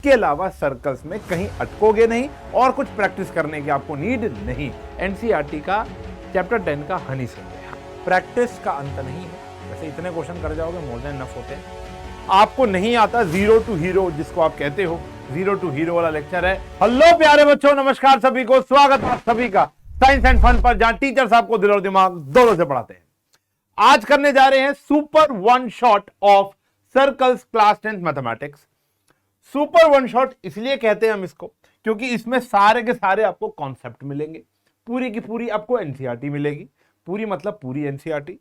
इसके अलावा सर्कल्स में कहीं अटकोगे नहीं और कुछ प्रैक्टिस करने की आपको नीड नहीं। एनसीईआरटी का चैप्टर 10 का हनी सिंह है। प्रैक्टिस का अंत नहीं है, वैसे इतने क्वेश्चन कर जाओगे मोर देन इनफ होते हैं। आपको नहीं आता जीरो टू हीरो जिसको आप कहते हो, जीरो टू हीरो वाला लेक्चर है। हेलो प्यारे बच्चों, नमस्कार सभी को, स्वागत है आप सभी का साइंस एंड फन पर, जहां टीचर्स आपको दिल और दिमाग दोनों से पढ़ाते हैं। आज करने जा रहे हैं super one shot of circles class 10 mathematics. Super one shot इसलिए कहते हैं हम इसको क्योंकि इसमें सारे के सारे आपको कॉन्सेप्ट मिलेंगे, पूरी की पूरी आपको एनसीईआरटी मिलेगी। पूरी मतलब पूरी एनसीईआरटी।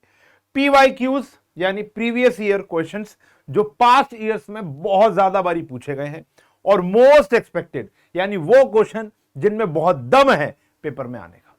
पीवाईक्यूज यानी प्रीवियस ईयर क्वेश्चंस जो पास्ट ईयर्स में बहुत ज्यादा बारी पूछे गए हैं, और मोस्ट एक्सपेक्टेड यानी वो क्वेश्चन जिनमें बहुत दम है पेपर में आने का।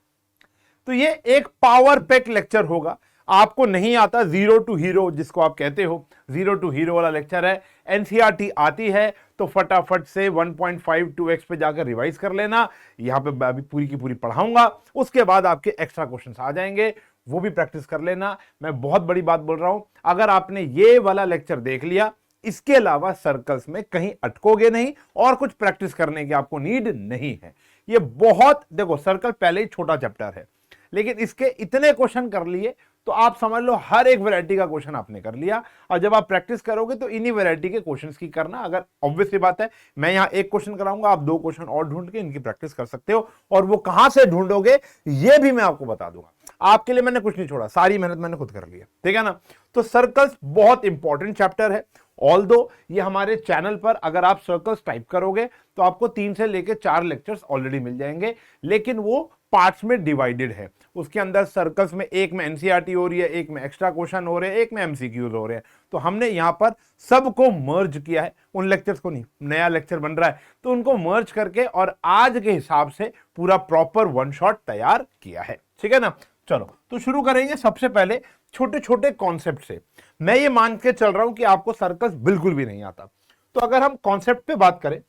तो ये एक पावर पैक लेक्चर होगा। आपको नहीं आता जीरो टू हीरो जिसको आप कहते हो, जीरो टू हीरो वाला लेक्चर है। एनसीईआरटी आती है तो फटाफट से 1.52x पे जाकर रिवाइज कर लेना। यहां पे अभी पूरी की पूरी पढ़ाऊंगा, उसके बाद आपके एक्स्ट्रा क्वेश्चंस आ जाएंगे, वो भी प्रैक्टिस कर लेना। मैं बहुत बड़ी बात बोल रहा हूं, अगर आपने ये वाला लेक्चर देख लिया, इसके अलावा सर्कल्स में कहीं अटकोगे नहीं और कुछ प्रैक्टिस करने की आपको नीड नहीं है। ये बहुत, देखो सर्कल पहले ही छोटा चैप्टर है, लेकिन इसके इतने क्वेश्चन कर लिए तो आप समझ लो हर एक वैरायटी का क्वेश्चन आपने कर लिया। और जब आप प्रैक्टिस करोगे तो इन्हीं वैरायटी के क्वेश्चंस की करना। अगर ऑब्वियसली बात है, मैं यहां एक क्वेश्चन कराऊंगा, आप दो क्वेश्चन और ढूंढ के इनकी प्रैक्टिस कर सकते हो, और वो कहां से ढूंढोगे ये भी मैं आपको बता दूंगा। आपके लिए मैंने कुछ नहीं छोड़ा, सारी मेहनत मैंने खुद कर ली है, ठीक है ना। तो सर्कल्स बहुत इंपॉर्टेंट चैप्टर है। ऑल्दो ये हमारे चैनल पर अगर आप सर्कल्स टाइप करोगे तो आपको 3 से लेकर 4 लेक्चर्स ऑलरेडी मिल जाएंगे, लेकिन वो पार्ट्स में डिवाइडेड है। उसके अंदर सर्कल्स में एक में एनसीईआरटी हो रही है, एक में एक्स्ट्रा क्वेश्चन हो रहे हैं, एक में एमसीक्यूज हो रहे हैं। तो हमने यहां पर सबको मर्ज किया है, उन लेक्चर्स को नहीं, नया लेक्चर बन रहा है तो उनको मर्ज करके और आज के हिसाब से पूरा प्रॉपर वन शॉट तैयार किया है, ठीक है ना। चलो तो शुरू करेंगे सबसे पहले छोटे छोटे कॉन्सेप्ट से। मैं ये मान के चल रहा हूं कि आपको सर्कल्स बिल्कुल भी नहीं आता, तो अगर हम कॉन्सेप्ट पे बात करें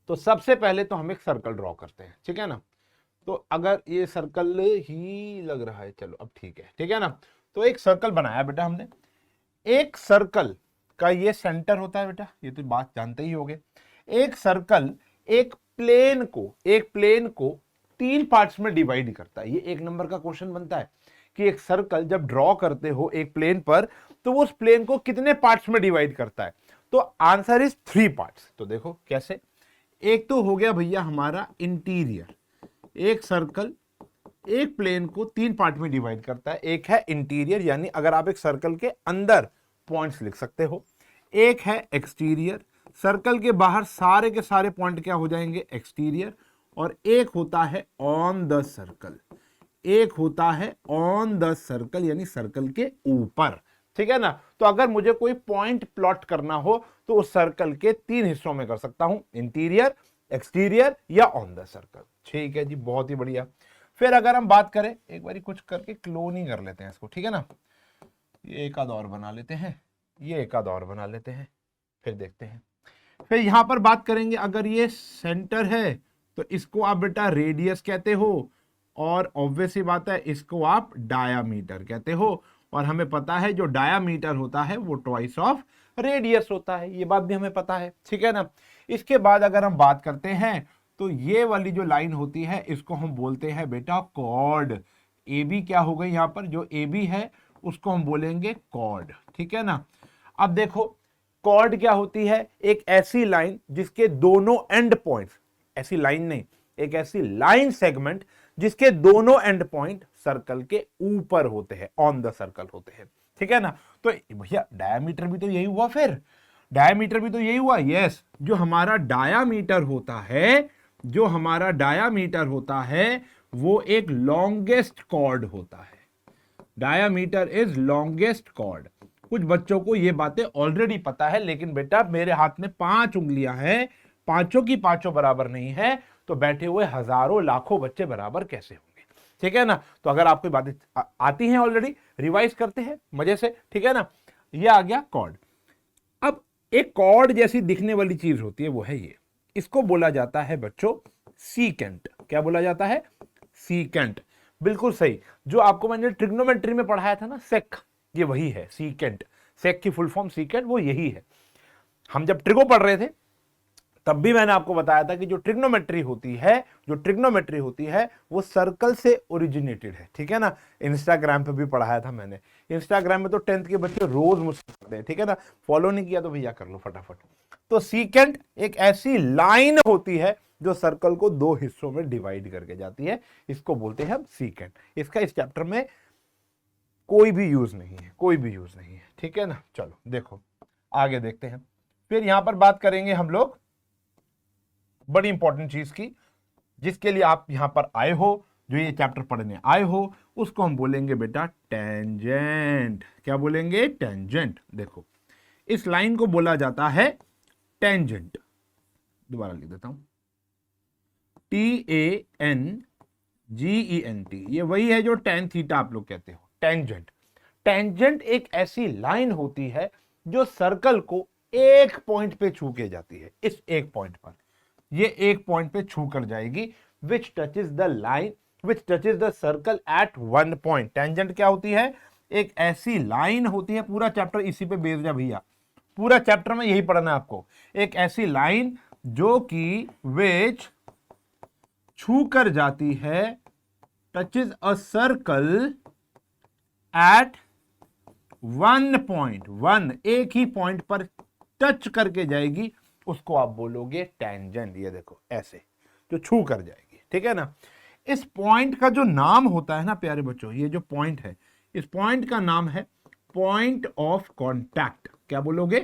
तो सबसे पहले तो हम एक सर्कल ड्रॉ करते हैं, ठीक है ना। तो अगर ये सर्कल ही लग रहा है, चलो अब ठीक है ना। तो एक सर्कल बनाया बेटा हमने। एक सर्कल का ये सेंटर होता है बेटा, ये तो बात जानते ही होगे। एक सर्कल एक प्लेन को 3 पार्ट्स में डिवाइड करता है। ये 1 नंबर का क्वेश्चन बनता है कि एक सर्कल जब ड्रॉ करते हो एक प्लेन पर तो वो उस प्लेन को कितने पार्ट्स में डिवाइड करता है। तो आंसर इज 3 पार्ट्स। तो देखो कैसे। एक तो हो गया भैया हमारा इंटीरियर। एक सर्कल एक प्लेन को 3 पार्ट में डिवाइड करता है। एक है इंटीरियर, यानी अगर आप एक सर्कल के अंदर पॉइंट्स लिख सकते हो। एक है एक्सटीरियर, सर्कल के बाहर सारे के सारे पॉइंट क्या हो जाएंगे, एक्सटीरियर। और एक होता है ऑन द सर्कल, एक होता है ऑन द सर्कल यानी सर्कल के ऊपर, ठीक है ना। तो अगर मुझे कोई पॉइंट प्लॉट करना हो तो उस सर्कल के 3 हिस्सों में कर सकता हूं, इंटीरियर, एक्सटीरियर या ऑन द सर्कल, ठीक है जी, बहुत ही बढ़िया। फिर अगर हम बात करें, एक बारी कुछ करके क्लोन ही कर लेते हैं इसको, ठीक है ना। ये एक आध और बना लेते हैं, ये एक आध और बना लेते हैं, फिर देखते हैं। फिर यहां पर बात करेंगे, अगर ये सेंटर है तो इसको आप बेटा रेडियस कहते हो, और ऑब्वियस ही बात है इसको आप डायामीटर कहते हो। और हमें पता है जो डायामीटर होता है वो ट्वाइस ऑफ रेडियस होता है, ये बात भी हमें पता है, ठीक है ना। इसके बाद अगर हम बात करते हैं तो ये वाली जो लाइन होती है इसको हम बोलते हैं बेटा कॉर्ड। ए बी क्या हो गई, यहां पर जो ए बी है उसको हम बोलेंगे कॉर्ड, ठीक है ना। अब देखो कॉर्ड क्या होती है, एक ऐसी लाइन जिसके दोनों एंड पॉइंट्स, ऐसी लाइन नहीं, एक ऐसी लाइन सेगमेंट जिसके दोनों एंड पॉइंट सर्कल के ऊपर होते हैं, ऑन द सर्कल होते हैं, ठीक है ना। तो भैया डायमीटर भी तो यही हुआ, फिर डायमीटर भी तो यही हुआ, यस। जो हमारा डायामीटर होता है, जो हमारा डायामीटर होता है वो एक लॉन्गेस्ट कॉर्ड होता है। Diameter is longest chord. कुछ बच्चों को ये बातें ऑलरेडी पता है, लेकिन बेटा मेरे हाथ में 5 उंगलियां हैं, पांचों की पांचों बराबर नहीं है, तो बैठे हुए हजारों लाखों बच्चे बराबर कैसे होंगे, ठीक है ना। तो अगर आपको बातें आती हैं ऑलरेडी, रिवाइज करते हैं मजे से, ठीक है ना। ये आ गया कॉर्ड। अब एक कॉर्ड जैसी दिखने वाली चीज होती है, वो है ये, इसको बोला जाता है बच्चों सीकेंट। क्या बोला जाता है, सीकेंट। बिल्कुल सही, जो आपको मैंने ट्रिग्नोमेट्री में पढ़ाया था ना, सेक, ये वही है सीकेंट। सेक की फुल फॉर्म सीकेंट वो यही है। हम जब ट्रिगो पढ़ रहे थे तब भी मैंने आपको बताया था कि जो ट्रिग्नोमेट्री होती है वो सर्कल से ओरिजिनेटेड है, ठीक है ना। इंस्टाग्राम पे भी पढ़ाया था मैंने। इंस्टाग्राम में तो 10th के बच्चे रोज मुझसे पढ़ते हैं, ठीक है ना। फॉलो नहीं किया तो भैया कर लो फटाफट। तो सीकेंट एक ऐसी लाइन होती है जो सर्कल को दो हिस्सों में डिवाइड करके जाती है, इसको बोलते हैं हम सीकेंट। इसका इस चैप्टर में कोई भी यूज नहीं है, ठीक है ना। चलो देखो आगे देखते हैं। फिर यहां पर बात करेंगे हम लोग बड़ी इंपॉर्टेंट चीज की, जिसके लिए आप यहां पर आए हो, जो ये चैप्टर पढ़ने आए हो, उसको हम बोलेंगे बेटा टेंजेंट। क्या बोलेंगे? टेंजेंट। देखो इस लाइन को बोला जाता है टेंजेंट। दोबारा लिख देता हूं, TANGENT। ये वही है जो टेन थीटा आप लोग कहते हो, टेंजेंट। टेंजेंट एक ऐसी लाइन होती है जो सर्कल को एक पॉइंट पे छू के जाती है। इस एक पॉइंट पर, ये एक पॉइंट पे छू कर जाएगी, विच touches the line, which touches the circle eight one point. Tangent क्या होती है? एक ऐसी लाइन होती है, पूरा चैप्टर इसी पे बेस्ड है भैया, पूरा चैप्टर में यही पढ़ना है आपको। एक ऐसी लाइन जो कि विच छू कर जाती है, टचेस अ circle eight one point, one एक ही पॉइंट पर टच करके जाएगी, उसको आप बोलोगे टेंजेंट। ये देखो ऐसे जो छू कर जाएगी, ठीक है ना। इस पॉइंट का जो नाम होता है ना प्यारे बच्चों, ये जो पॉइंट है, इस पॉइंट का नाम है पॉइंट ऑफ कांटेक्ट। क्या बोलोगे?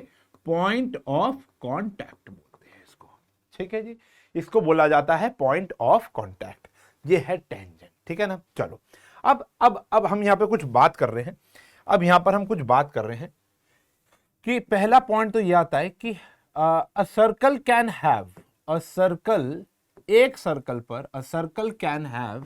पॉइंट ऑफ कांटेक्ट बोलते हैं इसको, ठीक है जी। इसको बोला जाता है पॉइंट ऑफ कांटेक्ट। ये है टेंजेंट, ठीक है ना। चलो अब हम यहां पे कुछ बात कर रहे हैं। अब यहां पर हम कुछ बात कर रहे हैं कि पहला पॉइंट तो यह आता है कि a circle can have, a circle, एक सर्कल पर अ सर्कल कैन हैव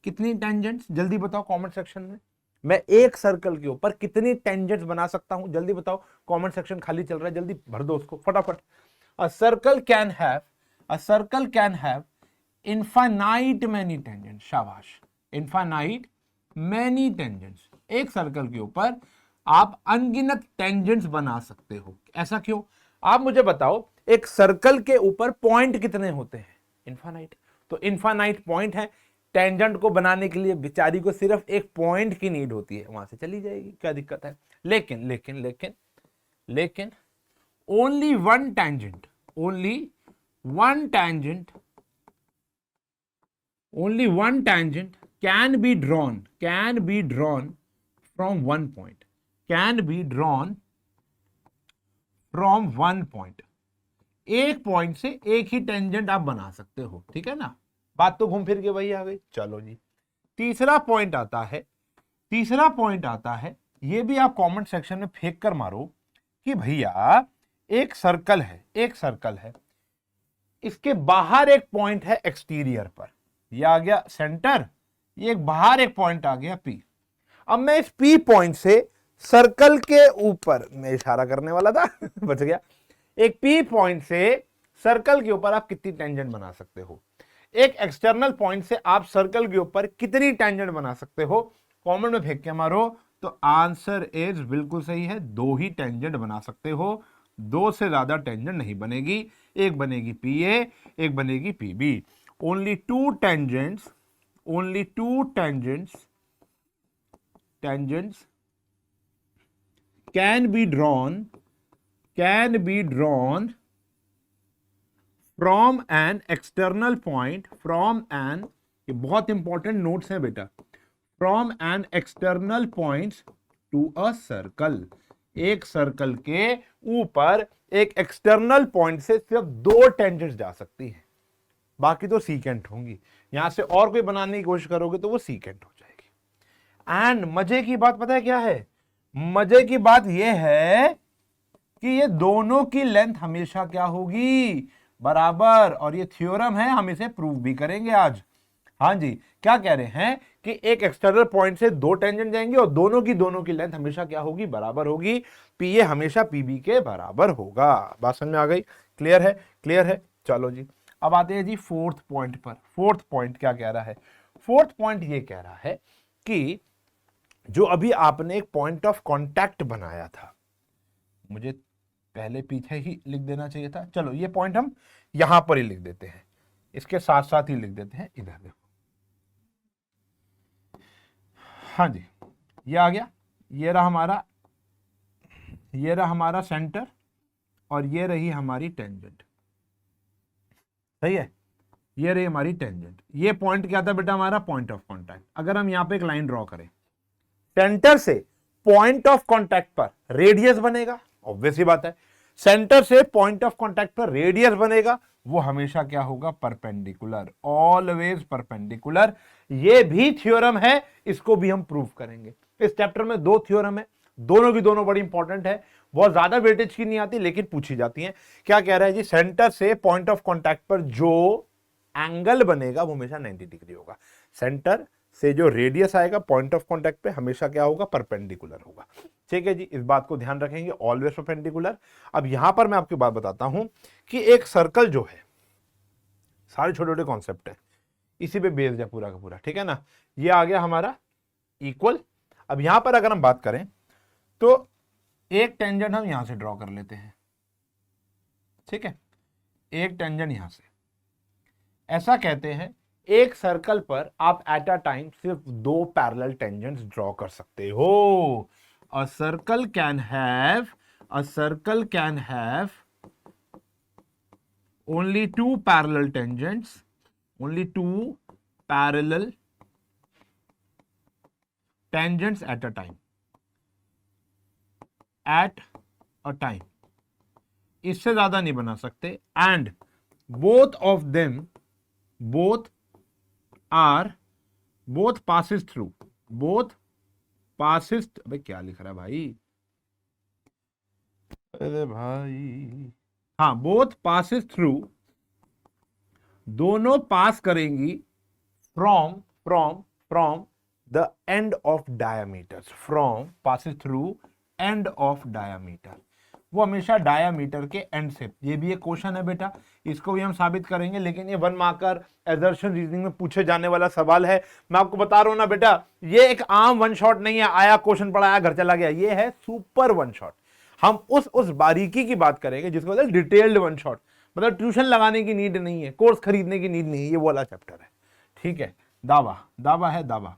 कितनी टेंजेंट्स? जल्दी बताओ कमेंट सेक्शन में। मैं एक सर्कल के ऊपर कितनी टेंजेंट्स बना सकता हूं? जल्दी बताओ, कमेंट सेक्शन खाली चल रहा है, जल्दी भर दो उसको फटाफट। A circle can have, a circle can have infinite many tangents. शाबाश, इनफाइनाइट मैनी टेंजेंट्स। एक सर्कल के ऊपर आप अनगिनत टेंजेंट्स बना सकते हो। ऐसा क्यों? आप मुझे बताओ, एक सर्कल के ऊपर पॉइंट कितने होते हैं? इनफाइनाइट। तो इनफाइनाइट पॉइंट है, टेंजेंट को बनाने के लिए बेचारी को सिर्फ एक पॉइंट की नीड होती है, वहां से चली जाएगी, क्या दिक्कत है। लेकिन लेकिन लेकिन लेकिन only one tangent, only one tangent, only one tangent can be drawn from one point, can be drawn from one point। एक पॉइंट से एक ही टेंजेंट आप बना सकते हो, ठीक है ना। बात तो घूम फिर के वही आ गई। चलो जी, तीसरा पॉइंट आता है, तीसरा पॉइंट आता है, ये भी आप कमेंट सेक्शन में फेंक कर मारो कि भैया एक सर्कल है, एक सर्कल है, इसके बाहर एक पॉइंट है एक्सटीरियर पर, ये आ गया सेंटर, ये एक बाहर एक पॉइंट आ गया P। अब मैं इस P पॉइंट से सर्कल के ऊपर, मैं इशारा करने वाला था बच गया, एक P पॉइंट से सर्कल के ऊपर आप कितनी टेंजेंट बना सकते हो? एक एक्सटर्नल पॉइंट से आप सर्कल के ऊपर कितनी टेंजेंट बना सकते हो? कमेंट में फेंक के मारो। तो आंसर इज बिल्कुल सही है, दो ही टेंजेंट बना सकते हो, दो से ज्यादा टेंजेंट नहीं बनेगी। एक बनेगी PA, एक बनेगी PB। only two tangents, only two tangents can be drawn from an external point, from an, ये बहुत इंपॉर्टेंट नोट्स हैं बेटा, from an external point to a circle। एक सर्कल के ऊपर एक एक्सटर्नल पॉइंट से सिर्फ दो टेंजेंट्स जा सकती हैं, बाकी तो सीकेंट होंगी। यहां से और कोई बनाने की कोशिश करोगे तो वो सीकेंट हो जाएगी। एंड मजे की बात पता है क्या है? मजे की बात यह है कि ये दोनों की लेंथ हमेशा क्या होगी? बराबर। और ये थ्योरम है, हम इसे प्रूव भी करेंगे आज। हाँ जी, क्या कह रहे हैं कि एक एक्सटर्नल पॉइंट से दो टेंजेंट जाएंगे और दोनों की लेंथ हमेशा क्या होगी? बराबर होगी। PA हमेशा PB के बराबर होगा। बात समझ में आ गई? क्लियर है? क्लियर है। चलो जी, अब आते हैं जी फोर्थ पॉइंट पर। फोर्थ पॉइंट क्या कह रहा है? फोर्थ पॉइंट ये कह रहा है कि जो अभी आपने एक पॉइंट ऑफ कांटेक्ट बनाया था, मुझे पहले पीछे ही लिख देना चाहिए था। चलो ये पॉइंट हम यहां पर ही लिख देते हैं, इसके साथ साथ ही लिख देते हैं इधर। देखो हाँ जी, ये आ गया, ये रहा हमारा सेंटर और ये रही हमारी टेंजेंट। सही है, ये रही हमारी टेंजेंट। ये पॉइंट क्या था बेटा हमारा? Point of contact. अगर हम यहां पे एक लाइन ड्रॉ करें, सेंटर से पॉइंट ऑफ कांटेक्ट पर रेडियस बनेगा, ऑब्वियस ही बात है। सेंटर से पॉइंट ऑफ कांटेक्ट पर रेडियस बनेगा, वो हमेशा क्या होगा? Perpendicular, always perpendicular. ये भी थ्योरम है, इसको भी हम प्रूव करेंगे। इस चैप्टर में 2 थ्योरम है, दोनों की दोनों बड़ी इंपॉर्टेंट है, बहुत ज्यादा वेटेज की नहीं आती लेकिन पूछी जाती है। क्या कह रहा है जी? सेंटर से पॉइंट ऑफ कांटेक्ट पर जो एंगल बनेगा वो हमेशा 90 डिग्री होगा। सेंटर से जो रेडियस आएगा पॉइंट ऑफ कांटेक्ट पे हमेशा क्या होगा? परपेंडिकुलर होगा। ठीक है जी, इस बात को ध्यान रखेंगे, ऑलवेज परपेंडिकुलर। अब यहां पर मैं आपको बात बताता हूं कि एक सर्कल जो है, सारे छोटे छोटे कॉन्सेप्ट है, इसी पे बेस्ड है पूरा का पूरा। ठीक है ना, ये आ गया हमारा इक्वल। अब यहां पर अगर हम बात करें तो एक टेंजेंट हम यहां से ड्रॉ कर लेते हैं। ठीक है, एक टेंजेंट यहां से, ऐसा कहते हैं एक सर्कल पर आप एट अ टाइम सिर्फ 2 पैरेलल टेंजेंट्स ड्रॉ कर सकते हो। A circle can have only 2 parallel tangents, only 2 parallel tangents at a time, इससे ज्यादा नहीं बना सकते। एंड बोथ passes through, अबे क्या लिख रहा है भाई? अरे भाई, हाँ, बोथ passes through, दोनों पास करेंगी from the end of diameters, passes through end of diameter, वो हमेशा डायामीटर के एंड से। ये भी एक क्वेश्चन है बेटा, इसको भी हम साबित करेंगे, लेकिन ये 1 मार्कर एजर्शन रीजनिंग में पूछे जाने वाला सवाल है। मैं आपको बता रहा हूं ना बेटा, ये एक आम 1 शॉट नहीं है, आया क्वेश्चन पढ़ाया घर चला गया, ये है सुपर 1 शॉट। हम उस बारीकी की बात करेंगे जिसको बोलते हैं डिटेल्ड 1 शॉट, मतलब ट्यूशन लगाने की नीड नहीं है, कोर्स खरीदने की नीड नहीं है, ये वाला चैप्टर है। ठीक है, दावा है दावा।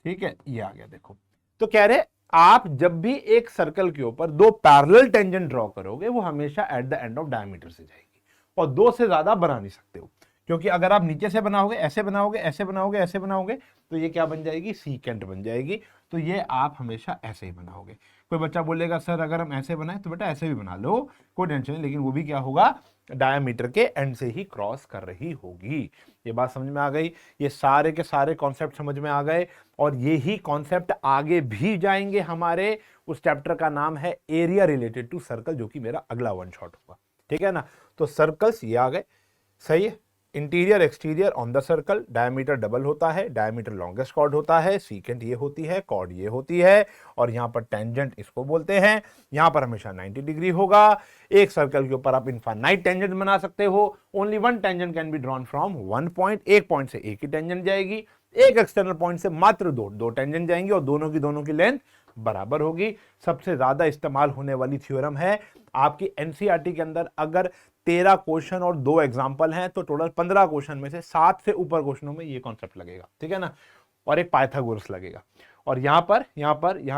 ठीक है, ये आ गया। देखो तो कह रहे आप जब भी एक सर्कल के ऊपर 2 पैरेलल टेंजेंट ड्रॉ करोगे वो हमेशा eight the end of diameter से जाएगी, और 2 से ज्यादा बना नहीं सकते हो, क्योंकि अगर आप नीचे से बनाओगे, ऐसे बनाओगे, ऐसे बनाओगे, ऐसे बनाओगे, तो ये क्या बन जाएगी? सीकेंट बन जाएगी। तो ये आप हमेशा ऐसे ही बनाओगे। कोई बच्चा बोलेगा सर अगर हम ऐसे बनाए, तो बेटा ऐसे भी बना लो, कोई टेंशन नहीं, लेकिन वो भी क्या होगा? डायमीटर के एंड से ही क्रॉस कर रही होगी। ये बात समझ में आ गई? ये सारे के सारे कॉन्सेप्ट समझ में आ गए, और ये ही कॉन्सेप्ट आगे भी जाएंगे हमारे। उस चैप्टर का नाम है एरिया रिलेटेड टू सर्कल, जो कि मेरा अगला 1 शॉट होगा। ठीक है ना, तो सर्कल्स ये आ गए। सही है, interior exterior on the circle, diameter double होता है, डायमीटर लॉन्गेस्ट कॉर्ड होता है, सीकेंट ये होती है, कॉर्ड ये होती है, और यहां पर टेंजेंट इसको बोलते हैं। यहां पर हमेशा 90 डिग्री होगा। एक सर्कल के ऊपर आप इनफाइनाइट टेंजेंट बना सकते हो। Only 1 tangent can be drawn from 1 point, एक पॉइंट से एक ही टेंजेंट जाएगी, एक एक्सटर्नल पॉइंट से मात्र 2 टेंजेंट जाएंगी, और दोनों की लेंथ बराबर होगी। सबसे ज्यादा इस्तेमाल होने वाली थ्योरम है आपकी एनसीईआरटी के अंदर। अगर 13 क्वेश्चन और 2 एग्जाम्पल हैं, तो टोटल 15 क्वेश्चन में से 7 से ऊपर क्वेश्चनों में ये कॉन्सेप्ट लगेगा। ठीक है ना, और एक पाइथागोरस लगेगा। और यहां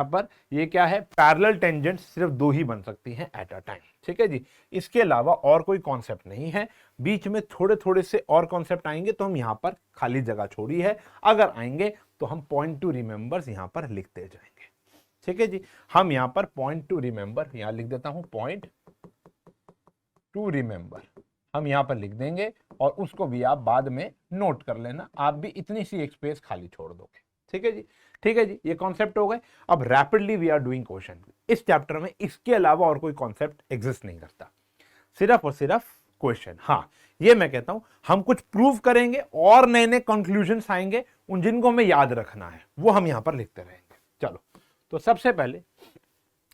पर ये क्या है? पैरेलल टेंजेंट सिर्फ 2 ही बन सकती हैं एट अ टाइम। ठीक है जी, इसके अलावा और कोई कॉन्सेप्ट नहीं है। बीच में थोड़े थोड़े से और कॉन्सेप्ट आएंगे, तो हम यहां पर खाली जगह छोड़ी है, अगर आएंगे तो हम पॉइंट टू रिमेंबर्स यहां पर लिखते जाएंगे। ठीक है जी, हम यहां पर पॉइंट टू रिमेंबर, यहां लिख देता हूं पॉइंट टू रिमेंबर, हम यहां पर लिख देंगे, और उसको भी आप बाद में नोट कर लेना। आप भी इतनी सी एक स्पेस खाली छोड़ दोगे। ठीक है जी, ठीक है जी, ये कॉन्सेप्ट हो गए। अब rapidly we are doing question. इस चैप्टर में इसके अलावा और कोई कॉन्सेप्ट एग्जिस्ट नहीं करता, सिर्फ और सिर्फ क्वेश्चन। हाँ, ये मैं कहता हूं हम कुछ प्रूव करेंगे और नए नए कंक्लूजन्स आएंगे, उन जिनको हमें याद रखना है वो हम यहां पर लिखते रहेंगे। चलो, तो सबसे पहले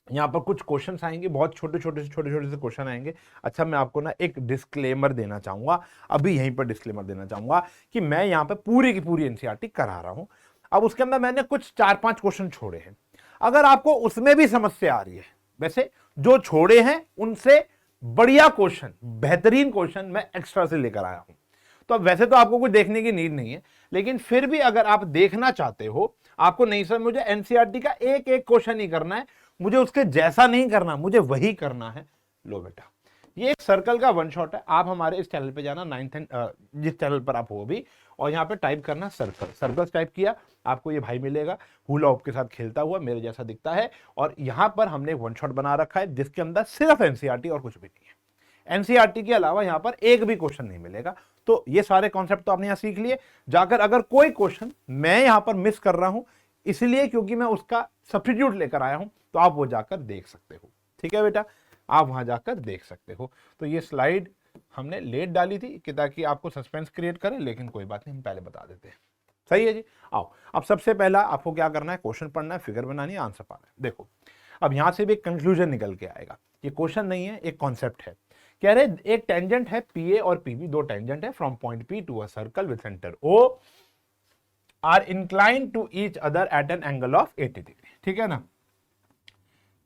यहां पर कुछ क्वेश्चंस आएंगे, बहुत छोटे छोटे से क्वेश्चन आएंगे। अच्छा, मैं आपको ना एक डिस्क्लेमर देना चाहूंगा, अभी यहीं पर डिस्क्लेमर देना चाहूंगा कि मैं यहां पर पूरी की पूरी एनसीईआरटी करा रहा हूं। अब उसके अंदर मैंने कुछ 4-5 क्वेश्चन छोड़े हैं। अगर आपको उसमें भी समस्या आ रही है, वैसे जो छोड़े हैं उनसे बढ़िया क्वेश्चन, बेहतरीन क्वेश्चन मैं एक्स्ट्रा से लेकर आया हूं। तो अब वैसे तो आपको कुछ देखने की नीड नहीं है, लेकिन फिर भी अगर आप देखना चाहते हो, आपको नहीं सर मुझे एनसीईआरटी का एक एक क्वेश्चन ही करना है, मुझे उसके जैसा नहीं करना, मुझे वही करना है, लो बेटा ये एक सर्कल का वन शॉट है। आप हमारे इस चैनल पे जाना, 9th एंड जिस चैनल पर आप हो अभी, और यहाँ पे टाइप करना सर्कल। सर्कल टाइप किया, आपको ये भाई मिलेगा हुला हूप के साथ खेलता हुआ, मेरे जैसा दिखता है। और यहाँ पर हमने वन शॉट बना रखा है जिसके अंदर सिर्फ एनसीईआरटी और कुछ भी नहीं है। एनसीईआरटी के अलावा यहाँ पर एक भी क्वेश्चन नहीं मिलेगा। तो ये सारे कॉन्सेप्ट तो आपने यहाँ सीख लिए। जाकर अगर कोई क्वेश्चन मैं यहाँ पर मिस कर रहा हूं, इसलिए क्योंकि मैं उसका सब्स्टिट्यूट लेकर आया हूं, तो आप वो जाकर देख सकते हो। ठीक है बेटा, आप वहां जाकर देख सकते हो। तो ये स्लाइड हमने लेट डाली थी कि ताकि आपको सस्पेंस क्रिएट करें, लेकिन कोई बात नहीं, हम पहले बता देते हैं। सही है जी। आओ, अब सबसे पहला आपको क्या करना है, क्वेश्चन पढ़ना है, फिगर बनानी है, आंसर पाना है। देखो अब यहां से भी एक कंक्लूजन निकल के आएगा। ये क्वेश्चन नहीं है, एक कॉन्सेप्ट है। कह रहे एक टेंजेंट है पीए और पीबी, दो टेंजेंट है from point P to a circle with centre O are inclined to each other at an angle of 80 degree. ठीक है ना,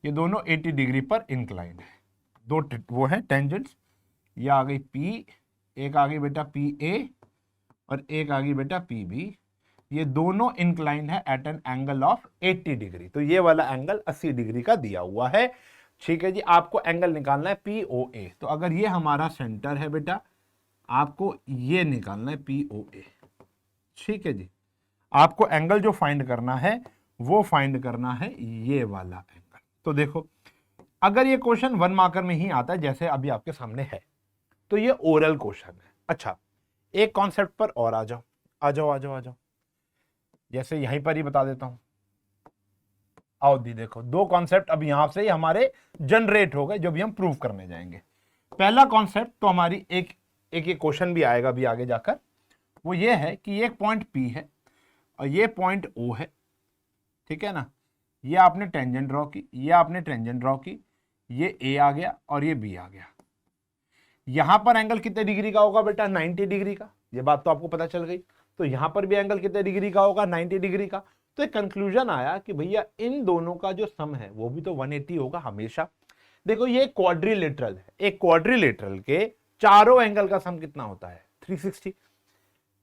ये दोनों 80 डिग्री पर इंक्लाइंड है। दो वो है टेंजेंट्स, ये आ गई पी, एक आ गई बेटा पी ए और एक आ गई बेटा पी बी। ये दोनों इंक्लाइंड है at an angle of 80 degree. तो ये वाला एंगल 80 डिग्री का दिया हुआ है। ठीक है जी, आपको एंगल निकालना है पी ओ ए। तो अगर ये हमारा सेंटर है बेटा, आपको ये निकालना है पी ओ ए। ठीक है जी, आपको एंगल जो फाइंड करना है वो फाइंड करना है ये वाला एंगल। तो देखो अगर ये क्वेश्चन 1 मार्कर में ही आता है जैसे अभी आपके सामने है, तो ये ओरल क्वेश्चन है। अच्छा, एक कॉन्सेप्ट पर और आ जाओ, आ जाओ आ जाओ आ जाओ, जैसे यहीं पर ही बता देता हूं। आओ दी, देखो दो कॉन्सेप्ट अब यहां से हमारे जनरेट हो गए जो भी हम प्रूव करने जाएंगे। पहला कॉन्सेप्ट तो हमारी एक ये क्वेश्चन भी आएगा अभी आगे जाकर, वो ये है कि ये एक पॉइंट पी है और ये पॉइंट ओ है। ठीक है ना, ये आपने टेंजेंट ड्रॉ की, ये आपने टेंजेंट ड्रॉ की, ये ए आ गया और ये बी आ गया। यहां पर एंगल कितने डिग्री का होगा बेटा, 90 डिग्री का। ये बात तो आपको पता चल गई। तो यहां पर भी एंगल कितने डिग्री का होगा, 90 डिग्री का। तो एक कंक्लूजन आया कि भैया इन दोनों का जो सम है वो भी तो 180 होगा हमेशा। देखो ये क्वाड्रिलेटरल है, एक क्वाड्रिलेटरल के चारों एंगल का सम कितना होता है, 360।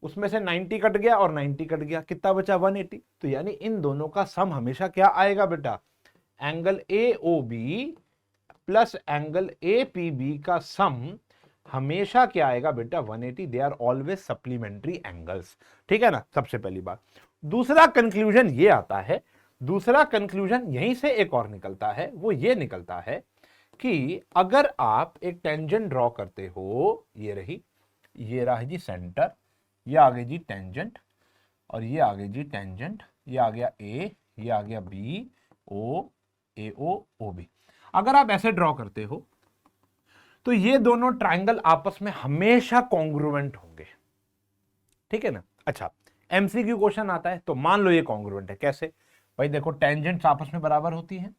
उसमें से 90 कट गया और 90 कट गया, कितना बचा, 180। तो यानी इन दोनों का सम हमेशा क्या आएगा बेटा, angle A O B plus angle A P B का सम हमेशा क्या आएगा बेटा, 180। They are always supplementary angles. ठीक है ना, सबसे पहली बात। दूसरा कंक्लूजन ये आता है, दूसरा कंक्लूजन यहीं से एक और निकलता है, वो ये निकलता है कि अगर आप एक टेंजेंट ड्रॉ करते हो, ये रही, ये रहा जी सेंटर, ये आ गई जी टेंजेंट और ये आ गई जी टेंजेंट, ये आ गया ए, ये आ गया बी, ओ, ए ओ, ओ बी। अगर आप ऐसे ड्रॉ करते हो तो ये दोनों ट्राइंगल आपस में हमेशा कॉन्ग्रुएंट होंगे। ठीक है ना। अच्छा, एमसीक्यू क्वेश्चन आता है तो मान लो ये कॉन्ग्रुएंट है। कैसे भाई, देखो टेंजेंट्स आपस में बराबर होती हैं,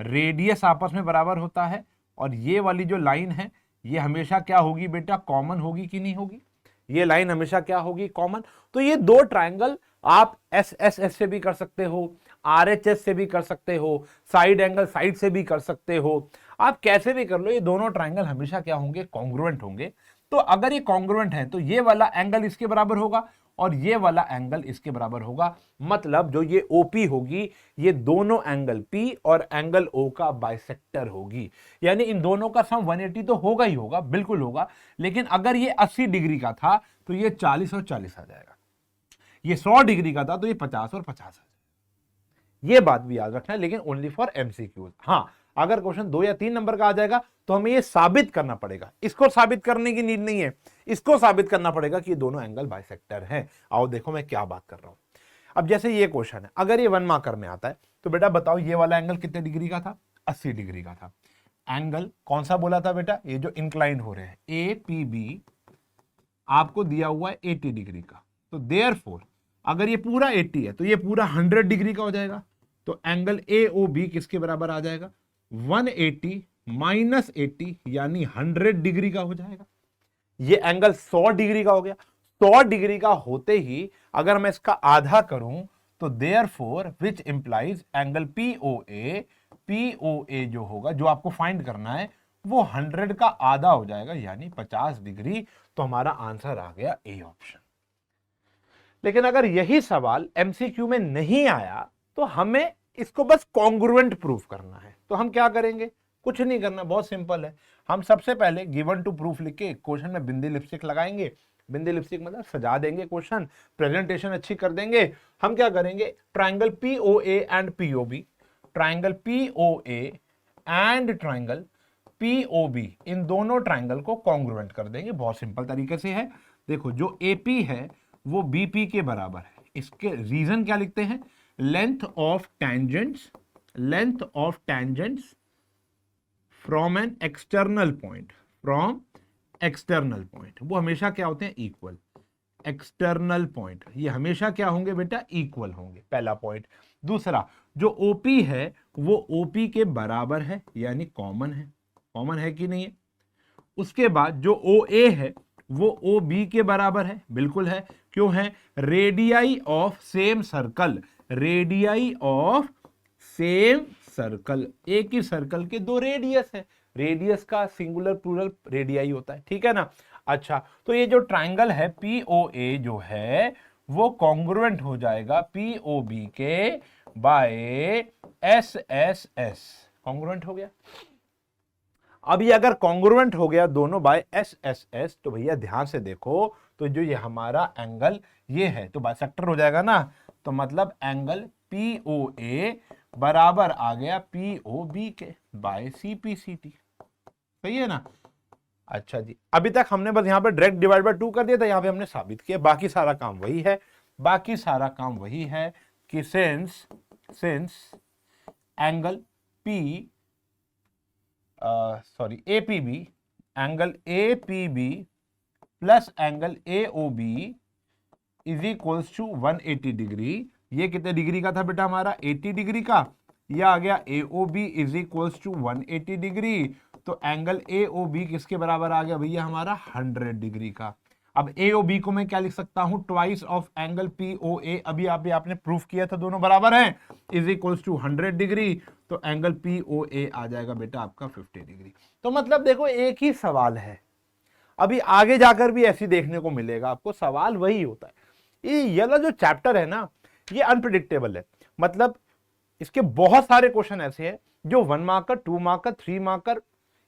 रेडियस आपस में बराबर होता है, और ये वाली जो लाइन है ये हमेशा क्या होगी बेटा, कॉमन होगी कि नहीं होगी, ये लाइन हमेशा क्या होगी, कॉमन। तो ये दो ट्राइंगल आप एस एस एस से भी कर सकते हो, आरएचएस से भी कर सकते हो, साइड एंगल साइड से भी कर सकते हो, आप कैसे भी कर लो, ये दोनों ट्राइंगल हमेशा क्या होंगे, कॉन्ग्रुएंट होंगे। तो अगर ये कॉन्ग्रुएंट है तो ये वाला एंगल इसके बराबर होगा और ये वाला एंगल इसके बराबर होगा। मतलब जो ये ओपी होगी ये दोनों एंगल पी और एंगल ओ का बाइसेक्टर होगी। यानी इन दोनों का सम 180 तो होगा ही होगा, बिल्कुल होगा। लेकिन अगर ये 80 डिग्री का था तो ये 40 और 40 आ जाएगा, ये 100 डिग्री का था तो ये 50 और 50 आ जाएगा। ये बात भी याद रखना है, लेकिन ओनली फॉर एमसीक्यूज। हाँ, अगर क्वेश्चन 2 या 3 नंबर का आ जाएगा तो हमें ये साबित करना पड़ेगा। इसको साबित करने की नीड नहीं है, इसको साबित करना पड़ेगा कि ये दोनों एंगल बाइसेक्टर हैं। आओ देखो मैं क्या बात कर रहा हूं। अब जैसे ये क्वेश्चन है, अगर ये 1 मार्कर में आता है तो बेटा बताओ ये वाला एंगल कितने डिग्री का था, 80 डिग्री का था। एंगल कौन सा बोला था बेटा, ये जो इंक्लाइन हो रहे हैं, ए पी बी आपको दिया हुआ है 80 डिग्री का। तो देयरफॉर अगर ये पूरा 80 है तो ये पूरा 100 डिग्री का हो जाएगा। तो एंगल ए ओ बी किसके बराबर आ जाएगा, 180 माइनस 80 यानी 100 डिग्री का हो जाएगा। ये एंगल 100 डिग्री का हो गया। 100 डिग्री का होते ही अगर मैं इसका आधा करूं तो therefore which implies angle P O A POA जो होगा, जो आपको फाइंड करना है, वो 100 का आधा हो जाएगा, यानी 50 डिग्री। तो हमारा आंसर आ गया ए ऑप्शन। लेकिन अगर यही सवाल MCQ में नहीं आया तो हमें इसको बस कॉन्ग्रुएंट प्रूफ करना है। तो हम क्या करेंगे? कुछ नहीं करना, बहुत सिंपल है। हम सबसे पहले गिवन टू प्रूफ लिख के क्वेश्चन में बिंदी लिपस्टिक लगाएंगे। बिंदी लिपस्टिक मतलब सजा देंगे क्वेश्चन, प्रेजेंटेशन अच्छी कर देंगे। हम क्या करेंगे? Triangle POA and POB, triangle POA and triangle POB, इन दोनों ट्राइंगल को कॉन्ग्रुएंट कर देंगे। बहुत सिंपल तरीके से है। देखो, जो AP है वो BP के बराबर है। इसके रीजन क्या लिखते हैं? Length of tangents, length of tangents from an external point, from external point, वो हमेशा क्या होते हैं? इक्वल। एक्सटर्नल पॉइंट ये हमेशा क्या होंगे बेटा? इक्वल होंगे, पहला पॉइंट। दूसरा, जो OP है वो OP के बराबर है, यानी कॉमन है। कॉमन है कि नहीं है? उसके बाद जो OA है वो OB के बराबर है, बिल्कुल है। क्यों है? Radii of same circle, radii of same circle, एक ही सर्कल के दो रेडियस है। रेडियस का सिंगुलर प्लूरल रेडियाई होता है, ठीक है ना? अच्छा, तो ये जो ट्राइंगल है POA जो है वो कॉन्ग्रुएंट हो जाएगा POB के बाय SSS। कॉन्ग्रुएंट हो गया। अब ये अगर कॉन्ग्रुएंट हो गया दोनों बाय SSS, तो भैया ध्यान से देखो, तो जो ये हमारा एंगल ये है तो बाइसेक्टर हो जाएगा ना। तो मतलब एंगल POA बराबर आ गया POB के बाय CPCT। सही है ना? अच्छा जी, अभी तक हमने बस यहाँ पे डायरेक्ट डिवाइड बाय 2 कर दिया था, यहाँ पे हमने साबित किया। बाकी सारा काम वही है, बाकी सारा काम वही है कि since angle APB, angle APB plus angle AOB is equals to 180 degree. ये कितने डिग्री का था बेटा? हमारा 80 डिग्री का। यह आ गया AOB is equals to 180 degree. तो एंगल AOB किसके बराबर आ गया भैया? हमारा 100 डिग्री का। अब AOB को मैं क्या लिख सकता हूं? Twice of angle POA। अभी आपने प्रूफ किया था दोनों बराबर हैं, इज इक्वल्स टू 100 डिग्री। तो एंगल POA आ जाएगा बेटा आपका 50 डिग्री। तो मतलब देखो, एक ही सवाल है, अभी आगे जाकर भी ऐसी देखने को मिलेगा आपको। सवाल वही होता है। ये वाला जो चैप्टर है ना, ये अनप्रिडिक्टेबल है। मतलब इसके बहुत सारे क्वेश्चन ऐसे हैं जो 1 marker, 2 marker, 3 marker,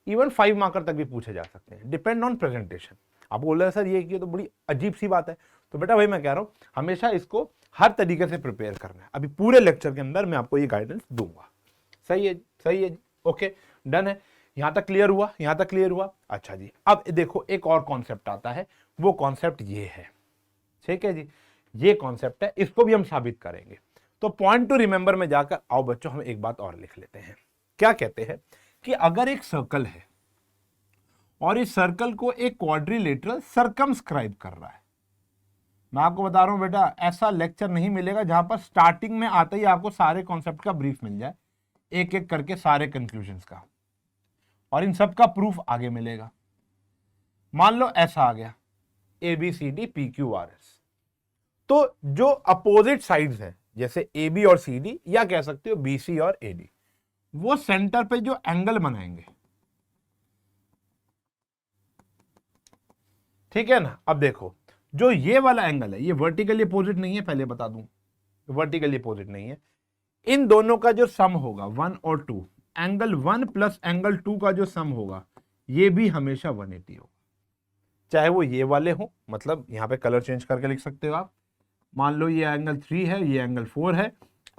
even 5 marker तक भी पूछे जा सकते हैं, डिपेंड ऑन प्रेजेंटेशन। आप बोल रहे हैं सर ये किया तो बड़ी अजीब सी बात है। तो बेटा वही मैं कह रहा हूं, हमेशा इसको हर तरीके से प्रिपेयर करना है। अभी पूरे लेक्चर के अंदर मैं आपको ये गाइडेंस दूंगा। सही है जी, सही है जी, ओके, डन है। यहां तक क्लियर हुआ? यहां तक क्लियर हुआ? अच्छा जी, अब देखो एक और कॉन्सेप्ट आता है, वो कॉन्सेप्ट ये है। ठीक है जी, ये कॉन्सेप्ट है, इसको भी हम साबित करेंगे। तो पॉइंट टू रिमेंबर में जाकर आओ बच्चों हम एक बात और लिख लेते हैं। क्या कहते हैं कि अगर एक सर्कल है और इस सर्कल को एक क्वाड्रिलेटरल सर्कमस्क्राइब कर रहा है। मैं आपको बता रहा हूं बेटा, ऐसा लेक्चर नहीं मिलेगा जहां पर स्टार्टिंग में आते ही आपको सारे कॉन्सेप्ट का ब्रीफ मिल जाए, एक एक करके सारे कंक्लूजन्स का, और इन सब का प्रूफ आगे मिलेगा। मान लो ऐसा आ गया ABCD PQRS, तो जो अपोजिट साइड्स है जैसे AB और CD, या कह सकते हो BC और AD, वो सेंटर पे जो एंगल बनाएंगे, ठीक है ना? अब देखो, जो ये वाला एंगल है ये वर्टिकली अपोजिट नहीं है, पहले बता दूं, वर्टिकली अपोजिट नहीं है। इन दोनों का जो सम होगा 1 और 2, एंगल 1 प्लस एंगल 2 का जो सम होगा ये भी हमेशा 180 होगा। चाहे वो ये वाले हो, मतलब यहां पे कलर चेंज करके लिख सकते हो आप। मान लो ये एंगल 3 है, ये एंगल 4 है,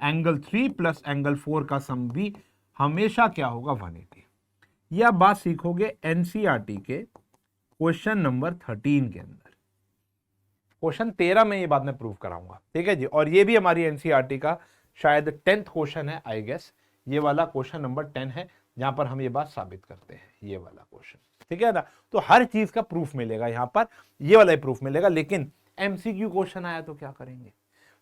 एंगल 3 प्लस एंगल 4 का सम भी हमेशा क्या होगा? 180। यह बात सीखोगे NCERT के क्वेश्चन नंबर 13 के अंदर। क्वेश्चन 13 में ये बात मैं प्रूव कराऊंगा, ठीक है जी। और ये भी हमारी NCERT का शायद 10th क्वेश्चन है, आई गेस। ये वाला क्वेश्चन नंबर 10 है जहां पर हम ये बात साबित करते हैं, ये वाला क्वेश्चन, ठीक है ना? तो हर चीज का प्रूफ मिलेगा यहां पर, ये वाला ही प्रूफ मिलेगा। लेकिन MCQ क्वेश्चन आया तो क्या करेंगे?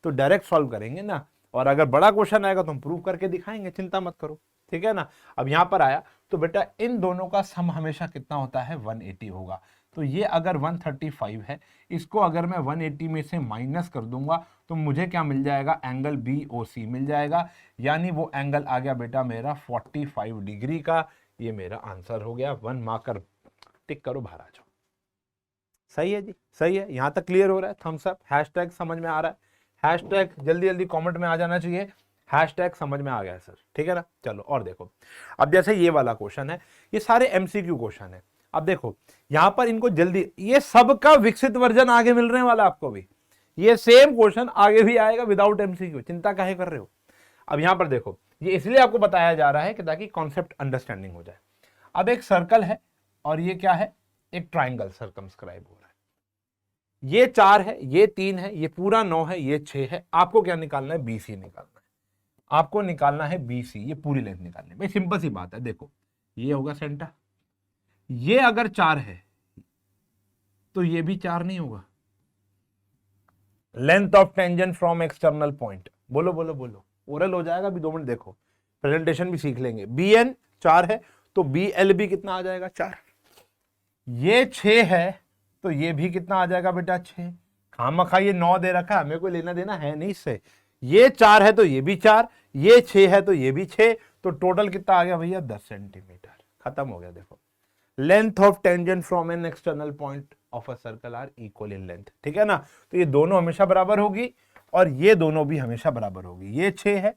तो डायरेक्ट सॉल्व करेंगे ना। और अगर बड़ा क्वेश्चन आएगा तो हम प्रूव करके दिखाएंगे, चिंता मत करो, ठीक है ना? अब यहां पर आया तो बेटा इन दोनों का सम हमेशा कितना होता है 180 होगा। तो ये अगर 135 है, इसको अगर मैं 180 में से माइनस कर दूंगा तो मुझे क्या मिल जाएगा, एंगल BOC मिल जाएगा, यानी वो एंगल आ गया बेटा मेरा 45 डिग्री का। ये मेरा आंसर हो गया। 1 मार्कर टिक करो, बाहर आ जाओ। सही है जी, सही है। यहां तक क्लियर हो रहा है? थम्स अप, हैशटैग समझ में आ रहा है? हैशटैग जल्दी जल्दी कमेंट में आ जाना चाहिए, हैशटैग समझ में आ गया सर, ठीक है ना। चलो और देखो, अब जैसे ये वाला क्वेश्चन है, ये सारे MCQ क्वेश्चन है। अब देखो यहां पर इनको जल्दी, ये सबका विकसित वर्जन आगे मिलने वाला आपको भी, ये सेम क्वेश्चन आगे भी आएगा विदाउट MCQ, चिंता काहे कर रहे हो। अब यहां पर देखो, ये इसलिए आपको बताया जा रहा है कि ताकि कॉन्सेप्ट अंडरस्टैंडिंग हो जाए। अब एक सर्कल है और ये क्या है, एक ट्राइंगल सर्कमस्क्राइब हो रहा है। ये 4 है, ये 3 है, ये पूरा 9 है, ये 6 है। आपको क्या निकालना है, BC निकालना है। आपको निकालना है BC, ये पूरी लेंथ निकालनी है भाई, सिंपल सी बात है। देखो ये होगा सेंटर, ये अगर 4 है तो ये भी 4 नहीं होगा। Length of tangent from external point, बोलो बोलो बोलो, ओरल हो जाएगा अभी 2 मिनट, देखो प्रेजेंटेशन भी सीख लेंगे। BN 4 है तो BL भी कितना आ जाएगा, 4। ये 6 है तो ये भी कितना आ जाएगा बेटा, 6। खामखा ये 9 दे रखा है, हमें कोई लेना देना है नहीं इससे। ये 4 है तो ये भी 4, ये 6 है तो ये भी 6, तो टोटल कितना आ गया भैया, 10 सेंटीमीटर। खत्म हो गया। देखो length of tangent from an external point of a circle are equal in length, ठीक है ना। तो ये दोनों हमेशा बराबर होगी और ये दोनों भी हमेशा बराबर होगी। ये 6 है,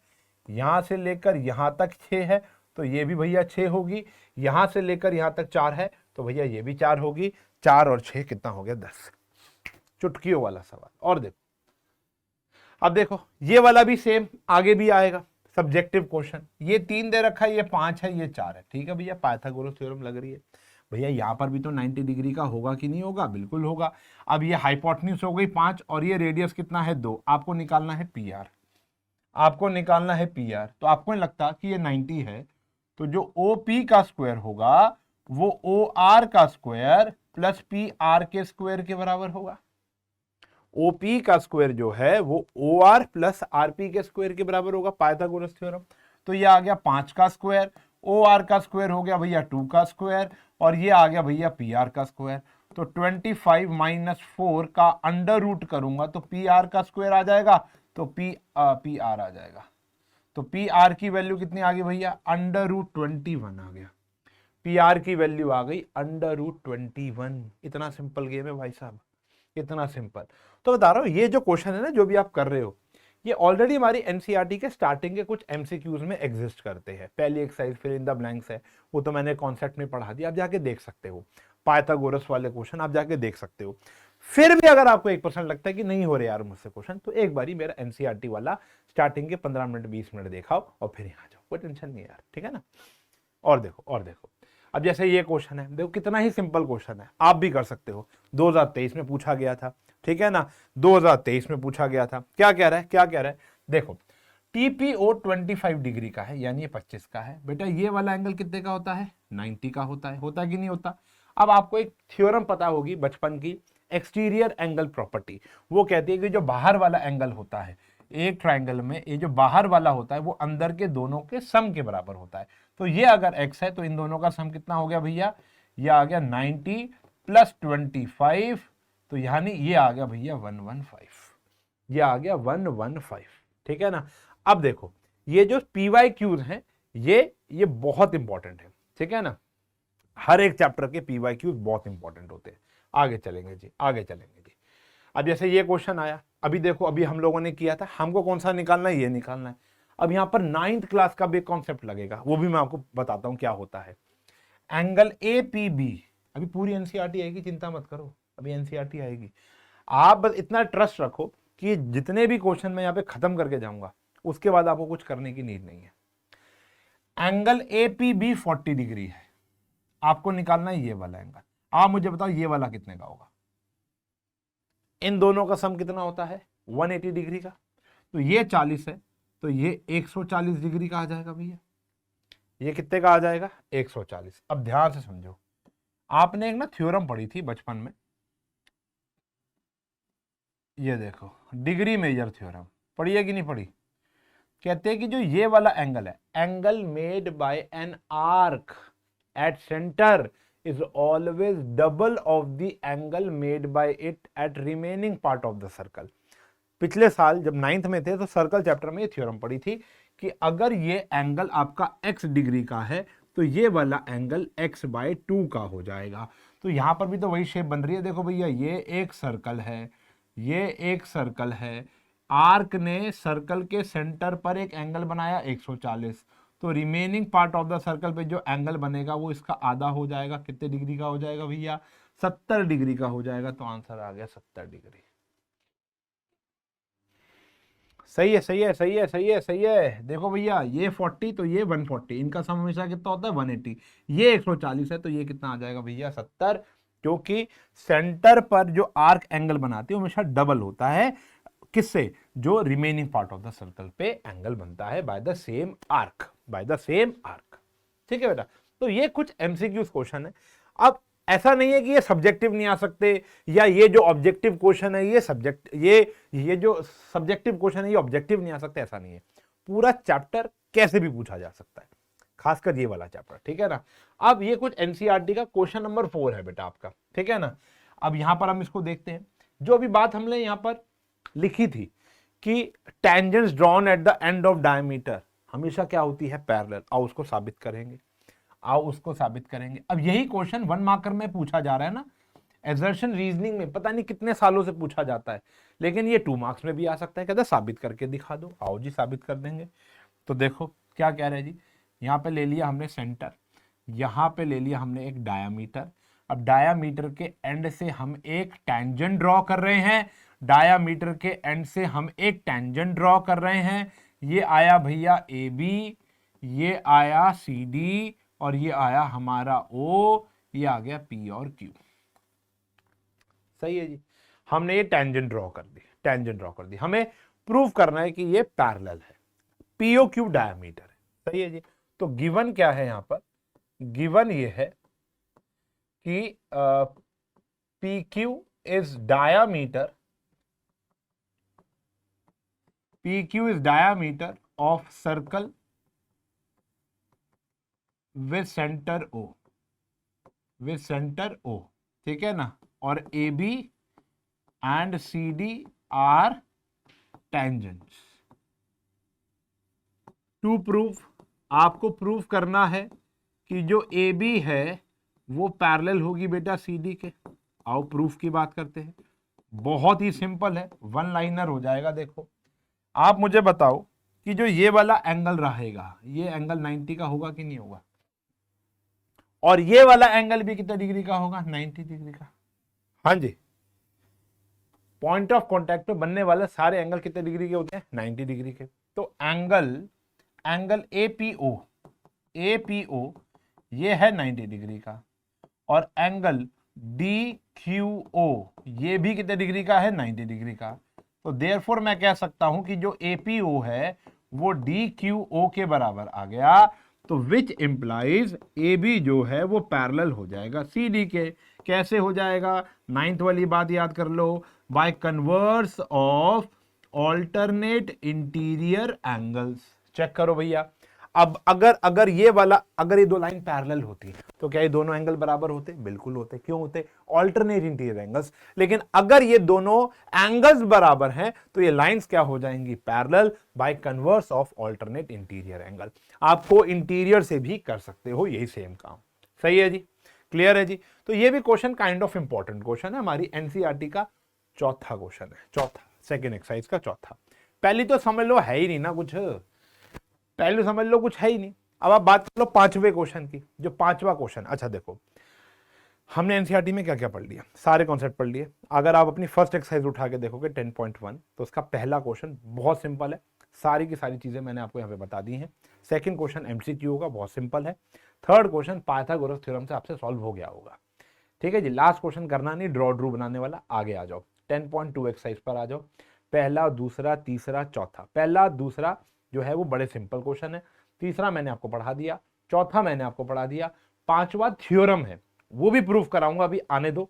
यहां से लेकर यहां तक 6 है तो ये भी भैया 6 होगी, यहां से लेकर यहां तक 4 है तो भैया ये भी 4 होगी। 4 और 6 कितना हो गया, 10। चुटकियों वाला सवाल। और देखो, अब देखो ये वाला भी सेम आगे भी आएगा, सब्जेक्टिव क्वेश्चन। ये 3 दे रखा है, ये 5 है, ये 4 है, ठीक है भैया, पाइथागोरस थ्योरम लग रही है भैया। यहां पर भी तो 90 डिग्री का होगा कि नहीं होगा, बिल्कुल होगा। अब ये हाइपोटेन्यूज हो गई 5 और ये रेडियस कितना है, 2। आपको निकालना है PR, आपको निकालना है PR। तो आपको नहीं लगता कि ये 90 है, तो जो OP का स्क्वायर होगा वो OR का स्क्वायर प्लस PR के स्क्वायर के बराबर होगा। OP का स्क्वायर जो है वो OR प्लस RP के स्क्वायर के बराबर होगा, पाइथागोरस थ्योरम। तो ये आ गया 5 का स्क्वायर, OR का स्क्वायर हो गया भैया 2 का स्क्वायर, और ये आ गया भैया PR का स्क्वायर। तो 25 माइनस 4 का अंडर रूट करूंगा तो PR का स्क्वायर आ जाएगा, तो PR आ जाएगा। तो PR की वैल्यू कितनी आ गई भैया, अंडर रूट 21 आ गया। PR की वैल्यू आ गई अंडर रूट 21। इतना सिंपल गेम है भाई साहब, इतना सिंपल। तो बता रहा हूं, ये जो क्वेश्चन है ना जो भी आप कर रहे हो, ये ऑलरेडी हमारी एनसीईआरटी के स्टार्टिंग के कुछ एमसीक्यूज में एग्जिस्ट करते हैं। पहली exercise fill in the blanks है, वो तो मैंने कॉन्सेप्ट में पढ़ा दिया, आप जाके देख सकते हो। पाइथागोरस वाले क्वेश्चन आप जाके देख सकते हो। फिर भी अगर आपको 1% लगता है कि नहीं हो रहे यार मुझसे क्वेश्चन, तो एक बारी मेरा एनसीईआरटी वाला स्टार्टिंग के 15 मिनट 20 मिनट दिखाओ और फिर यहाँ जाओ, कोई टेंशन नहीं यार, ठीक है ना। और देखो, और देखो, अब जैसे ये क्वेश्चन है, देखो कितना ही सिंपल क्वेश्चन है, आप भी कर सकते हो। 2023 में पूछा गया था, ठीक है ना, 2023 में पूछा गया था। क्या कह रहा है, क्या कह रहा है, देखो TPO 25 डिग्री का है, यानी ये 25 का है। बेटा ये वाला एंगल कितने का होता है, 90 का होता है, होता कि नहीं होता। अब आपको एक थ्योरम पता होगी बचपन की, एक्सटीरियर एंगल प्रॉपर्टी। वो कहती है कि जो बाहर वाला एंगल होता है एक ट्राइंगल में, ये जो बाहर वाला होता है वो अंदर के दोनों के सम के बराबर होता है। तो ये अगर x है तो इन दोनों का सम कितना हो गया भैया, ये आ गया 90 प्लस 25, तो यानी ये आ गया भैया 115, ये आ गया 115, ठीक है ना। अब देखो ये जो PYQs हैं ये बहुत इंपॉर्टेंट है, ठीक है ना। हर एक चैप्टर के PYQs बहुत इंपॉर्टेंट होते हैं। आगे चलेंगे जी, आगे चलेंगे जी। अब जैसे ये क्वेश्चन आया, अभी देखो अभी हम लोगों ने किया था, हमको कौन सा निकालना है, ये निकालना है। अब यहां पर 9th क्लास का भी कॉन्सेप्ट लगेगा, वो भी मैं आपको बताता हूं क्या होता है। एंगल APB, अभी पूरी एनसीईआरटी आएगी, चिंता मत करो, अभी एनसीईआरटी आएगी। आप बस इतना ट्रस्ट रखो कि जितने भी क्वेश्चन मैं यहाँ पे खत्म करके जाऊंगा उसके बाद आपको कुछ करने की नीड नहीं है। एंगल APB 40 डिग्री है, आपको निकालना है ये वाला एंगल। आप मुझे बताओ ये वाला कितने का होगा, इन दोनों का सम कितना होता है 180 डिग्री का। तो ये 40 है तो ये 140 डिग्री का आ जाएगा भैया। ये कितने का आ जाएगा, 140। अब ध्यान से समझो, आपने एक ना थ्योरम पढ़ी थी बचपन में, ये देखो डिग्री मेजर थ्योरम, पढ़ी है कि नहीं पढ़ी। कहते हैं कि जो ये वाला एंगल है, angle made by an arc at center is always double of the angle made by it at remaining part of the circle. पिछले साल जब 9th में थे तो सर्कल चैप्टर में ये थ्योरम पढ़ी थी कि अगर ये एंगल आपका x डिग्री का है तो ये वाला एंगल x/2 का हो जाएगा। तो यहां पर भी तो वही शेप बन रही है। देखो भैया, ये एक सर्कल है, ये एक सर्कल है, आर्क ने सर्कल के सेंटर पर एक एंगल बनाया 140, तो remaining part of the circle पे जो एंगल बनेगा वो इसका आधा हो जाएगा। कितने डिग्री का हो जाएगा भैया? 70 डिग्री का हो जाएगा। तो आंसर आ गया 70 डिग्री। सही है, सही है, सही है, सही है, सही है। देखो भैया, ये 40 तो ये 140, इनका सम हमेशा कितना होता है? 180। ये 140 है तो ये कितना आ जाएगा भैया? 70, क्योंकि सेंटर पर जो आर्क एंगल बनाती है हमेशा डबल होता है। किससे? जो remaining part of the circle पे एंगल बनता है by the same arc, by the same arc. ठीक है बेटा, तो ये कुछ एमसीक्यूज क्वेश्चन है। अब ऐसा नहीं है कि ये सब्जेक्टिव नहीं आ सकते, या ये जो ऑब्जेक्टिव क्वेश्चन है ये जो सब्जेक्टिव क्वेश्चन है ये ऑब्जेक्टिव नहीं आ सकते, ऐसा नहीं है। पूरा चैप्टर कैसे भी पूछा जा सकता है, खासकर ये वाला चैप्टर। ठीक है ना। अब ये कुछ एनसीईआरटी का क्वेश्चन नंबर 4 है बेटा आपका। ठीक है ना। अब यहां पर हम इसको देखते हैं। जो अभी बात हमने यहां पर लिखी थी कि tangents drawn at the end of diameter हमेशा क्या होती है? पैरेलल। आओ उसको साबित करेंगे, आओ उसको साबित करेंगे। अब यही क्वेश्चन 1 मार्कर में पूछा जा रहा है ना, एजर्शन रीजनिंग में पता नहीं कितने सालों से पूछा जाता है, लेकिन ये 2 मार्क्स में भी आ सकता है। कहते हैं साबित करके दिखा दो। आओ जी, साबित कर देंगे। तो देखो क्या कह रहे हैं जी। यहाँ पे ले लिया हमने सेंटर, यहाँ पे ले लिया हमने एक डायामीटर। अब डायामीटर के एंड से हम एक टेंजेंट ड्रॉ कर रहे हैं, डायामीटर के एंड से हम एक टेंजेंट ड्रॉ कर रहे हैं। ये आया भैया AB, ये आया CD, और ये आया हमारा O, ये आ गया P और Q। सही है जी। हमने ये टेंजेंट ड्रॉ कर दी, टेंजेंट ड्रॉ कर दी। हमें प्रूव करना है कि ये पैरेलल है, POQ डायमीटर है। सही है जी। तो गिवन क्या है यहां पर? गिवन ये है कि PQ is diameter, PQ is diameter of circle with centre O, with centre O। ठीक है ना। और AB and CD are tangents. To proof, आपको प्रूफ करना है कि जो AB है वो पैरेलल होगी बेटा CD के। आओ प्रूफ की बात करते हैं। बहुत ही सिंपल है, 1 लाइनर हो जाएगा। देखो, आप मुझे बताओ कि जो ये वाला एंगल रहेगा, ये एंगल 90 का होगा कि नहीं होगा? और ये वाला एंगल भी कितने डिग्री का होगा? 90 डिग्री का। हाँ जी। पॉइंट ऑफ कॉन्टैक्ट पे बनने वाले सारे एंगल कितने डिग्री के होते हैं? 90 डिग्री के। तो एंगल APO ये है 90 डिग्री का, और एंगल DQO ये भी कितने डिग्री का है? 90 डिग्री का। तो देयरफॉर मैं कह सकता हूं कि जो APO है वो DQO के बराबर आ गया। तो विच इंप्लाइज AB जो है वो पैरेलल हो जाएगा CD के। कैसे हो जाएगा? 9th वाली बात याद कर लो, by converse of alternate interior angles. Check करो भैया। अब अगर ये वाला, अगर ये दो लाइन पैरेलल होती तो क्या ये दोनों एंगल बराबर होते? बिल्कुल होते। क्यों होते? Alternate interior angles. लेकिन अगर ये दोनों एंगल्स बराबर हैं तो ये लाइंस क्या हो जाएंगी? Parallel bye converse of alternate interior angle. आपको इंटीरियर से भी कर सकते हो यही सेम काम। सही है जी, क्लियर है जी। तो ये भी question kind of important question है, हमारी एनसीईआरटी का चौथा क्वेश्चन है, चौथा, सेकेंड एक्सरसाइज का चौथा। पहली तो समझ लो है ही नहीं ना कुछ, पहले समझ लो कुछ है ही नहीं। अब आप बात कर लो 5वें क्वेश्चन की। जो 5वां क्वेश्चन, अच्छा देखो, हमने एनसीईआरटी में क्या क्या पढ़ लिया? सारे कॉन्सेप्ट पढ़ लिए। अगर आप अपनी फर्स्ट एक्सरसाइज उठा के देखोगे 10.1, तो उसका पहला क्वेश्चन बहुत सिंपल है, सारी की सारी चीजें मैंने आपको यहाँ पे बता दी हैं। सेकंड क्वेश्चन एमसीक्यू होगा, बहुत सिंपल है। थर्ड क्वेश्चन पाइथागोरस थ्योरम से आपसे सॉल्व हो गया होगा। ठीक है जी। लास्ट क्वेश्चन करना नहीं, ड्रू बनाने वाला। आगे आ जाओ, 10.2 एक्सरसाइज पर आ जाओ। पहला, दूसरा, तीसरा, चौथा। पहला दूसरा जो है वो बड़े सिंपल क्वेश्चन है, तीसरा मैंने आपको पढ़ा दिया, चौथा मैंने आपको पढ़ा दिया, पांचवा थ्योरम है वो भी प्रूफ कराऊंगा, अभी आने दो।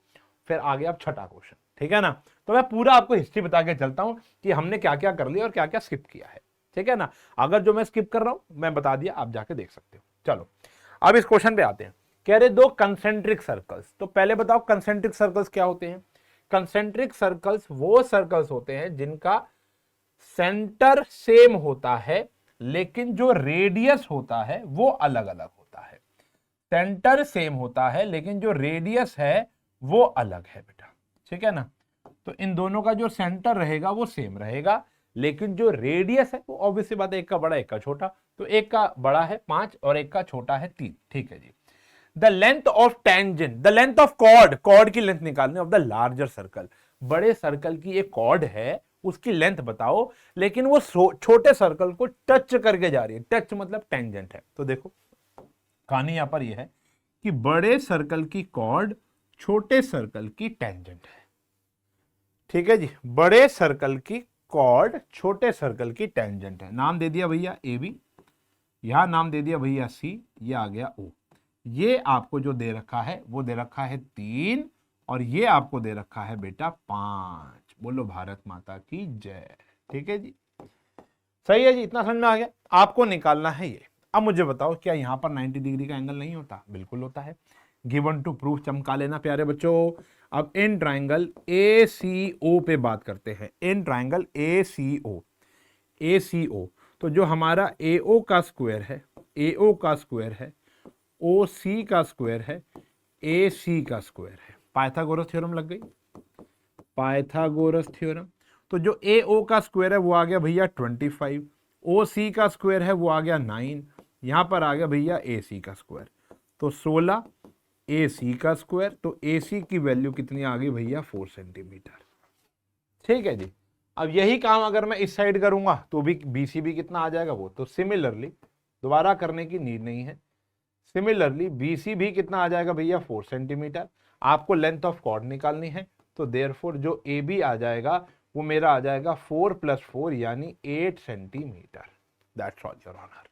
फिर आगे आप छठा क्वेश्चन। ठीक है ना। तो मैं पूरा आपको हिस्ट्री बता के चलता हूं कि हमने क्या क्या कर लिया और क्या क्या स्किप किया है। ठीक है ना। अगर जो मैं स्किप कर रहा हूं मैं बता दिया, आप जाके देख सकते हो। चलो अब इस क्वेश्चन पे आते हैं। कह रहे दो कंसेंट्रिक सर्कल्स। तो पहले बताओ कंसेंट्रिक सर्कल्स क्या होते हैं। कंसेंट्रिक सर्कल्स वो सर्कल्स होते हैं जिनका सेंटर सेम होता है लेकिन जो रेडियस होता है वो अलग अलग होता है। सेंटर सेम होता है लेकिन जो रेडियस है वो अलग है बेटा, ठीक है ना। तो इन दोनों का जो सेंटर रहेगा वो सेम रहेगा लेकिन जो रेडियस है वो ऑब्वियस सी बात है, एक का बड़ा एक का छोटा। तो एक का बड़ा है 5 और एक का छोटा है 3, ठीक है जी। The length of tangent, the length of chord, chord की लेंथ निकालनी ऑफ द लार्जर सर्कल। बड़े सर्कल की एक कॉर्ड है उसकी लेंथ बताओ, लेकिन वो छोटे सर्कल को टच करके जा रही है। टच मतलब टेंजेंट है। तो देखो कहानी यहां पर यह है कि बड़े सर्कल की कॉर्ड छोटे सर्कल की टेंजेंट है, ठीक है जी। बड़े सर्कल की कॉर्ड छोटे सर्कल की टेंजेंट है। नाम दे दिया भैया ए बी, यहां नाम दे दिया भैया सी, ये आ गया ओ। ये आपको जो दे रखा है वो दे रखा है 3 और ये आपको दे रखा है बेटा 5। बोलो भारत माता की जय, ठीक है जी। सही है जी, इतना समझ में आ गया। आपको निकालना है ये। अब मुझे बताओ क्या यहां पर 90 डिग्री का एंगल नहीं होता? बिल्कुल होता है। गिवन टू प्रूफ चमका लेना प्यारे बच्चों। अब इन ट्राइंगल ACO पे बात करते हैं। इन ट्राइंगल ACO तो जो हमारा AO का स्क्वायर है, AO का स्क्वायर है, OC का स्क्वायर है, AC का स्क्वायर है। पाइथागोरस थ्योरम लग गई, पाइथागोरस थ्योरम। तो जो AO का स्क्वायर है वो आ गया भैया 25, OC का स्क्वायर है वो आ गया 9, यहां पर आ गया भैया AC का स्क्वायर तो 16, AC का स्क्वायर तो AC की वैल्यू कितनी आ गई भैया 4 सेंटीमीटर, ठीक है जी। अब यही काम अगर मैं इस साइड करूंगा तो भी BC भी कितना आ जाएगा वो तो सिमिलरली दोबारा करने की नीड नहीं है। सिमिलरली BC भी कितना आ जाएगा भैया 4 सेंटीमीटर। आपको लेंथ ऑफ कॉर्ड निकालनी है तो देयरफॉर जो AB आ जाएगा वो मेरा आ जाएगा 4 + 4 यानी 8 centimetre. That's all your honour,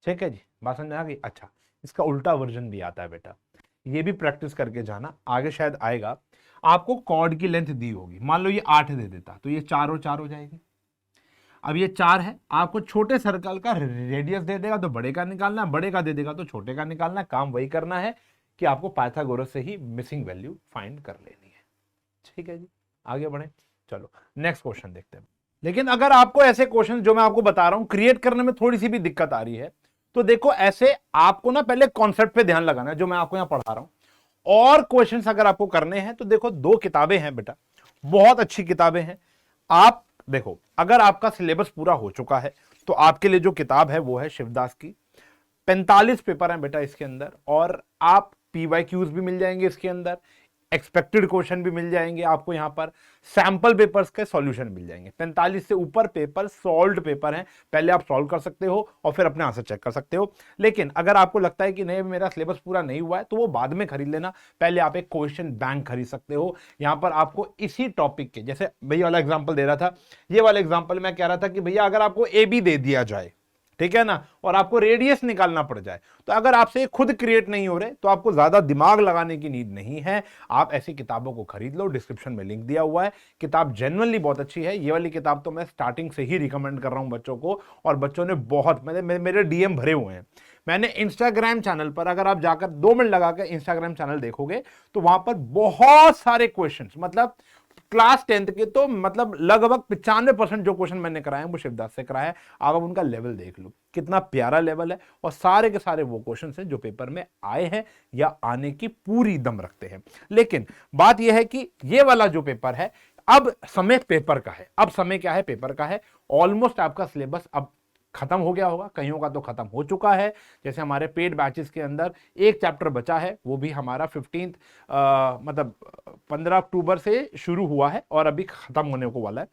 ठीक है जी। बात समझ में आ गई। अच्छा, इसका उल्टा वर्जन भी आता है बेटा, ये भी प्रैक्टिस करके जाना, आगे शायद आएगा। आपको कॉर्ड की लेंथ दी होगी, मान लो ये 8 दे देता तो ये 4 और 4 हो जाएगी। अब ये 4 है, आपको छोटे सर्कल का रेडियस दे देगा तो बड़े का निकालना, बड़े का दे देगा तो छोटे का निकालना। काम वही करना है कि आपको पाइथागोरस से ही मिसिंग वैल्यू फाइंड कर लेनी है, ठीक है जी। आगे बढ़े, चलो नेक्स्ट क्वेश्चन देखते हैं। लेकिन अगर आपको ऐसे क्वेश्चन जो मैं आपको बता रहा हूं क्रिएट करने में थोड़ी सी भी दिक्कत आ रही है तो देखो ऐसे आपको ना पहले कॉन्सेप्ट पे ध्यान लगाना है जो मैं आपको यहां पढ़ा रहा हूं। और क्वेश्चंस अगर आपको करने हैं तो देखो 2 किताबें हैं बेटा, बहुत अच्छी किताबें हैं। आप देखो अगर आपका सिलेबस पूरा हो चुका है तो आपके लिए जो किताब है वो है शिवदास की। 45 पेपर हैं बेटा इसके अंदर और आप PYQs भी मिल जाएंगे इसके अंदर, एक्सपेक्टेड क्वेश्चन भी मिल जाएंगे आपको, यहां पर सैंपल पेपर्स के सॉल्यूशन मिल जाएंगे। 45 से ऊपर पेपर सॉल्व्ड पेपर हैं, पहले आप सॉल्व कर सकते हो और फिर अपने आंसर चेक कर सकते हो। लेकिन अगर आपको लगता है कि नहीं मेरा सिलेबस पूरा नहीं हुआ है तो वो बाद में खरीद लेना, पहले आप एक क्वेश्चन बैंक खरीद सकते हो। यहां पर आपको इसी टॉपिक के, जैसे भैया वाला एग्जाम्पल दे रहा था, ये वाला एग्जाम्पल मैं कह रहा था कि भैया अगर आपको AB दे दिया जाए, ठीक है ना, और आपको रेडियस निकालना पड़ जाए तो अगर आपसे खुद क्रिएट नहीं हो रहे तो आपको ज्यादा दिमाग लगाने की नीड नहीं है। आप ऐसी किताबों को खरीद लो, डिस्क्रिप्शन में लिंक दिया हुआ है। किताब जेन्युइनली बहुत अच्छी है। ये वाली किताब तो मैं स्टार्टिंग से ही रिकमेंड कर रहा हूं बच्चों को और बच्चों ने बहुत, मेरे DM भरे हुए हैं। मैंने इंस्टाग्राम चैनल पर, अगर आप जाकर 2 मिनट लगाकर इंस्टाग्राम चैनल देखोगे तो वहां पर बहुत सारे क्वेश्चन, मतलब क्लास 10th के तो मतलब लगभग 95% जो क्वेश्चन मैंने कराए हैं वो शिवदास से कराया है। आप उनका लेवल देख लो कितना प्यारा लेवल है और सारे के सारे वो क्वेश्चन हैं जो पेपर में आए हैं या आने की पूरी दम रखते हैं। लेकिन बात यह है कि ये वाला जो पेपर है अब समय पेपर का है। अब समय क्या है? पेपर का है। ऑलमोस्ट आपका सिलेबस अब खत्म हो गया होगा, कईयों का तो खत्म हो चुका है। जैसे हमारे पेड बैचेस के अंदर एक चैप्टर बचा है, वो भी हमारा 15 अक्टूबर से शुरू हुआ है और अभी खत्म होने को वाला है।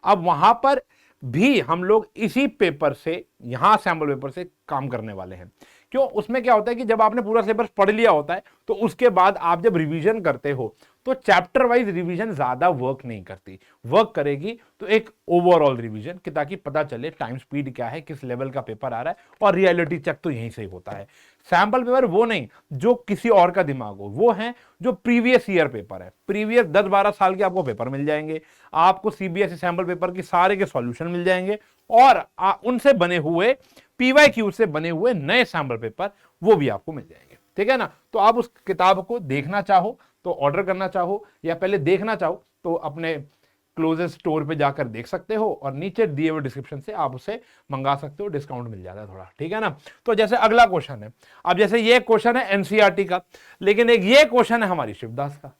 अब वहां पर भी हम लोग इसी पेपर से, यहां सैंपल पेपर से काम करने वाले हैं। क्यों? उसमें क्या होता है कि जब आपने पूरा सिलेबस पढ़ लिया होता है तो उसके बाद आप जब रिवीजन करते हो तो चैप्टर वाइज रिवीजन ज्यादा वर्क नहीं करती, वर्क करेगी तो एक ओवरऑल रिवीजन कि ताकि पता चले टाइम स्पीड क्या है, किस लेवल का पेपर आ रहा है, और रियलिटी चेक तो यहीं से ही होता है। सैंपल पेपर वो नहीं जो किसी और का दिमाग हो, वो है जो प्रीवियस ईयर पेपर है। प्रीवियस 10-12 साल के आपको पेपर मिल जाएंगे, आपको CBSE सैंपल पेपर की सारे के सॉल्यूशन मिल जाएंगे और उनसे बने हुए PYQ से बने हुए नए सैंपल पेपर वो भी आपको मिल जाएंगे। ठीक है ना। तो आप उस किताब को देखना चाहो तो ऑर्डर करना चाहो, या पहले देखना चाहो तो अपने क्लोजेस्ट स्टोर पे जाकर देख सकते हो, और नीचे दिए हुए डिस्क्रिप्शन से आप उसे मंगा सकते हो, डिस्काउंट मिल जाता है थोड़ा, ठीक है ना। तो जैसे अगला क्वेश्चन है, अब जैसे ये क्वेश्चन है एनसीईआरटी का, लेकिन एक ये क्वेश्चन है हमारी शिवदास का।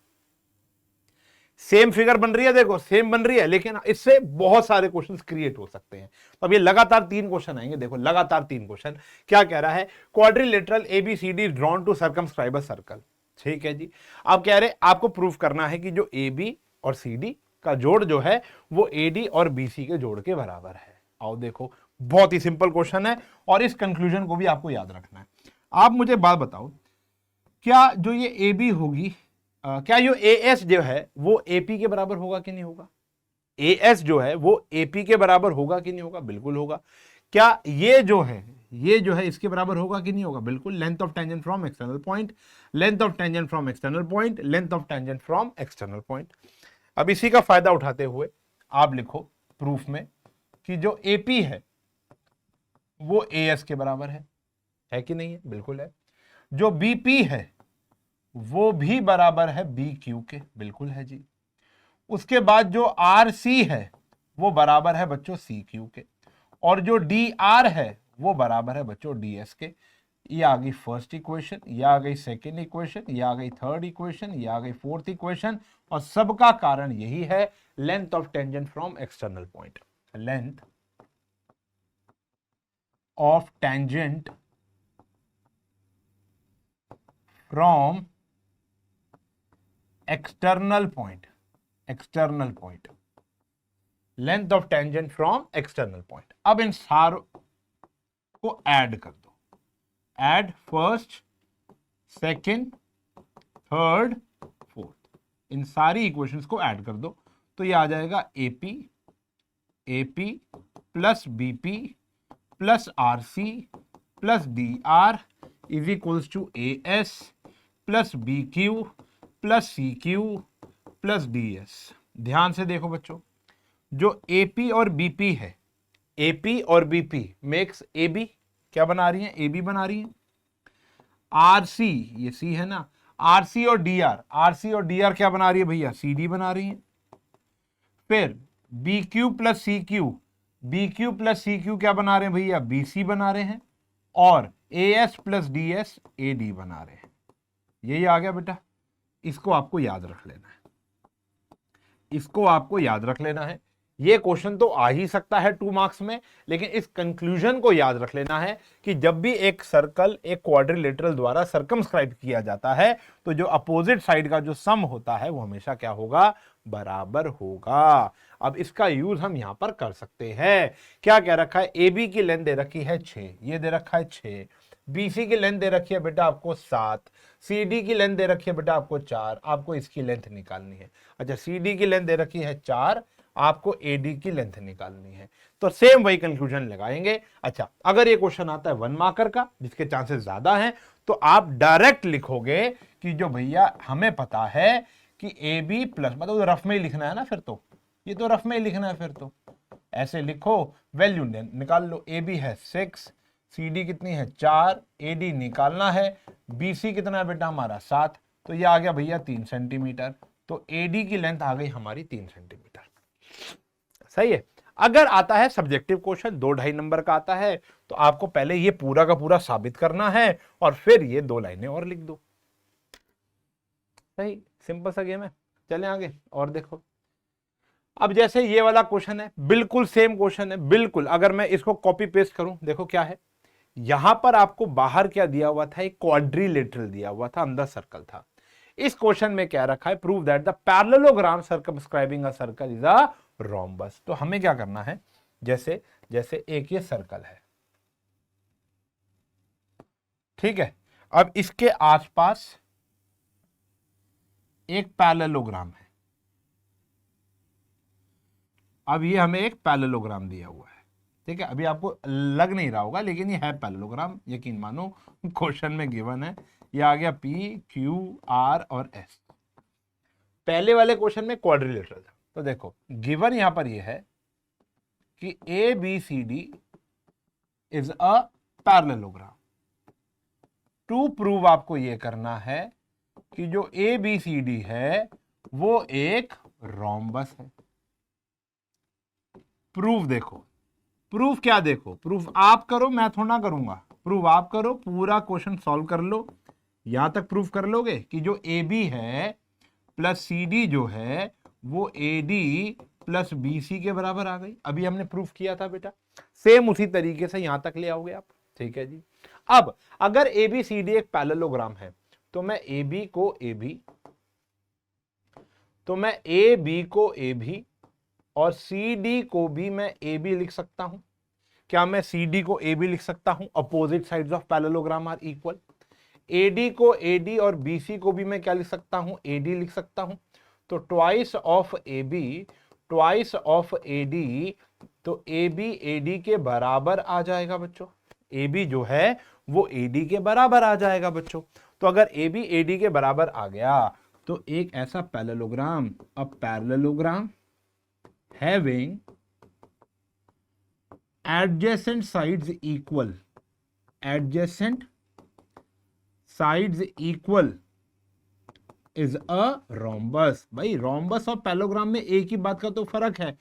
सेम फिगर बन रही है, देखो सेम बन रही है, लेकिन इससे बहुत सारे क्वेश्चंस क्रिएट हो सकते हैं। तो अब ये लगातार 3 क्वेश्चन आएंगे, देखो लगातार 3 क्वेश्चन। क्या कह रहा है, quadrilateral ABCD drawn to circumscribe a circle, ठीक है जी। अब कह रहे आपको प्रूफ करना है कि जो ए बी और सी डी का जोड़ जो है वो ए डी और बी सी के जोड़ के बराबर है। आओ देखो, बहुत ही सिंपल क्वेश्चन है, और इस कंक्लूजन को भी आपको याद रखना है। आप मुझे बात बताओ, क्या जो ये ए बी होगी, क्या जो ए एस जो है वो एपी के बराबर होगा कि नहीं होगा? ए एस जो है वो एपी के बराबर होगा कि नहीं होगा? बिल्कुल होगा। क्या ये जो है इसके बराबर होगा कि नहीं होगा? बिल्कुल। Length of tangent from external point, length of tangent from external point, length of tangent from external point. अब इसी का फायदा उठाते हुए आप लिखो प्रूफ में कि जो एपी है वो ए एस के बराबर है कि नहीं है? बिल्कुल है। जो बीपी है वो भी बराबर है बी क्यू के, बिल्कुल है जी। उसके बाद जो आर सी है वो बराबर है बच्चों सी क्यू के, और जो डी आर है वो बराबर है बच्चों डी एस के। ये आ गई फर्स्ट इक्वेशन, ये आ गई सेकेंड इक्वेशन, ये आ गई थर्ड इक्वेशन, ये आ गई फोर्थ इक्वेशन, और सबका कारण यही है, length of tangent from external point. Length of tangent from external point, external point, length of tangent from external point. अब इन सारों को ऐड कर दो, add first, second, third, fourth, इन सारी इक्वेशंस को ऐड कर दो, तो ये आ जाएगा AP, AP plus BP plus RC plus D R is equals to A S plus B Q plus C Q plus D S. ध्यान से देखो बच्चों, जो एपी और बीपी है, एपी और बीपी मेक्स एबी, क्या बना रही है? एबी बना रही है। आरसी, ये सी है ना, आरसी और डीआर, आरसी और डीआर क्या बना रही है भैया? सीडी बना रही है। फिर B Q plus C Q, B Q plus C Q क्या बना रहे हैं भैया? बीसी बना रहे हैं। और ए S plus D S A D बना रहे हैं। यही आ गया बेटा, इसको आपको याद रख लेना है, इसको आपको याद रख लेना है। ये क्वेश्चन तो आ ही सकता है 2 मार्क्स में, लेकिन इस कंक्लूजन को याद रख लेना है कि जब भी एक सर्कल एक क्वाड्रिलेटरल द्वारा सर्कमस्क्राइब किया जाता है तो जो अपोजिट साइड का जो सम होता है वो हमेशा क्या होगा? बराबर होगा। अब इसका यूज हम यहां पर कर सकते हैं। क्या कह रखा है? ए बी की लेंथ दे रखी है 6, ये दे रखा है 6, बीसी की लेंथ दे रखी है बेटा आपको 7, सीडी की लेंथ दे रखी है बेटा आपको 4, आपको इसकी लेंथ निकालनी है। अच्छा, सीडी की लेंथ दे रखी है 4, आपको एडी की लेंथ निकालनी है। तो सेम वही कंक्लूजन लगाएंगे। अच्छा, अगर ये क्वेश्चन आता है 1 मार्कर का, जिसके चांसेस ज्यादा हैं, तो आप डायरेक्ट लिखोगे कि जो भैया हमें पता है कि ए बी प्लस, मतलब रफ में ही लिखना है ना, फिर तो ये तो रफ में ही लिखना है, फिर तो ऐसे लिखो, वैल्यू निकाल लो। ए बी है 6, सी डी कितनी है 4, ए डी निकालना है, बी सी कितना है बेटा हमारा 7, तो ये आ गया भैया 3 सेंटीमीटर। तो ए डी की लेंथ आ गई हमारी 3 सेंटीमीटर। सही है। अगर आता है सब्जेक्टिव क्वेश्चन 2-2.5 नंबर का आता है, तो आपको पहले ये पूरा का पूरा साबित करना है और फिर ये 2 लाइनें और लिख दो। सही, सिंपल सा गेम है। चलें आगे और देखो। अब जैसे ये वाला क्वेश्चन है, बिल्कुल सेम क्वेश्चन है, बिल्कुल। अगर मैं इसको कॉपी पेस्ट करूं, देखो क्या है, यहां पर आपको बाहर क्या दिया हुआ था? एक क्वाड्रिलेटरल दिया हुआ था, अंदर सर्कल था। इस क्वेश्चन में क्या रखा है? Prove that the parallelogram circumscribing a circle is a rhombus. तो हमें क्या करना है, जैसे जैसे एक ये सर्कल है, ठीक है, अब इसके आसपास एक पैरेललोग्राम है। अब ये हमें एक पैरेललोग्राम दिया हुआ है, ठीक है। अभी आपको लग नहीं रहा होगा, लेकिन ये है पैरेललोग्राम, यकीन मानो, क्वेश्चन में गिवन है। ये आ गया पी क्यू आर और एस। पहले वाले क्वेश्चन में क्वाड्रिलेटरल था, तो देखो गिवन यहां पर ये है कि A B C D is a parallelogram to prove आपको ये करना है कि जो ABCD है वो एक रोम्बस है। प्रूफ देखो, प्रूफ क्या देखो, प्रूफ आप करो, मैं थोड़ा करूंगा। प्रूफ आप करो, पूरा क्वेश्चन सॉल्व कर लो, यहां तक प्रूफ कर लोगे कि जो AB है प्लस CD जो है वो AD प्लस BC के बराबर आ गई। अभी हमने प्रूफ किया था बेटा, सेम उसी तरीके से यहां तक ले आओगे आप। ठीक है जी। अब अगर ABCD एक पैरेललोग्राम है तो मैं AB को AB, तो मैं AB को AB और CD को भी मैं AB लिख सकता हूं। क्या मैं CD को AB लिख सकता हूं? Opposite sides of parallelogram are equal. AD को AD और BC को भी मैं क्या लिख सकता हूं? AD लिख सकता हूं। तो twice of AB twice of AD, तो AB AD के बराबर आ जाएगा बच्चों। AB जो है वो AD के बराबर आ जाएगा बच्चों। तो अगर AB AD के बराबर आ गया तो एक ऐसा parallelogram, a parallelogram having adjacent sides equal, adjacent sides equal is a rhombus। भाई rhombus और पैरेललोग्राम में एक ही बात का तो फर्क है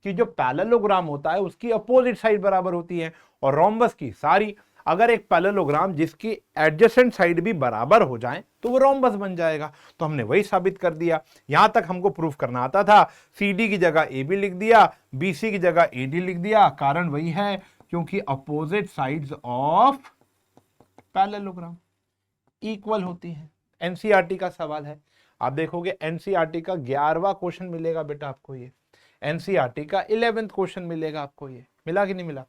कि जो पैरेललोग्राम होता है उसकी अपोजिट साइड बराबर होती है और रोम्बस की सारी। अगर एक पैरेललोग्राम जिसकी एडजेसेंट साइड भी बराबर हो जाए तो वो रोम्बस बन जाएगा। तो हमने वही साबित कर दिया। यहां तक हमको प्रूफ करना आता था, CD की जगह AB लिख दिया, BC की जगह AD लिख दिया। कारण वही है क्योंकि opposite sides of parallelogram equal होती है। NCERT का सवाल है, आप देखोगे NCERT का 11वां क्वेश्चन मिलेगा बेटा आपको। ये NCERT का 11th क्वेश्चन मिलेगा आपको। ये मिला कि नहीं मिला?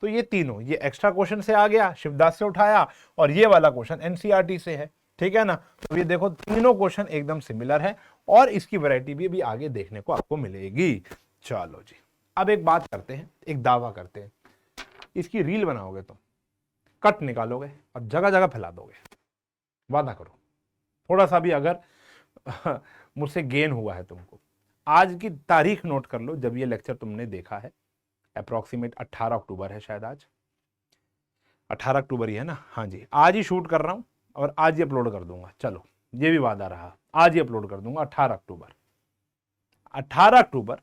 तो ये तीनों, ये एक्स्ट्रा क्वेश्चन से आ गया, शिवदास से उठाया, और ये वाला क्वेश्चन NCERT से है। ठीक है ना? तो ये देखो तीनों क्वेश्चन एकदम सिमिलर है और इसकी वैरायटी भी आगे देखने को आपको मिलेगी। चलो जी, अब एक बात करते हैं, एक दावा करते हैं। इसकी रील बनाओगे तुम, कट निकालोगे और जगह जगह फैला दोगे, वादा करो। थोड़ा सा भी अगर मुझसे गेन हुआ है तुमको, आज की तारीख नोट कर लो जब ये लेक्चर तुमने देखा है। अप्रॉक्सीमेट 18 अक्टूबर है शायद, आज 18 अक्टूबर ही है ना? हाँ जी, आज ही शूट कर रहा हूं और आज ही अपलोड कर दूंगा। चलो ये भी वादा रहा, आज ही अपलोड कर दूंगा। 18 अक्टूबर, 18 अक्टूबर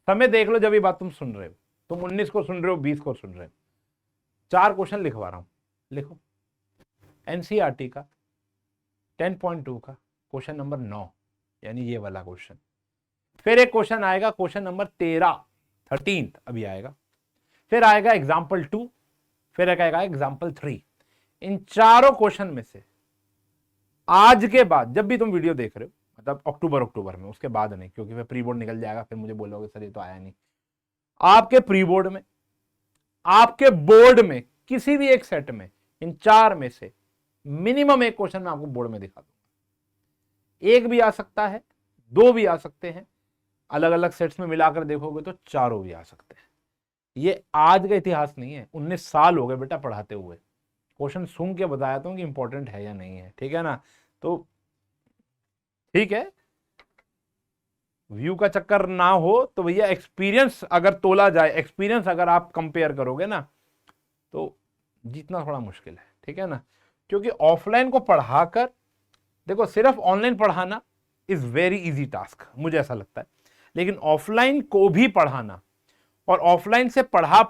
समय देख लो जब ये बात तुम सुन रहे हो। तुम 19 को सुन रहे हो, 20 को सुन रहे हो। 4 क्वेश्चन लिखवा रहा हूं, लिखो। NCERT का 10.2 का क्वेश्चन नंबर 9, यानी ये वाला क्वेश्चन। फिर एक क्वेश्चन आएगा क्वेश्चन नंबर 13 अभी आएगा। फिर आएगा एग्जाम्पल 2, फिर आएगा एग्जाम्पल 3। इन चारों क्वेश्चन में से आज के बाद जब भी तुम वीडियो देख रहे हो, मतलब अक्टूबर में, उसके बाद नहीं, क्योंकि फिर प्री बोर्ड निकल जाएगा, फिर मुझे बोलोगे सर ये तो आया नहीं। आपके प्री बोर्ड में, आपके बोर्ड में किसी भी एक सेट में इन 4 में से मिनिमम एक क्वेश्चन मैं आपको बोर्ड में दिखा दूंगा। एक भी आ सकता है, 2 भी आ सकते हैं, अलग अलग सेट्स में मिलाकर देखोगे तो 4 भी आ सकते हैं। ये आज का इतिहास नहीं है, 19 साल हो गए बेटा पढ़ाते हुए। क्वेश्चन सुन के बताया था कि इंपॉर्टेंट है या नहीं है। ठीक है ना? तो ठीक है, व्यू का चक्कर ना हो तो भैया एक्सपीरियंस अगर तोला जाए, एक्सपीरियंस अगर आप कंपेयर करोगे ना, तो जीतना थोड़ा मुश्किल है। ठीक है ना? क्योंकि ऑफलाइन को पढ़ाकर, देखो सिर्फ ऑनलाइन पढ़ाना इज वेरी इजी टास्क, मुझे ऐसा लगता है, लेकिन ऑफलाइन को भी पढ़ाना और ऑफलाइन से पढ़ा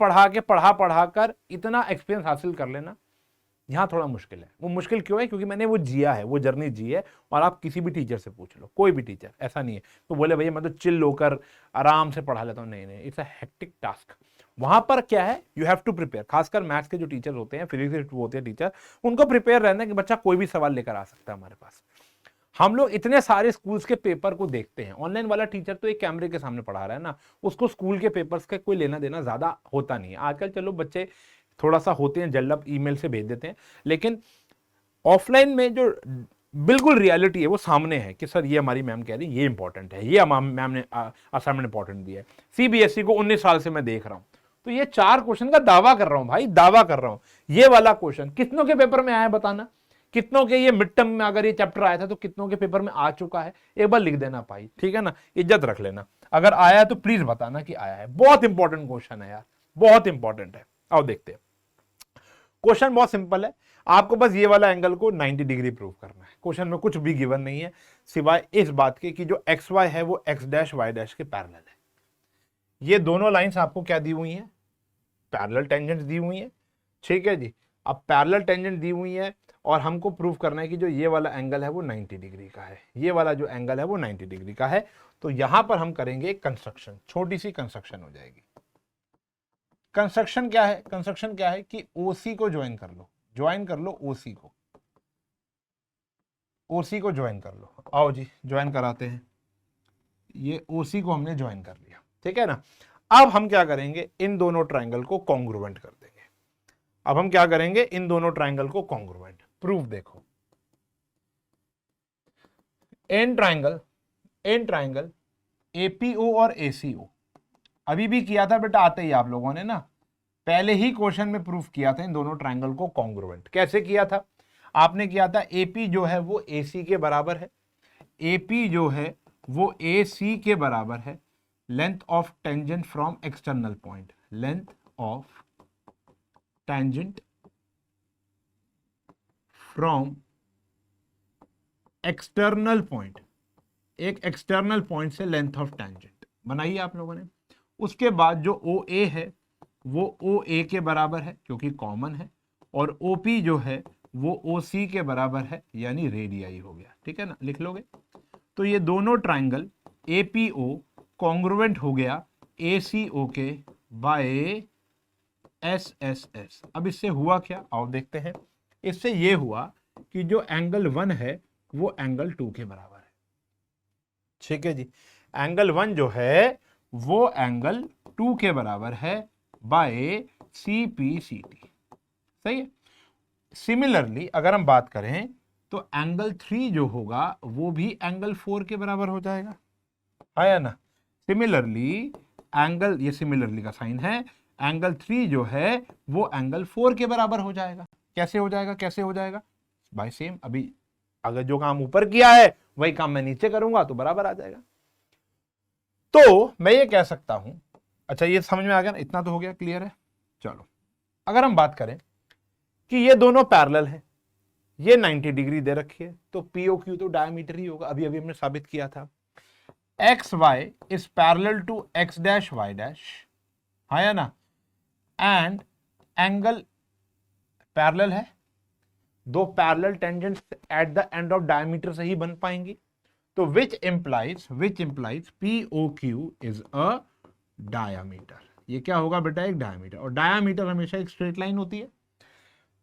कर इतना एक्सपीरियंस हासिल कर लेना, यहां थोड़ा मुश्किल है। वो मुश्किल क्यों है? क्योंकि मैंने वो जिया है, वो जर्नी जी है। और आप किसी भी टीचर से पूछ लो, कोई भी टीचर, ऐसा नहीं है तो बोले भैया मैं तो चिल होकर आराम से पढ़ा लेता हूँ। नहीं, इट्स अ हेक्टिक टास्क। वहां पर क्या है, यू हैव टू प्रिपेयर। खासकर मैथ्स के जो टीचर होते हैं, फिजिक्स के होते हैं टीचर, उनको प्रिपेयर रहना है कि बच्चा कोई भी सवाल लेकर आ सकता है हमारे पास। हम लोग इतने सारे स्कूल्स के पेपर को देखते हैं। ऑनलाइन वाला टीचर तो एक कैमरे के सामने पढ़ा रहा है ना, उसको स्कूल के पेपर्स का कोई लेना देना ज्यादा होता नहीं है। आजकल चलो बच्चे थोड़ा सा होते हैं जल्लब, ईमेल से भेज देते हैं, लेकिन ऑफलाइन में जो बिल्कुल रियलिटी है वो सामने है कि सर ये हमारी मैम कह रही है, ये इंपॉर्टेंट है, ये मैम ने असाइनमेंट इंपॉर्टेंट दिया है। CBSE को 19 साल से मैं देख रहा हूं, तो ये 4 क्वेश्चन का दावा कर रहा हूं भाई, दावा कर रहा हूं। ये वाला क्वेश्चन कितनों के पेपर में आया है बताना? कितनों के ये मिड टर्म में अगर ये चैप्टर आया था तो कितनों के पेपर में आ चुका है? एक बार लिख देना भाई, ठीक है ना? इज्जत रख लेना। अगर आया है तो प्लीज बताना कि आया है। बहुत इंपॉर्टेंट क्वेश्चन है यार, बहुत इंपॉर्टेंट है। आओ देखते हैं। क्वेश्चन बहुत सिंपल है। आपको बस ये वाला एंगल को 90 डिग्री प्रूव करना है। क्वेश्चन में कुछ भी गिवन नहीं है सिवाय इस बात के कि जो एक्स वाई है वो एक्स डैश वाई डैश के पैरेलल है। ये दोनों लाइंस आपको क्या दी हुई हैं, पैरेलल टेंजेंट्स दी हुई हैं, ठीक है जी। अब पैरेलल टेंजेंट दी हुई है और हमको प्रूव करना है कि जो ये वाला एंगल है वो 90 डिग्री का है, ये वाला जो एंगल है वो 90 डिग्री का है। तो यहां पर हम करेंगे कंस्ट्रक्शन, छोटी सी कंस्ट्रक्शन हो जाएगी। कंस्ट्रक्शन क्या है, कंस्ट्रक्शन क्या है कि ओसी को ज्वाइन कर लो, ज्वाइन कर लो ओसी को, ओसी को ज्वाइन कर लो। आओ जी ज्वाइन कराते हैं। ये ओसी को हमने ज्वाइन कर लिया, ठीक है ना। अब हम क्या करेंगे, इन दोनों ट्रायंगल को कॉन्ग्रुएंट कर देंगे। अब हम क्या करेंगे, इन दोनों ट्रायंगल को कॉन्ग्रुएंट। प्रूफ देखो, इन ट्रायंगल एपीओ और एसीओ अभी भी किया था बेटा, आते ही आप लोगों ने ना पहले ही क्वेश्चन में प्रूफ किया था इन दोनों ट्रायंगल को कॉन्ग्रुएंट। कैसे किया था, आपने किया था एपी जो है वो एसी के बराबर है, एपी जो है वो एसी के बराबर है length of tangent from external point, length of tangent from external point, एक एक्सटर्नल पॉइंट से लेंथ ऑफ टेंजेंट बनाई आप लोगों ने। उसके बाद जो ओ ए है वो ओ ए के बराबर है क्योंकि कॉमन है, और ओ पी जो है वो ओ सी के बराबर है यानी रेडियाई हो गया, ठीक है ना, लिख लोगे। तो ये दोनों triangle A P O congruent हो गया ए सी ओ के बाय एस एस एस। अब इससे हुआ क्या, आओ देखते हैं। इससे ये हुआ कि जो एंगल 1 है वो एंगल 2 के बराबर है, ठीक है जी। एंगल 1 जो है वो एंगल 2 के बराबर है by C P C T, सही है। सिमिलरली अगर हम बात करें तो एंगल 3 जो होगा वो भी एंगल 4 के बराबर हो जाएगा, है या ना। सिमिलरली एंगल, ये सिमिलरली का साइन है, एंगल 3 जो है वो एंगल 4 के बराबर हो जाएगा। कैसे हो जाएगा, कैसे हो जाएगा भाई, सेम अभी अगर जो काम ऊपर किया है वही काम मैं नीचे करूंगा तो बराबर आ जाएगा। तो मैं ये कह सकता हूं, अच्छा ये समझ में आ गया ना, इतना तो हो गया, क्लियर है। चलो अगर हम बात करें कि ये दोनों पैरेलल हैं, ये 90 डिग्री दे रखी है, तो पीओ क्यू तो डायमीटर ही होगा, अभी अभी हमने साबित किया था। X Y is parallel to X dash Y dash, है ना, एंड एंगल पैरेलल है, दो parallel tangents at the end of diameter से ही बन पाएंगी। तो which implies P O Q is a diameter. ये क्या होगा बेटा, एक डायामीटर, और डायामीटर हमेशा एक स्ट्रेट लाइन होती है।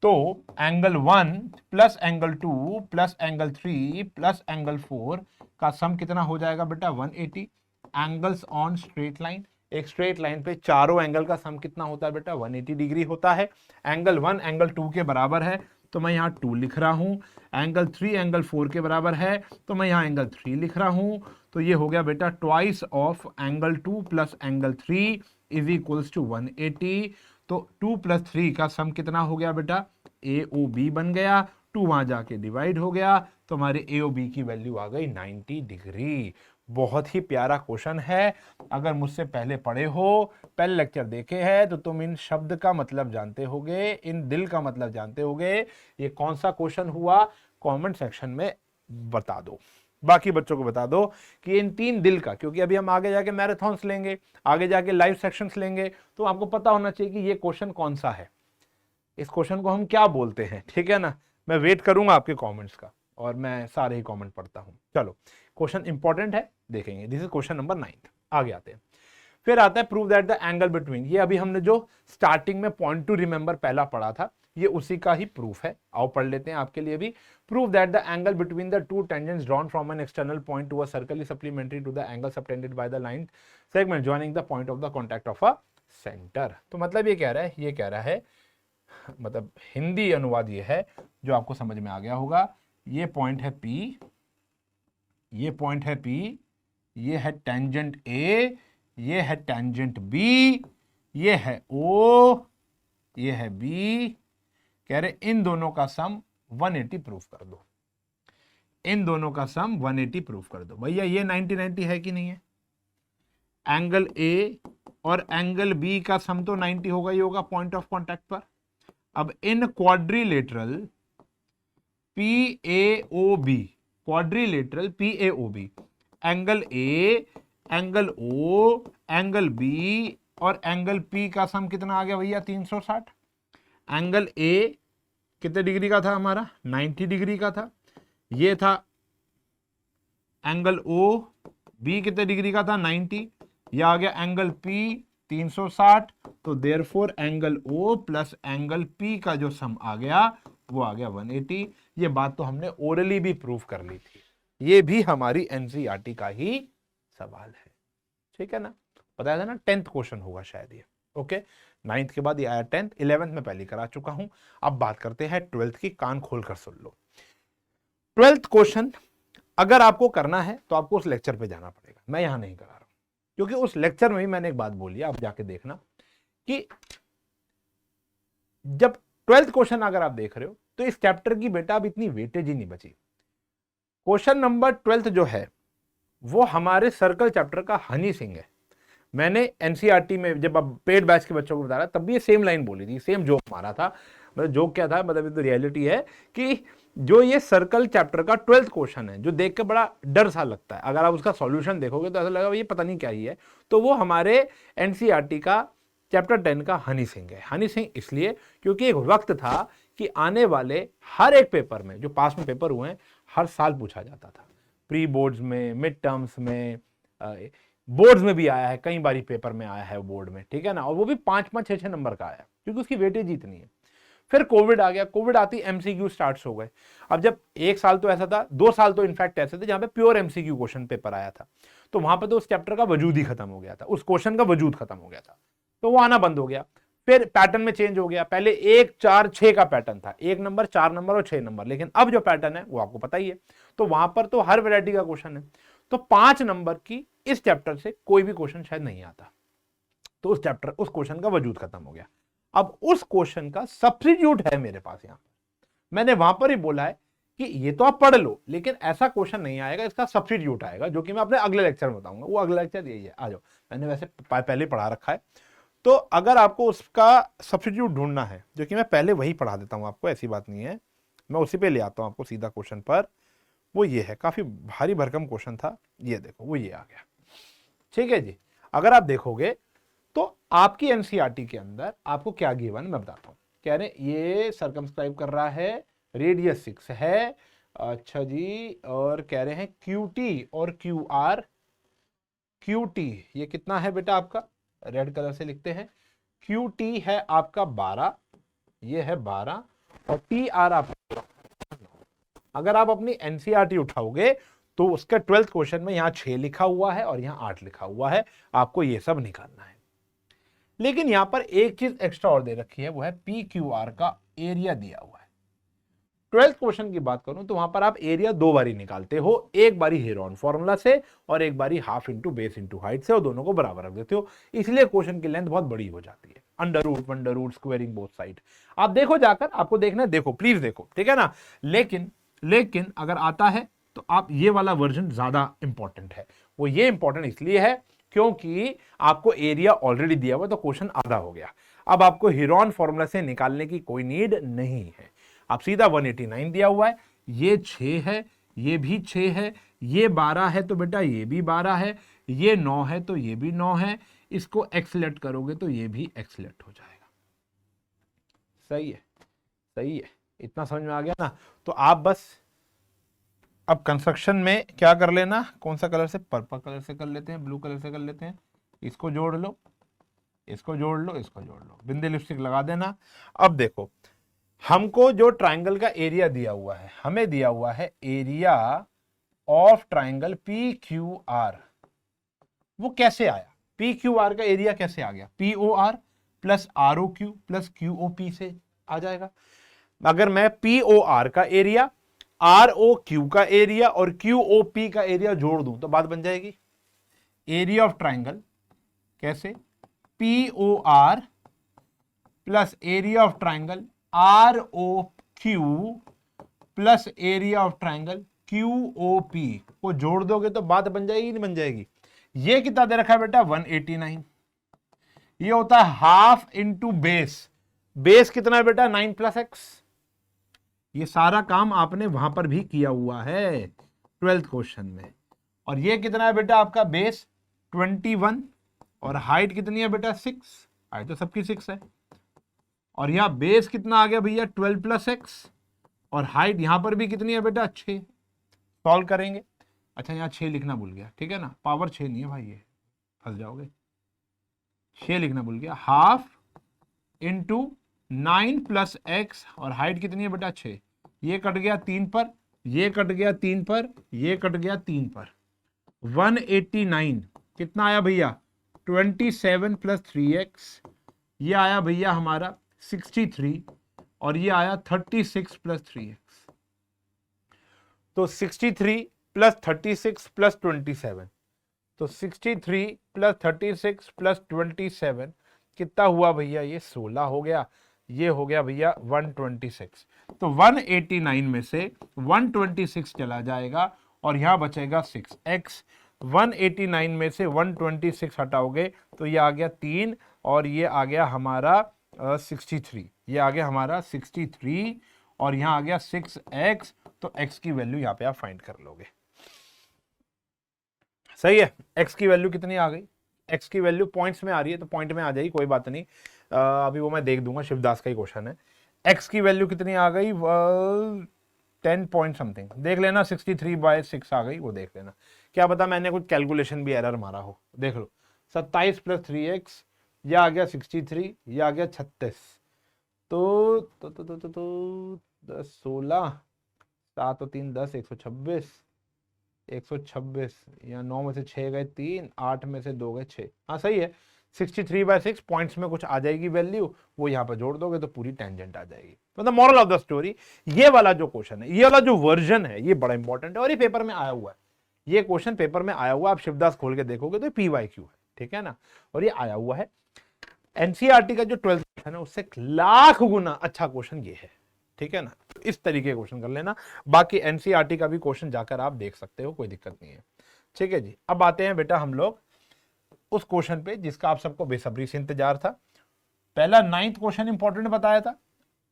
तो एंगल 1 प्लस एंगल 2 प्लस एंगल 3 प्लस एंगल 4 का सम कितना हो जाएगा बेटा, 180। एंगल्स ऑन स्ट्रेट लाइन, एक स्ट्रेट लाइन पे चारों एंगल का सम कितना होता है बेटा, 180 डिग्री होता है। एंगल 1 एंगल 2 के बराबर है तो मैं यहाँ 2 लिख रहा हूं, एंगल 3 एंगल 4 के बराबर है तो मैं यहाँ एंगल 3 लिख रहा हूं। तो ये हो गया बेटा ट्वाइस ऑफ एंगल 2 प्लस एंगल 3 इज इक्वल्स टू 180। तो 2 प्लस 3 का सम कितना हो गया बेटा, ए ओ बी बन गया, 2 वहां जाके डिवाइड हो गया, तो हमारे ए ओ बी की वैल्यू आ गई 90 डिग्री। बहुत ही प्यारा क्वेश्चन है। अगर मुझसे पहले पढ़े हो, पहले लेक्चर देखे हैं, तो तुम इन शब्द का मतलब जानते होगे, इन दिल का मतलब जानते होगे। ये कौन सा क्वेश्चन हुआ, कमेंट सेक्शन में बता दो, बाकी बच्चों को बता दो कि इन 3 दिल का, क्योंकि अभी हम आगे जाके मैराथन्स लेंगे, आगे जाके लाइव सेक्शंस लेंगे, तो आपको पता होना चाहिए कि ये क्वेश्चन कौन सा है, इस क्वेश्चन को हम क्या बोलते हैं, ठीक है ना। मैं वेट करूंगा आपके कमेंट्स का, और मैं सारे ही कमेंट पढ़ता हूं। चलो क्वेश्चन इंपॉर्टेंट है, देखेंगे। This is question number 9। आगे आते हैं। फिर आता है prove that the angle between, ये अभी हमने जो स्टार्टिंग में पॉइंट टू रिमेंबर पहला पढ़ा था, ये उसी का ही प्रूफ है। आओ पढ़ लेते हैं आपके लिए भी। Prove that the angle between the two tangents drawn from an external point to a circle is supplementary to the angle subtended by the line segment joining the point of the contact of a centre. तो मतलब ये कह रहा है, मतलब हिंदी अनुवाद ये है जो आपको समझ में आ गया होगा। ये पॉइंट है P, ये पॉइंट है P, ये है टेंजेंट A, ये है टेंजेंट B, ये है O, ये है B। कह रहे इन दोनों का सम 180 प्रूफ कर दो, इन दोनों का सम 180 प्रूफ कर दो। भैया ये 90-90 है कि नहीं है, एंगल A और एंगल B का सम तो 90 होगा ही होगा पॉइंट ऑफ कॉन्टैक्ट पर। अब in quadrilateral PAOB, quadrilateral PAOB, angle A, angle O, angle B और एंगल पी का सम कितना आ गया भैया 360। एंगल ए कितने डिग्री का था हमारा 90 डिग्री का था, ये था एंगल ओ बी कितने डिग्री का था 90, यह आ गया एंगल पी 360, तो therefore angle O plus angle P का जो सम आ गया वो आ गया 180। ये बात तो हमने ओरली भी प्रूव कर ली थी, ये भी हमारी एनसीईआरटी का ही सवाल है, ठीक है ना, बताया था ना 10th क्वेश्चन होगा शायद ये। ओके, 9th के बाद ये आया 10th, 11th में पहले करा चुका हूं। अब बात करते हैं 12th की, कान खोलकर सुन लो। 12th क्वेश्चन अगर आपको करना है तो आपको उस लेक्चर पे जाना पड़ेगा, मैं यहां नहीं करा रहा हूं, क्योंकि उस लेक्चर में भी मैंने एक बात बोली, आप जाके देखना कि जब 12th क्वेश्चन अगर आप देख रहे हो तो इस चैप्टर की बेटा अब इतनी वेटेज ही नहीं बची। क्वेश्चन नंबर 12th जो है वो हमारे सर्कल चैप्टर का हनी सिंह है। मैंने एनसीईआरटी में जब अब पेड बैच के बच्चों को बता रहा तब भी ये सेम लाइन बोली थी, सेम जोक मारा था। मतलब जोक क्या था, मतलब ये तो रियलिटी है कि जो ये सर्कल चैप्टर का 12th क्वेश्चन है, जो देख के बड़ा डर सा लगता है, अगर आप उसका सॉल्यूशन देखोगे तो ऐसा लगेगा ये पता नहीं क्या ही है, तो वो हमारे एनसीईआरटी का चैप्टर 10 का हनी सिंह है। हनी सिंह इसलिए क्योंकि एक वक्त था कि आने वाले हर एक पेपर में, जो पास में पेपर हुए हैं, हर साल पूछा जाता था, प्री बोर्ड्स में, मिड टर्म्स में, बोर्ड्स में भी आया है, कई बारी पेपर में आया है बोर्ड में, ठीक है ना, और वो भी 5-5, 6-6 नंबर का आया, क्योंकि उसकी वेटेज इतनी है। फिर कोविड आ गया, कोविड आती एमसीक्यू स्टार्ट हो गए। अब जब एक साल तो ऐसा था, 2 साल तो इनफैक्ट ऐसे थे जहां पे प्योर एमसीक्यू क्वेश्चन पेपर आया था, तो वहां पर तो उस चैप्टर का वजूद ही खत्म हो गया था, उस क्वेश्चन का वजूद खत्म हो गया था, तो वो आना बंद हो गया। फिर पैटर्न में चेंज हो गया, पहले 1, 4, 6 का पैटर्न था, 1 नंबर, 4 नंबर और 6 नंबर, लेकिन अब जो पैटर्न है वो आपको पता ही है, तो वहां पर तो हर वैरायटी का क्वेश्चन है, तो 5 नंबर की इस चैप्टर से कोई भी क्वेश्चन शायद नहीं आता, तो उस चैप्टर, उस क्वेश्चन का वजूद खत्म हो गया। अब उस क्वेश्चन का सब्स्टिट्यूट है मेरे पास, यहां मैंने वहां पर ही बोला है कि ये तो आप पढ़ लो, लेकिन ऐसा क्वेश्चन नहीं आएगा, इसका सब्स्टिट्यूट आएगा, जो कि मैं अपने अगले लेक्चर में बताऊंगा। वो अगला लेक्चर यही है, आ जाओ, मैंने वैसे पहले पढ़ा रखा है, तो अगर आपको उसका सब्स्टिट्यूट ढूंढना है, जो कि मैं पहले वही पढ़ा देता हूं आपको, ऐसी बात नहीं है, मैं उसी पे ले आता हूं आपको सीधा क्वेश्चन पर। वो ये है, काफी भारी भरकम क्वेश्चन था, ये देखो वो ये आ गया, ठीक है जी। अगर आप देखोगे तो आपकी एनसीईआरटी के अंदर आपको क्या गिवन, मैं बताता हूं। कह रहे ये सर्कमस्क्राइब कर रहा है, रेडियस 6 है, अच्छा जी, और कह रहे हैं QT और QR, QT ये कितना है बेटा आपका, रेड कलर से लिखते हैं, QT है आपका 12, ये है 12, और TR आपका, अगर आप अपनी एनसीईआरटी उठाओगे तो उसका 12th क्वेश्चन में यहां 6 लिखा हुआ है और यहां 8 लिखा हुआ है, आपको ये सब निकालना है। लेकिन यहां पर एक चीज एक्स्ट्रा और दे रखी है, वो है PQR का एरिया दिया हुआ है। 12th क्वेश्चन की बात करूं तो वहां पर आप एरिया 2 बारी निकालते हो, एक बारी हेरॉन फॉर्मूला से और एक बारी half into base into height से, और दोनों को बराबर रख देते हो, इसलिए क्वेश्चन की लेंथ बहुत बड़ी हो जाती है, under root, under root, squaring both side. आप देखो जाकर, आपको देखना है, देखो प्लीज देखो, ठीक है ना। लेकिन अगर आता है तो आप ये वाला वर्जन ज्यादा इंपॉर्टेंट है। वो ये इंपॉर्टेंट इसलिए है क्योंकि आपको एरिया ऑलरेडी दिया हुआ, तो क्वेश्चन आधा हो गया। अब आपको हेरॉन फॉर्मूला से निकालने की कोई नीड नहीं है, आप सीधा 189 दिया हुआ है, ये 6 है, ये भी 6 है, ये 12 है तो बेटा ये भी 12 है, ये 9 है तो ये भी 9 है, इसको एक्सलेट करोगे तो ये भी एक्सलेट हो जाएगा। सही है, सही है, इतना समझ में आ गया ना। तो आप बस अब कंस्ट्रक्शन में क्या कर लेना, कौन सा कलर से, पर्पल कलर से कर लेते हैं, ब्लू कलर से कर लेते हैं, इसको जोड़ लो, इसको जोड़ लो, इसको जोड़ लो, बिंदी लिपस्टिक लगा देना। अब देखो हमको जो ट्राइंगल का एरिया दिया हुआ है, हमें दिया हुआ है एरिया ऑफ ट्राइंगल PQR, वो कैसे आया, PQR का एरिया कैसे आ गया, POR plus ROQ plus QOP से आ जाएगा। अगर मैं POR का एरिया, ROQ का एरिया और QOP का एरिया जोड़ दूं तो बात बन जाएगी, एरिया ऑफ ट्राइंगल कैसे, POR plus area of triangle ROQ plus area of triangle QOP को जोड़ दोगे तो बात बन जाएगी, नहीं बन जाएगी। ये कितना दे रखा है बेटा 189, ये होता है हाफ इंटू बेस, बेस कितना है बेटा 9 प्लस एक्स। ये सारा काम आपने वहां पर भी किया हुआ है 12th क्वेश्चन में। और ये कितना है बेटा आपका बेस 21 और हाइट कितनी है बेटा 6, हाइट तो सबकी 6 है। और यहाँ बेस कितना आ गया भैया 12 प्लस एक्स और हाइट यहां पर भी कितनी है बेटा 6। सॉल्व करेंगे। अच्छा यहाँ 6 लिखना भूल गया, ठीक है ना, पावर 6 नहीं है भाई, ये फंस जाओगे। 6 लिखना भूल गया, हाफ इंटू 9 प्लस एक्स और हाइट कितनी है बेटा 6। ये कट गया 3 पर, ये कट गया 3 पर, ये कट गया 3 पर, 189 कितना आया भैया 27 प्लस 3x, ये आया भैया हमारा 63 और ये आया 36 प्लस 3x। तो 63 प्लस 36 प्लस 27, तो 63 प्लस 36 प्लस 27 कितना हुआ भैया, ये 16 हो गया, ये हो गया भैया 126। तो 189 में से 126 चला जाएगा और यहां बचेगा 6x। 189 में से 126 हटाओगे तो ये आ गया 3 और ये आ गया हमारा 63, ये आ गया हमारा 63 और यहां आ गया 6x। तो x की वैल्यू यहां पे आप फाइंड कर लोगे। सही है, x की वैल्यू कितनी आ गई, x की वैल्यू पॉइंट्स में आ रही है तो पॉइंट में आ जाएगी, कोई बात नहीं, अभी वो मैं देख दूंगा, शिवदास का ही क्वेश्चन है। x की वैल्यू कितनी आ गई 10 पॉइंट समथिंग, देख लेना 63/6 आ गई, वो देख लेना, क्या पता मैंने कुछ कैलकुलेशन भी एरर मारा हो, देख लो। 27 प्लस 3x, यह आ गया 63, यह आ गया 36, तो 10 16 7 और 3 10, 126 या 9 में से 6 गए 3, 8 में से 2 गए 6, हाँ सही है। 63/6 पॉइंट्स में कुछ आ जाएगी वैल्यू, वो यहाँ पर जोड़ दोगे तो पूरी टेंजेंट आ जाएगी। मतलब मॉरल ऑफ द स्टोरी, ये वाला जो क्वेश्चन है, ये वाला जो वर्जन है, ये बड़ा इंपॉर्टेंट है और ये पेपर में आया हुआ है, ये क्वेश्चन पेपर में आया हुआ है, आप शिवदास खोल के देखोगे तो PYQ है, ठीक है ना, और ये आया हुआ है। एनसीईआरटी का जो 12th क्वेश्चन है उससे लाख गुना अच्छा क्वेश्चन ये है, ठीक है ना, तो इस तरीके का क्वेश्चन कर लेना। बाकी एनसीईआरटी का भी क्वेश्चन जाकर आप देख सकते हो, कोई दिक्कत नहीं है, ठीक है जी। अब आते हैं बेटा हम लोग उस क्वेश्चन पे जिसका आप सबको बेसब्री से इंतजार था। पहला 9th क्वेश्चन इंपॉर्टेंट बताया था,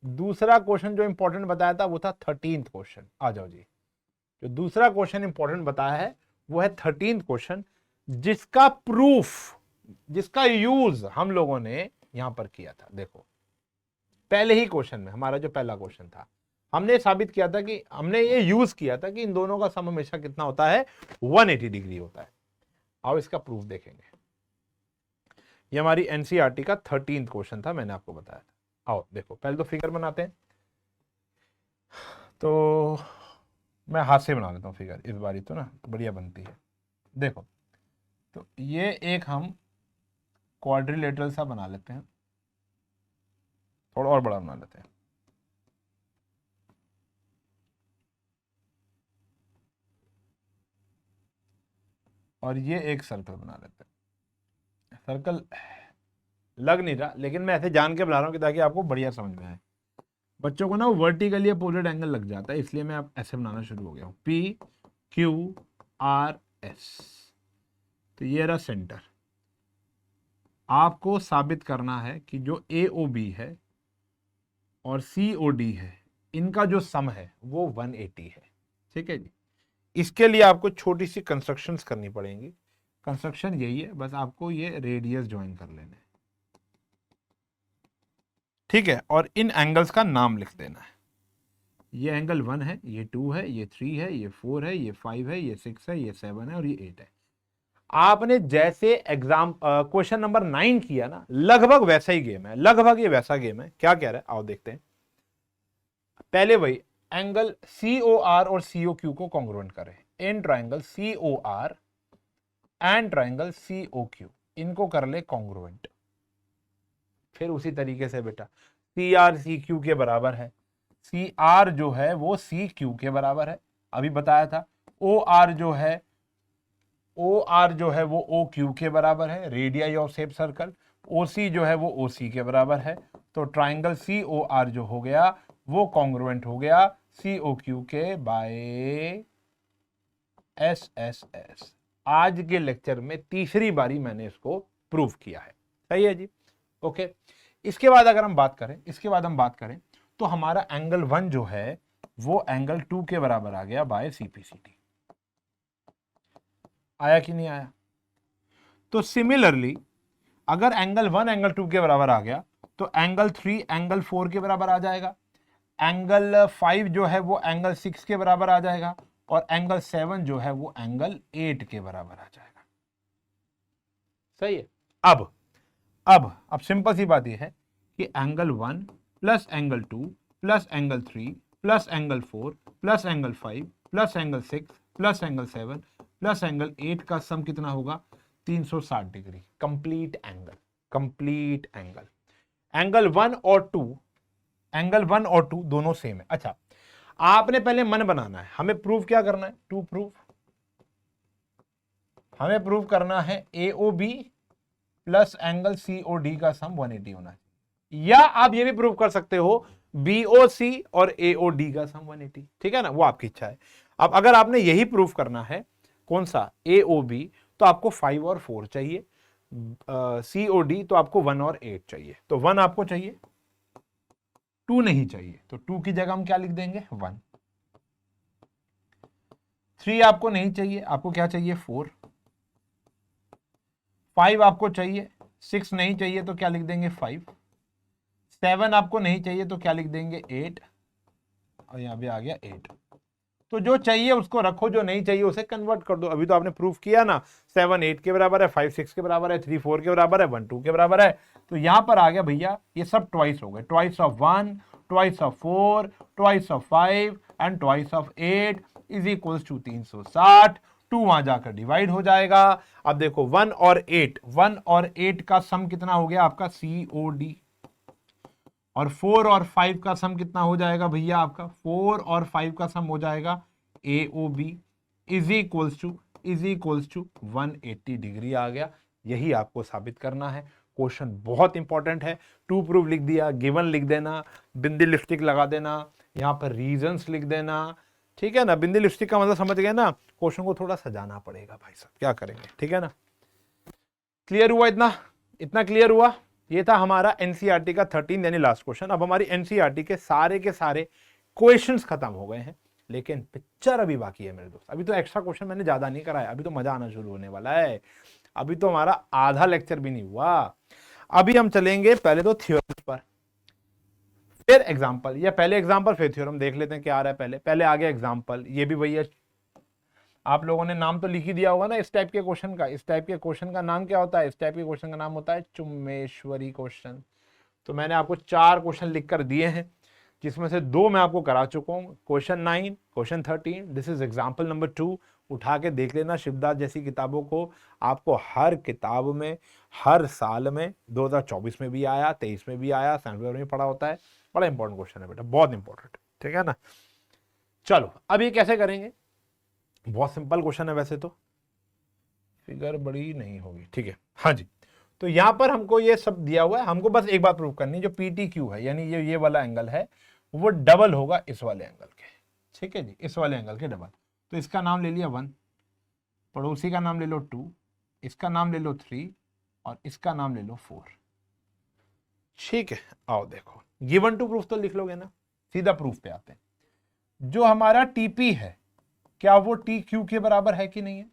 दूसरा क्वेश्चन जो इंपॉर्टेंट बताया था वो था 13th क्वेश्चन। आ जाओ जी, जो दूसरा क्वेश्चन इंपॉर्टेंट बताया है वो है 13th क्वेश्चन, जिसका प्रूफ, जिसका यूज हम लोगों ने यहां पर किया था। देखो पहले ही क्वेश्चन में हमारा जो पहला क्वेश्चन था, हमने साबित किया था कि हमने ये यूज किया था कि इन दोनों का सम हमेशा कितना होता है 180 डिग्री होता है। आओ इसका प्रूफ देखेंगे। ये हमारी एनसीईआरटी का 13th क्वेश्चन था, मैंने आपको बताया था। आओ देखो, पहले तो फिगर बनाते हैं, तो मैं हाथ से बना लेता हूँ फिगर, इस बारी तो ना बढ़िया बनती है। देखो तो ये एक हम क्वाड्रिलेटरल सा बना लेते हैं, थोड़ा और बड़ा बना लेते हैं। और ये एक सर्कल बना लेते हैं। सर्कल लग नहीं रहा, लेकिन मैं ऐसे जान के बना रहा हूँ कि ताकि आपको बढ़िया समझ में आए। बच्चों को ना वर्टिकली अपोजिट एंगल लग जाता है, इसलिए मैं अब ऐसे बनाना शुरू हो गया हूँ, PQRS। तो ये रहा सेंटर। आपको साबित करना है कि जो AOB है और COD है, इनका जो सम है वो 180 है, ठीक है जी। इसके लिए आपको छोटी सी कंस्ट्रक्शंस करनी पड़ेंगी। कंस्ट्रक्शन यही है, बस आपको ये रेडियस ज्वाइन कर लेने हैं, ठीक है, और इन एंगल्स का नाम लिख देना है। ये एंगल 1 है, ये 2 है, ये 3 है, ये 4 है, ये 5 है, ये 6 है, ये 7 है और ये 8 है। आपने जैसे एग्जाम क्वेश्चन नंबर 9 किया ना, लगभग वैसा ही गेम है, लगभग ये वैसा गेम है। क्या कह रहा है आओ देखते हैं। पहले वही एंगल COR और COQ को कॉन्ग्रुएंट करें, in triangle COR and triangle COQ, इनको कर ले कॉन्ग्रुएंट। फिर उसी तरीके से बेटा CR CQ के बराबर है, CR जो है वो CQ के बराबर है, अभी बताया था। OR जो है वो OQ के बराबर है, radii of shape circle. OC जो है वो OC के बराबर है। तो ट्राइंगल COR जो हो गया वो कॉन्ग्रुएंट हो गया COQ के बाय SSS। आज के लेक्चर में तीसरी बारी मैंने इसको प्रूव किया है, सही है जी, ओके। इसके बाद अगर हम बात करें तो हमारा एंगल 1 जो है वो एंगल 2 के बराबर आ गया बाय CPCT। आया कि नहीं आया? तो सिमिलरली अगर एंगल 1 एंगल 2 के बराबर आ गया तो एंगल 3 एंगल 4 के बराबर आ जाएगा, एंगल 5 जो है वो एंगल 6 के बराबर आ जाएगा, और एंगल 7 जो है वो एंगल 8 के बराबर आ जाएगा। सही है। अब सिंपल सी बात यह है कि एंगल 1 प्लस एंगल 2 प्लस angle 3 plus angle 4 plus angle 5 plus angle 6 plus angle 7 plus angle 8 का सम कितना होगा? 360 डिग्री। Complete angle. एंगल 1 और 2 दोनों सेम है। अच्छा, आपने पहले मन बनाना है, हमें प्रूव क्या करना है? हमें प्रूव करना है AOB प्लस एंगल COD का सम 180 होना चाहिए, या आप ये भी प्रूव कर सकते हो BOC और AOD का सम 180। ठीक है ना, वो आपकी इच्छा है। अब अगर आपने यही प्रूव करना है, कौन सा? AOB, तो आपको 5 और 4 चाहिए, COD तो आपको 1 और 8 चाहिए। तो 1 आपको चाहिए, 2 नहीं चाहिए, तो 2 की जगह हम क्या लिख देंगे? 1। 3 आपको नहीं चाहिए, आपको क्या चाहिए? 4। 5 आपको चाहिए, 6 नहीं चाहिए तो क्या लिख देंगे? 5। 7 आपको नहीं चाहिए तो क्या लिख देंगे? 8, और यहां भी आ गया 8। तो जो चाहिए उसको रखो, जो नहीं चाहिए उसे कन्वर्ट कर दो। अभी तो आपने प्रूफ किया ना, 7 8 के बराबर है, 5 6 के बराबर है, 3 4 के बराबर है, 1 2 के बराबर है। तो यहां पर आ गया भैया, ये सब ट्वाइस हो गए, twice of 1, twice of 4, twice of 5 and twice of 8 is equals to 360। 2 वहां जाकर डिवाइड हो जाएगा। अब देखो 1 और 8 का सम कितना हो गया आपका? COD। और 4 और 5 का सम कितना हो जाएगा भैया आपका? 4 और 5 का सम हो जाएगा AOB is equals to 180 degree आ गया। यही आपको साबित करना है। क्वेश्चन बहुत इंपॉर्टेंट है। टू प्रूफ लिख दिया, गिवन लिख देना, बिंदी लिपस्टिक लगा देना, यहां पर रीजंस लिख देना। ठीक है ना, बिंदी लिपस्टिक का मतलब समझ गए ना, क्वेश्चन को थोड़ा सजाना पड़ेगा भाई साहब, क्या करेंगे। ठीक है ना, क्लियर हुआ? इतना क्लियर हुआ। ये था हमारा एनसीईआरटी का 13 यानी लास्ट क्वेश्चन। अब हमारी एनसीईआरटी के सारे क्वेश्चंस खत्म हो गए हैं, लेकिन पिक्चर अभी बाकी है मेरे दोस्त। अभी तो एक्स्ट्रा क्वेश्चन मैंने ज्यादा नहीं कराया, अभी तो मजा आना शुरू होने वाला है। अभी तो हमारा आधा लेक्चर भी नहीं हुआ। अभी हम चलेंगे पहले तो थ्योरम पर, फिर एग्जाम्पल, या पहले एग्जाम्पल फिर थ्योरम। देख लेते हैं क्या आ रहा है। पहले आ गया एग्जाम्पल। ये भी भैया आप लोगों ने नाम तो लिख ही दिया होगा ना इस टाइप के क्वेश्चन का। इस टाइप के क्वेश्चन का नाम क्या होता है? इस टाइप के क्वेश्चन का नाम होता है चुम्मेश्वरी क्वेश्चन। तो मैंने आपको 4 क्वेश्चन लिख कर दिए हैं, जिसमें से 2 मैं आपको करा चुका हूं। Question 9, question 13, this is example number 2। उठा के देख लेना शिवदास जैसी किताबों को। आपको हर किताब में हर साल में 2024 में भी आया, 23 में भी आया, फरवरी में पढ़ा होता है। बड़ा इंपॉर्टेंट क्वेश्चन है बेटा, बहुत इंपॉर्टेंट। ठीक है ना, चलो अब ये कैसे करेंगे? बहुत सिंपल क्वेश्चन है वैसे तो, फिगर बड़ी नहीं होगी। ठीक है, हाँ जी। तो यहां पर हमको ये सब दिया हुआ है, हमको बस एक बात प्रूव करनी है, जो PTQ है यानी ये वाला एंगल है वो डबल होगा इस वाले एंगल के। ठीक है जी, इस वाले एंगल के डबल। तो इसका नाम ले लिया 1, पड़ोसी का नाम ले लो 2, इसका नाम ले लो 3, और इसका नाम ले लो 4। ठीक है, आओ देखो, गिवन टू प्रूफ तो लिख लोगे ना, सीधा प्रूफ पे आते हैं। जो हमारा TP है, क्या वो TQ के बराबर है कि नहीं है?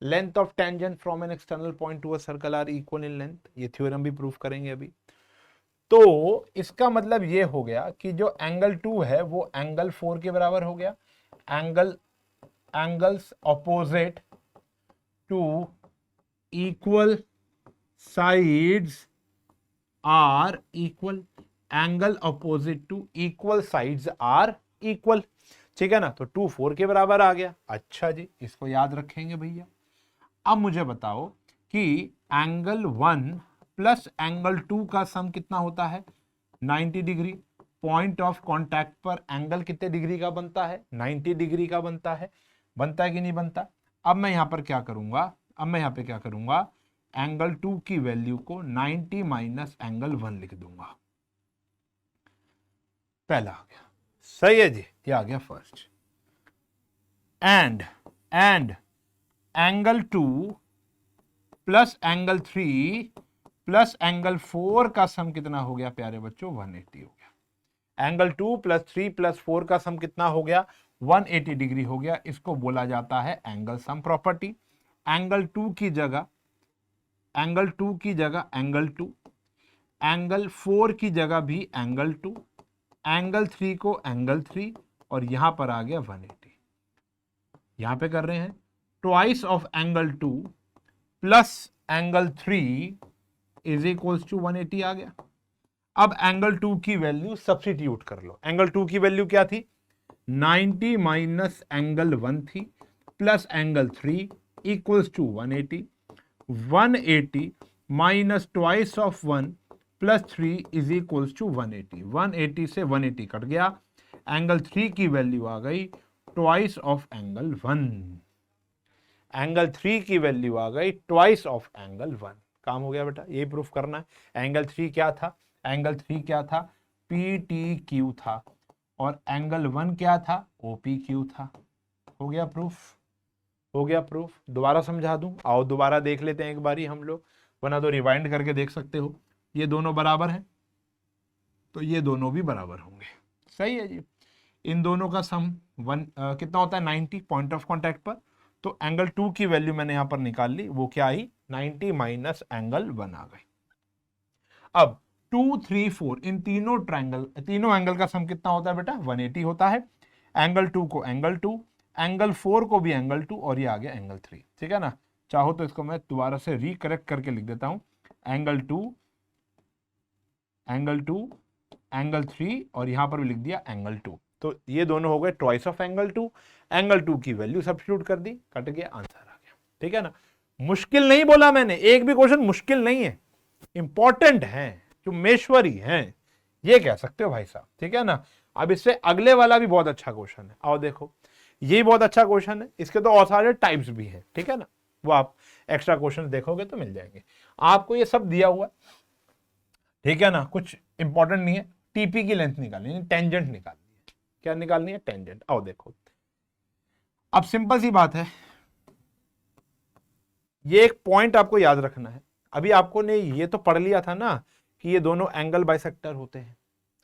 Length of tangent from an external point to a circle are equal in length. ये थ्योरम भी प्रूफ करेंगे अभी। तो इसका मतलब ये हो गया कि जो एंगल 2 है वो एंगल 4 के बराबर हो गया। Angles opposite to equal sides are equal. Angle opposite to equal sides are equal. ठीक है ना, तो 2 4 के बराबर आ गया। अच्छा जी, इसको याद रखेंगे भैया। अब मुझे बताओ कि एंगल 1 प्लस एंगल 2 का सम कितना होता है? 90 डिग्री। पॉइंट ऑफ कांटेक्ट पर एंगल कितने डिग्री का बनता है? 90 डिग्री का बनता है। बनता है कि नहीं बनता? अब मैं यहां पर क्या करूंगा? एंगल 2 की वैल्यू को 90 माइनस एंगल 1 लिख दूंगा। पहला आ गया, सही है जी, ये आ गया फर्स्ट। एंड एंगल 2 प्लस एंगल 3 प्लस एंगल 4 का सम कितना हो गया प्यारे बच्चों, 180 हो गया। एंगल 2 प्लस 3 प्लस 4 का सम कितना हो गया, 180 डिग्री हो गया। इसको बोला जाता है एंगल सम प्रॉपर्टी। एंगल 2 की जगह एंगल 2 की जगह एंगल 2, एंगल 4 की जगह भी एंगल 2, एंगल 3 को एंगल 3, और यहां पर आ गया 180। यहां पे कर रहे हैं ट्वाइस ऑफ एंगल 2 प्लस एंगल 3 इज इक्वल्स टू 180 आ गया। अब एंगल 2 की वैल्यू सब्स्टिट्यूट कर लो। एंगल 2 की वैल्यू क्या थी, 90 माइनस एंगल 1 थी plus angle 3 equals to 180। 180 minus twice of 1 plus 3 is equals to 180। 180 से 180 कट गया। एंगल 3 की वैल्यू आ गई ट्वाइस ऑफ एंगल 1। एंगल 3 की वैल्यू आ गई ट्वाइस ऑफ एंगल 1। काम हो गया बेटा, ये प्रूफ करना है। एंगल 3 क्या था, एंगल 3 क्या था, PTQ था, और एंगल 1 क्या था, OPQ था। हो गया प्रूफ, हो गया प्रूफ। दोबारा समझा दूं, आओ दोबारा देख लेते हैं एक बारी हम लोग, वरना तो रिवाइंड करके देख सकते हो। ये दोनों बराबर हैं तो ये दोनों भी बराबर होंगे, सही है जी। इन दोनों का सम कितना होता है, 90 पॉइंट ऑफ कांटेक्ट पर। तो एंगल 2 की वैल्यू मैंने यहां पर निकाल ली, वो क्या आई, 90 माइनस एंगल 1 आ गई। अब 2, 3, 4 इन तीनों एंगल का सम कितना होता है बेटा, 180 होता है। एंगल 2 को एंगल 2, एंगल 4 को भी एंगल 2, और ये आ गया एंगल 3। ठीक है ना। चाहो तो इसको मैं दोबारा से रिकरेक्ट करके लिख देता हूं, एंगल 2, एंगल 2, एंगल 3, और यहां पर भी लिख दिया एंगल 2। तो ये दोनों हो गए ट्वाइस ऑफ एंगल 2। एंगल 2 की वैल्यू सब्स्टिट्यूट कर दी, कट गया, आंसर आ गया। ठीक है ना। मुश्किल नहीं बोला मैंने, एक भी क्वेश्चन मुश्किल नहीं है, इंपॉर्टेंट है, जो मेश्वरी है, ये कह सकते हो भाई साहब। ठीक है ना। अब इससे अगले वाला भी बहुत अच्छा क्वेश्चन है, आओ देखो। ये बहुत अच्छा क्वेश्चन है, इसके तो और सारे टाइप्स भी हैं। ठीक है ना, वो आप एक्स्ट्रा क्वेश्चन देखोगे तो मिल जाएंगे आपको। ये सब दिया हुआ है, ठीक है ना, कुछ इंपॉर्टेंट नहीं है। टीपी की लेंथ निकालनी है, टेंजेंट निकालनी है। क्या निकालनी है, टेंजेंट। आओ देखो, अब सिंपल सी बात है, ये एक पॉइंट आपको याद रखना है। अभी आपको ने ये तो पढ़ लिया था ना कि ये दोनों एंगल बाइसेक्टर होते हैं,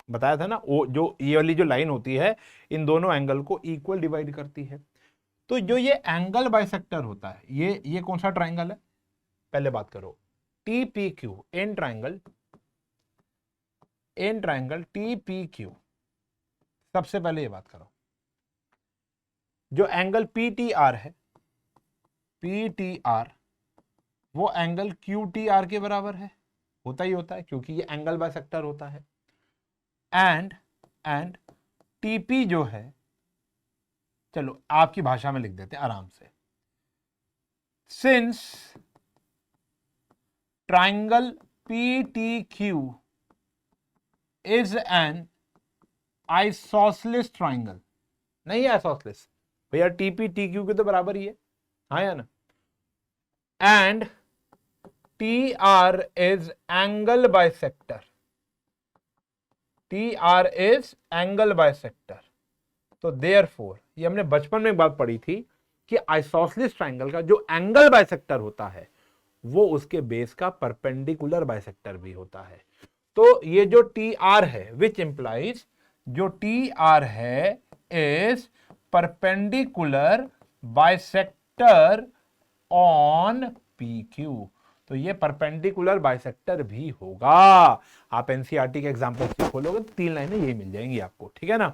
बताया था ना। वो जो ये वाली जो लाइन होती है, इन दोनों एंगल को इक्वल डिवाइड करती है। तो जो ये एंगल बाइसेक्टर होता है, ये कौन सा ट्राइंगल है, पहले बात करो। TPQ, एन ट्राइंगल TPQ, सबसे पहले ये बात करो। जो एंगल PTR है, PTR, वो एंगल QTR के बराबर है, होता ही होता है क्योंकि ये एंगल बाइसेक्टर होता है। एंड TP जो है, चलो आपकी भाषा में लिख देते हैं आराम से। Since triangle PTQ is an isosceles triangle, नहीं है आइसोसेलेस भैया, TP TQ के तो बराबर ही है, हाँ या ना। And TR is angle bisector, TR is angle bisector. तो देयरफॉर, ये हमने बचपन में एक बात पढ़ी थी कि आइसोसेलेस ट्राइंगल का जो एंगल बाइसेक्टर होता है, वो उसके बेस का परपेंडिकुलर बाइसेक्टर भी होता है। तो ये जो TR है, विच इंप्लाइज, जो TR है is perpendicular bisector on PQ। तो ये परपेंडिकुलर बाइसेक्टर भी होगा। आप एनसीईआरटी के एग्जांपल से खोलोगे तो 3 लाइनें ये मिल जाएंगी आपको। ठीक है ना।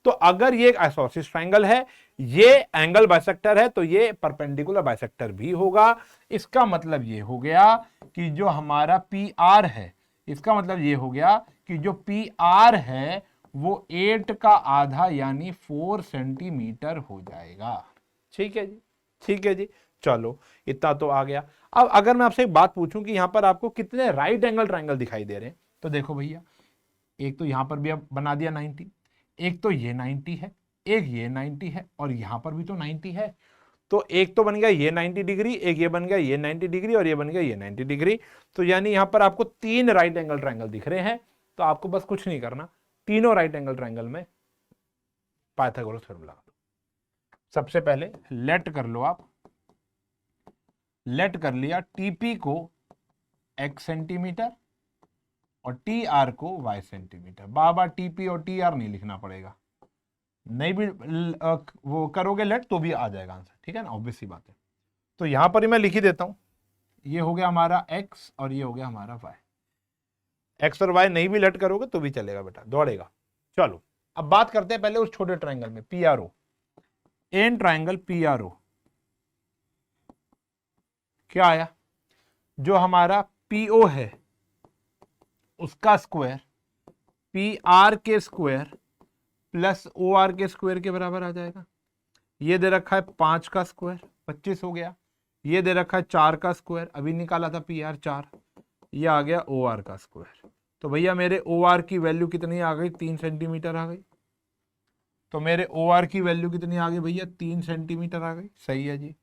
तो अगर ये एक आइसोसेलेस ट्राइंगल है, ये एंगल बाइसेक्टर है, तो ये परपेंडिकुलर बाइसेक्टर भी होगा। इसका मतलब ये हो गया कि जो हमारा PR है, इसका मतलब ये हो गया कि जो PR है वो 8 का आधा यानी 4 सेंटीमीटर हो जाएगा। ठीक है जी, ठीक है जी। चलो इतना तो आ गया। अब अगर मैं आपसे एक बात पूछूं कि यहां पर आपको कितने राइट एंगल ट्राइंगल दिखाई दे रहे हैं, तो देखो भैया, एक तो यहां पर भी अब बना दिया 90, एक तो ये 90 है, एक ये 90 है, और यहां पर भी तो 90 है। तो एक तो बन गया ये 90 डिग्री, एक ये बन गया ये 90 डिग्री, और ये बन गया ये 90 डिग्री। तो यानी यहां पर आपको 3 राइट एंगल ट्राइंगल दिख रहे हैं। तो आपको बस कुछ नहीं करना, तीनों राइट एंगल ट्राइंगल में पाइथागोरस थ्योरम लगा दो। सबसे पहले लेट कर लो आप, लेट कर लिया TP को x सेंटीमीटर और टी आर को y सेंटीमीटर। बाबा टीपी और टी आर नहीं लिखना पड़ेगा, नहीं भी वो करोगे लेट तो भी आ जाएगा आंसर, ठीक है ना, ऑब्वियस सी बात है। तो यहां पर ही मैं लिख ही देता हूं, ये हो गया हमारा x और ये हो गया हमारा y। x और y नहीं भी लेट करोगे तो भी चलेगा बेटा, दौड़ेगा। चलो अब बात करते हैं पहले उस छोटे ट्रायंगल में, PRO, एन ट्रायंगल PRO क्या आया, जो हमारा PO है उसका स्क्वायर PR के स्क्वायर प्लस OR के स्क्वायर के बराबर आ जाएगा। ये दे रखा है 5 का स्क्वायर 25 हो गया, ये दे रखा है 4 का स्क्वायर, अभी निकाला था PR 4, ये आ गया OR का स्क्वायर। तो भैया मेरे OR की वैल्यू कितनी आ गई, 3 सेंटीमीटर आ गई। तो मेरे OR की वैल्यू कितनी आ गई भैया, 3 सेंटीमीटर आ गई। सही है जी।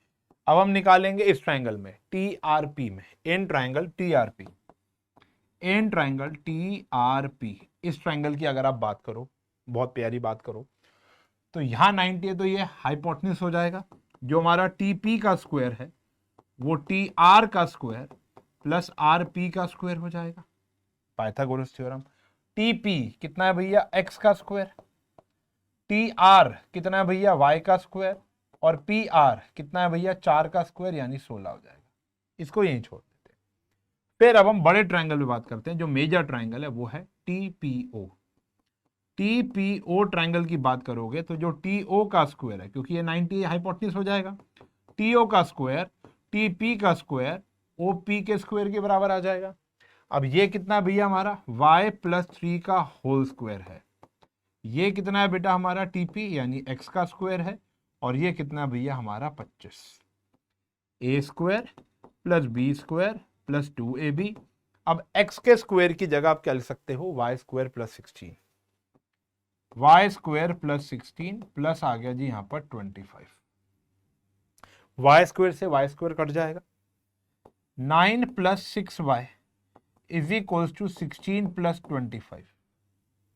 अब हम निकालेंगे इस ट्रायंगल में TRP में, in triangle TRP, in triangle TRP, इस ट्रायंगल की अगर आप बात करो, बहुत प्यारी बात करो, तो यहां 90 है तो ये हाइपोटेन्यूज हो जाएगा। जो हमारा TP का स्क्वायर है वो TR का स्क्वायर प्लस RP का स्क्वायर हो जाएगा, पाइथागोरस थ्योरम। TP कितना है भैया, x का स्क्वायर, TR कितना है भैया, y का स्क्वायर, और PR कितना है भैया, 4 का स्क्वायर यानी 16 हो जाएगा। इसको यहीं छोड़ देते हैं। फिर अब हम बड़े ट्रायंगल में बात करते हैं, जो मेजर ट्रायंगल है वो है TPO। TPO ट्रायंगल की बात करोगे तो जो TO का स्क्वायर है, क्योंकि ये 90 हाइपोटेन्यूज हो जाएगा, TO का स्क्वायर TP का स्क्वायर OP के स्क्वायर के बराबर आ जाएगा। अब ये कितना भैया हमारा y प्लस 3 का होल स्क्वायर है, ये कितना है बेटा हमारा TP यानी x का स्क्वायर है, और ये कितना भैया हमारा 25, a square plus b square plus 2ab। अब x के स्क्वायर की जगह आप क्या लिख सकते हो, y square plus 16, y square plus 16 plus आ गया जी यहां पर 25, y स्क्वायर से y स्क्वायर कट जाएगा, 9 plus 6y is equals to 16 plus 25,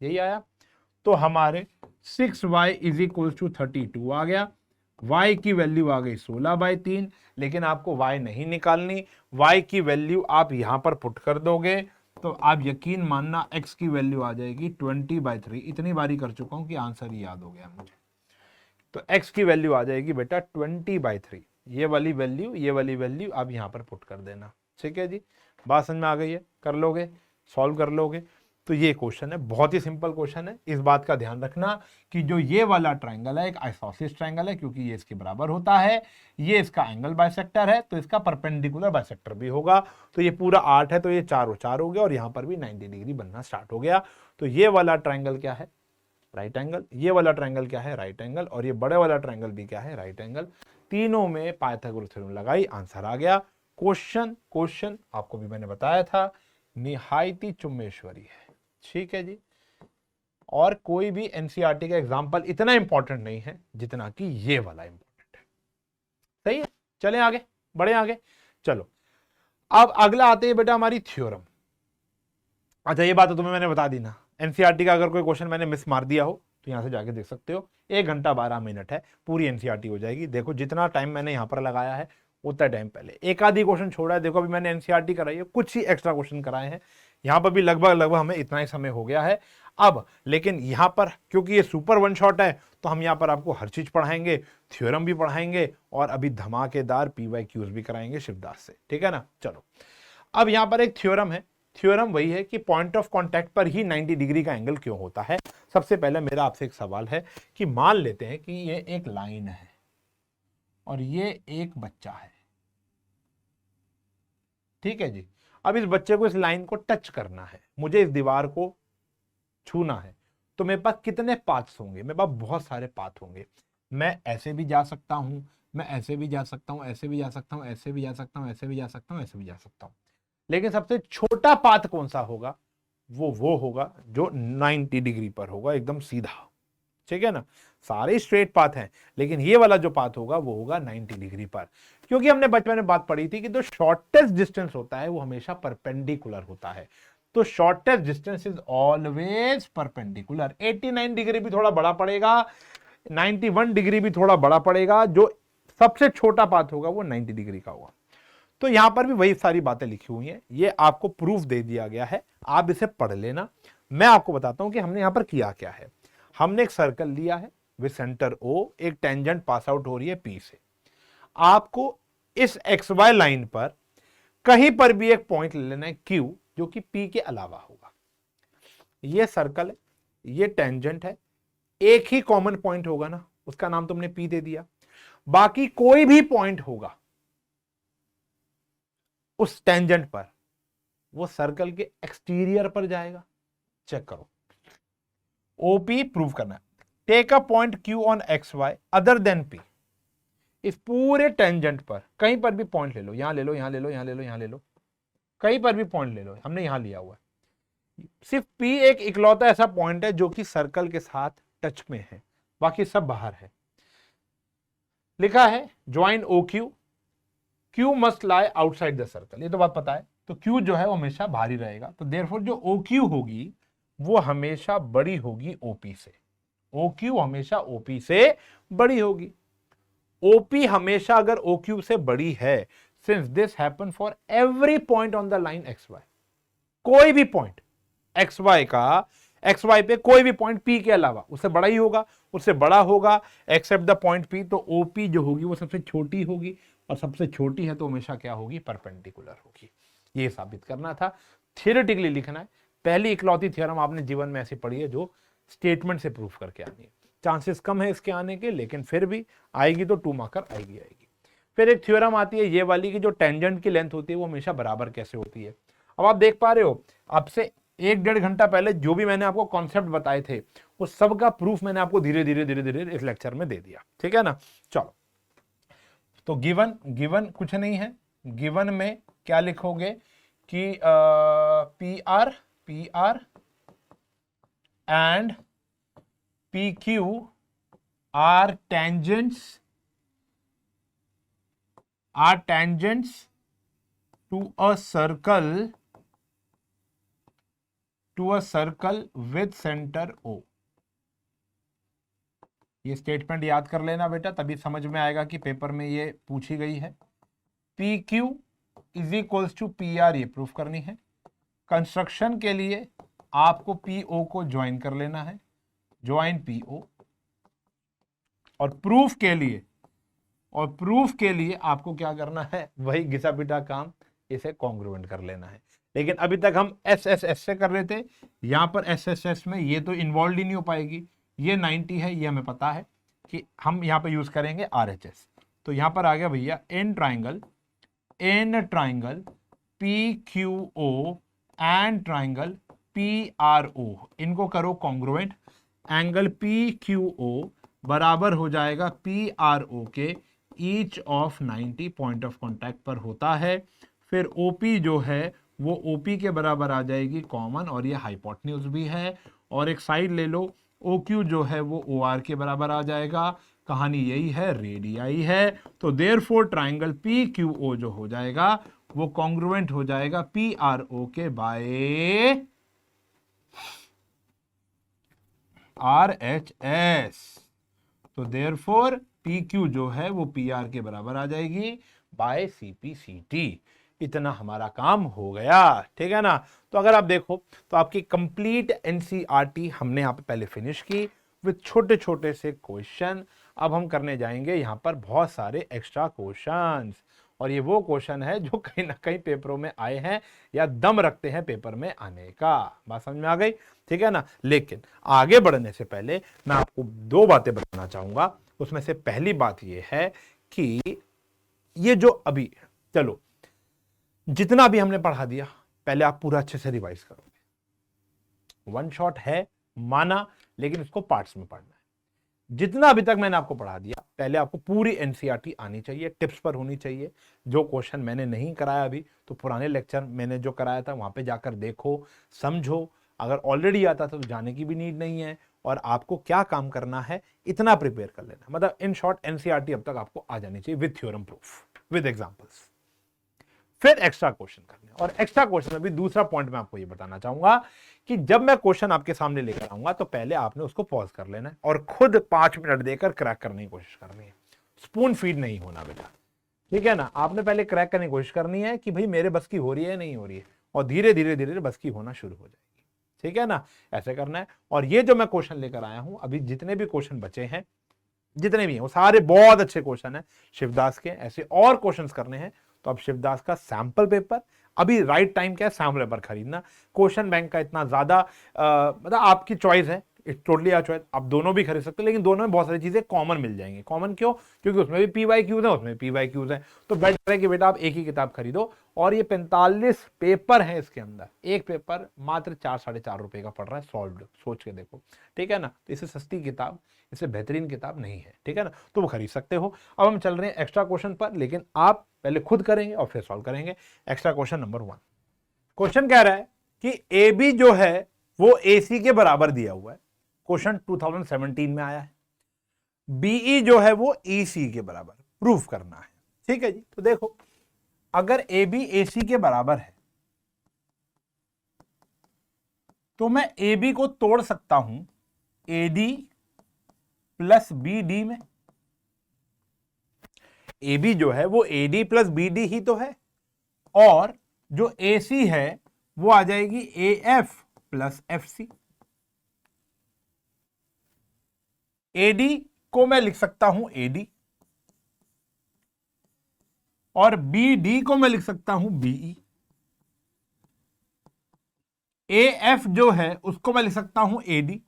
यही आया। तो हमारे 6y इज इक्वल्स टू 32 आ गया, y की वैल्यू आ गई 16/3, लेकिन आपको y नहीं निकालनी, y की वैल्यू आप यहां पर पुट कर दोगे तो आप यकीन मानना x की वैल्यू आ जाएगी 20/3। इतनी बारी कर चुका हूं कि आंसर ही याद हो गया मुझे। तो x की वैल्यू आ जाएगी बेटा 20/3, ये वाली वैल्यू आप यहां पर पुट कर देना। ठीक है जी, बात समझ में आ गई है, कर लोगे, सॉल्व कर लोगे। तो ये क्वेश्चन है, बहुत ही सिंपल क्वेश्चन है। इस बात का ध्यान रखना कि जो ये वाला ट्रायंगल है एक आइसोसेलेस ट्रायंगल है, क्योंकि ये इसके बराबर होता है, ये इसका एंगल बाइसेक्टर है तो इसका परपेंडिकुलर बाइसेक्टर भी होगा। तो ये पूरा 8 है तो ये 4 और 4 हो गया, और यहां पर भी 90 डिग्री बनना स्टार्ट हो गया। तो ये वाला ट्रायंगल क्या है, राइट एंगल, ये वाला ट्रायंगल क्या है, राइट एंगल, और ये बड़े वाला ट्रायंगल भी क्या है, राइट एंगल। तीनों में पाइथागोरस थ्योरम लगाई, आंसर आ गया। क्वेश्चन आपको भी मैंने बताया था निहायती चुम्बेश्वरी है। ठीक है जी, और कोई भी एनसीईआरटी का एग्जाम्पल इतना इंपॉर्टेंट नहीं है जितना कि ये वाला इंपॉर्टेंट है। सही है, चलें आगे, बढ़े आगे। चलो अब अगला आते हैं बेटा हमारी थ्योरम। अच्छा ये बात तो तुम्हें मैंने बता दी ना, एनसीईआरटी का अगर कोई क्वेश्चन मैंने मिस मार दिया हो तो यहां से जाके देख सकते हो, 1 घंटा 12 मिनट है, पूरी एनसीईआरटी हो जाएगी। देखो जितना टाइम मैंने यहां पर लगाया है उतना टाइम पहले, एक आधी क्वेश्चन छोड़ा है। देखो अभी मैंने एनसीईआरटी कराई है, कुछ ही एक्स्ट्रा क्वेश्चन कराए हैं, यहां पर भी लगभग हमें इतना ही समय हो गया है अब। लेकिन यहां पर क्योंकि ये सुपर वन शॉट है तो हम यहां पर आपको हर चीज पढ़ाएंगे, थ्योरम भी पढ़ाएंगे, और अभी धमाकेदार PYQs भी कराएंगे शिवदास से। ठीक है ना। चलो अब यहां पर एक थ्योरम है, थ्योरम वही है कि पॉइंट ऑफ कांटेक्ट पर ही 90 डिग्री का एंगल क्यों होता है। सबसे पहले मेरा आपसे एक सवाल है कि मान लेते हैं कि ये एक लाइन है और ये एक बच्चा है, ठीक है जी। अब इस बच्चे को इस लाइन को टच करना है, मुझे इस दीवार को छूना है, तो मेरे पास कितने पाथ्स होंगे, मेरे पास बहुत सारे पाथ होंगे। मैं ऐसे भी जा सकता हूं, मैं ऐसे भी जा सकता हूं, ऐसे भी जा सकता हूं, ऐसे भी जा सकता हूं, ऐसे भी जा सकता हूं, ऐसे भी जा सकता हूं। लेकिन सबसे छोटा पाथ कौन सा होगा, वो होगा जो 90 डिग्री पर होगा, एकदम सीधा। ठीक है ना, सारे स्ट्रेट पाथ हैं, लेकिन ये वाला जो पाथ होगा वो होगा 90 डिग्री पर। क्योंकि हमने बचपन में बात पढ़ी थी कि जो शॉर्टेस्ट डिस्टेंस होता है वो हमेशा परपेंडिकुलर होता है। तो shortest distance is always perpendicular. 89 degree भी थोड़ा बड़ा पड़ेगा, 91 डिग्री भी थोड़ा बड़ा पड़ेगा, जो सबसे छोटा पाथ होगा वो 90 डिग्री का होगा। तो यहां पर भी वही सारी बातें लिखी हुई हैं, ये आपको प्रूफ दे दिया गया है, आप इसे पढ़ लेना। मैं आपको बताता हूं कि हमने यहां पर किया क्या है। हमने एक सर्कल लिया है विद सेंटर O, एक टेंजेंट पास आउट हो रही है P से। आपको इस XY लाइन पर कहीं पर भी एक पॉइंट ले लेना है Q, जो कि P के अलावा होगा। ये सर्कल है, ये टेंजेंट है, एक ही कॉमन पॉइंट होगा ना, उसका नाम तुमने P दे दिया। बाकी कोई भी पॉइंट होगा उस टेंजेंट पर, वो सर्कल के एक्सटीरियर पर जाएगा। चेक करो, OP प्रूव करना है। Take a point Q on XY other than P। इस पूरे टेंजेंट पर कहीं पर भी पॉइंट ले लो, यहां ले लो, यहां ले लो, यहां ले लो, यहां ले लो, कहीं पर भी पॉइंट ले लो, हमने यहां लिया हुआ है। सिर्फ P एक इकलौता ऐसा पॉइंट है जो कि सर्कल के साथ टच में है, बाकी सब बाहर है। लिखा है join OQ, Q must lie outside the circle, ये तो बात पता है। तो Q जो है वो हमेशा बाहर ही रहेगा, तो देयरफॉर जो OQ होगी वो हमेशा बड़ी होगी OP से। OQ हमेशा OP से बड़ी होगी। OP हमेशा अगर OQ से बड़ी है, since this happen for every point on the line XY, कोई भी पॉइंट XY का, XY पे कोई भी पॉइंट P के अलावा उससे बड़ा ही होगा, उससे बड़ा होगा एक्सेप्ट द पॉइंट P, तो OP जो होगी वो सबसे छोटी होगी, और सबसे छोटी है तो हमेशा क्या होगी, परपेंडिकुलर होगी। ये साबित करना था, थियोरेटिकली लिखना है। पहली इकलौती थ्योरम आपने जीवन में ऐसी पढ़ी है जो स्टेटमेंट से प्रूफ करके आनी है। चांसेस कम है इसके आने के, लेकिन फिर भी आएगी तो 2 मार्कर आएगी। फिर एक थ्योरम आती है ये वाली कि जो टेंजेंट की लेंथ होती है वो हमेशा बराबर कैसे होती है। अब आप देख पा रहे हो, आपसे 1-1.5 घंटा पहले जो भी मैंने आपको कॉन्सेप्ट बताए थे वो सब का प्रूफ मैंने आपको धीरे धीरे धीरे धीरे इस लेक्चर में दे दिया, ठीक है ना। चलो, तो गिवन कुछ नहीं है। गिवन में क्या लिखोगे कि PR and PQ are tangents to a circle with center O। ये स्टेटमेंट याद कर लेना बेटा, तभी समझ में आएगा कि पेपर में ये पूछी गई है। PQ is equals to PR, ये प्रूफ करनी है। कंस्ट्रक्शन के लिए आपको PO को ज्वाइन कर लेना है, ज्वाइन PO। और प्रूफ के लिए आपको क्या करना है, वही घिसा पिटा काम, इसे कॉन्ग्रुएंट कर लेना है। लेकिन अभी तक हम SSS से कर रहे थे, यहां पर SSS में ये तो इन्वॉल्व ही नहीं हो पाएगी। ये 90 है, ये हमें पता है कि हम यहां पर यूज करेंगे RHS। तो यहां पर आ गया भैया in triangle PQO and triangle PRO, इनको करो कॉन्ग्रुएंट। एंगल PQO बराबर हो जाएगा PRO के each of 90 point of contact पर होता है। फिर OP जो है वो OP के बराबर आ जाएगी कॉमन, और ये हाइपोटेन्यूज भी है। और एक साइड ले लो, OQ जो है वो OR के बराबर आ जाएगा। कहानी यही है, रेडियाई है। तो देयरफॉर ट्राइंगल PQO जो हो जाएगा वो कॉन्ग्रुएंट हो जाएगा PRO के बाय RHS। तो देयरफॉर PQ जो है वो PR के बराबर आ जाएगी बाय CPCT। इतना हमारा काम हो गया, ठीक है ना। तो अगर आप देखो तो आपकी कंप्लीट NCERT हमने यहाँ पे पहले फिनिश की विद छोटे छोटे से क्वेश्चन। अब हम करने जाएंगे यहाँ पर बहुत सारे एक्स्ट्रा क्वेश्चंस, और ये वो क्वेश्चन है जो कहीं ना कहीं पेपरों में आए हैं या दम रखते हैं पेपर में आने का। बात समझ में आ गई, ठीक है ना। लेकिन आगे बढ़ने से पहले मैं आपको 2 बातें बताना चाहूंगा। उसमें से पहली बात ये है कि ये जो अभी, चलो जितना भी हमने पढ़ा दिया पहले आप पूरा अच्छे से रिवाइज करोगे। 1 शॉट है माना, लेकिन इसको पार्ट्स में पढ़ना है। जितना अभी तक मैंने आपको पढ़ा दिया पहले आपको पूरी NCERT आनी चाहिए, टिप्स पर होनी चाहिए। जो क्वेश्चन मैंने नहीं कराया अभी, तो पुराने लेक्चर मैंने जो कराया था वहां पे जाकर देखो, समझो। अगर ऑलरेडी आता था तो जाने की भी नीड नहीं है। और आपको क्या काम करना है, इतना प्रिपेयर कर लेना। मतलब इन शॉर्ट NCERT अब तक आपको आ जानी चाहिए with theorem proof, with examples. फिर एक्स्ट्रा क्वेश्चन करने, और एक्स्ट्रा क्वेश्चन में भी दूसरा पॉइंट मैं आपको ये बताना चाहूंगा कि जब मैं क्वेश्चन आपके सामने लेकर आऊंगा तो पहले आपने उसको पॉज कर लेना है और खुद 5 मिनट देकर क्रैक करने की कोशिश करनी है। स्पून फीड नहीं होना बेटा। ठीक है ना। आपने पहले क्रैक करने की कोशिश करनी है कि भाई मेरे बस की हो रही है नहीं हो रही है, और धीरे धीरे धीरे बस की होना शुरू हो जाएगी। ठीक है ना, ऐसे करना है। और ये जो मैं क्वेश्चन लेकर आया हूं, अभी जितने भी क्वेश्चन बचे हैं, जितने भी हैं वो सारे बहुत अच्छे क्वेश्चन हैं शिवदास के। ऐसे और क्वेश्चंस करने हैं तो अब शिवदास का सैंपल पेपर, अभी राइट टाइम क्या है सैंपल पेपर खरीदना। क्वेश्चन बैंक का इतना ज्यादा मतलब आपकी चॉइस है, इट्स टोटली आ चॉइस, आप दोनों भी खरीद सकते हैं, लेकिन दोनों में बहुत सारी चीजें कॉमन मिल जाएंगी। कॉमन क्यों? क्योंकि उसमें भी PYQs है, उसमें PYQs है, तो बेटर है कि बेटा आप एक ही किताब खरीदो। और ये 45 पेपर है इसके अंदर, एक पेपर मात्र 4-4.5 रुपए का पड़ रहा है सॉल्व्ड, सोच के देखो। ठीक है ना, तो इससे सस्ती किताब, इससे बेहतरीन किताब नहीं है। ठीक है ना, तो वो खरीद सकते हो। अब हम चल रहे हैं एक्स्ट्रा क्वेश्चन पर, लेकिन आप पहले खुद करेंगे और फिर सॉल्व करेंगे। एक्स्ट्रा क्वेश्चन नंबर 1, क्वेश्चन कह रहा है कि AB जो है वो AC के बराबर दिया हुआ है, क्वेश्चन 2017 में आया है। BE जो है वो EC के बराबर, प्रूफ करना है। ठीक है जी, तो देखो अगर AB AC के बराबर है तो मैं AB को तोड़ सकता हूं AD प्लस BD में। AB जो है वो AD प्लस BD ही तो है, और जो AC है वो आ जाएगी AF प्लस FC। AD को मैं लिख सकता हूं AD, और BD को मैं लिख सकता हूं BE। AF जो है उसको मैं लिख सकता हूं AD,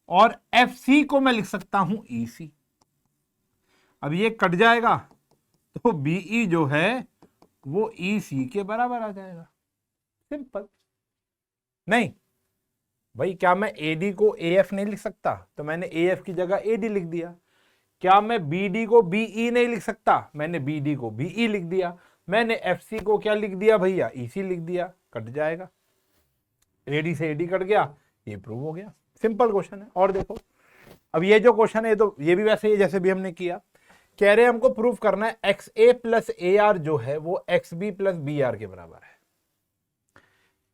और FC को मैं लिख सकता हूं EC। अब ये कट जाएगा तो BE जो है वो EC के बराबर आ जाएगा। सिंपल। नहीं भाई, क्या मैं AD को AF नहीं लिख सकता? तो मैंने AF की जगह AD लिख दिया। क्या मैं BD को BE नहीं लिख सकता? मैंने BD को BE लिख दिया। मैंने FC को क्या लिख दिया भैया? EC लिख दिया। कट जाएगा, AD से AD कट गया, ये प्रूव हो गया। सिंपल क्वेश्चन है। और देखो अब ये जो क्वेश्चन है तो ये भी वैसे ही जैसे भी हमने किया। कह रहे हमको प्रूव करना है XA प्लस AR जो है वो XB प्लस BR के बराबर है।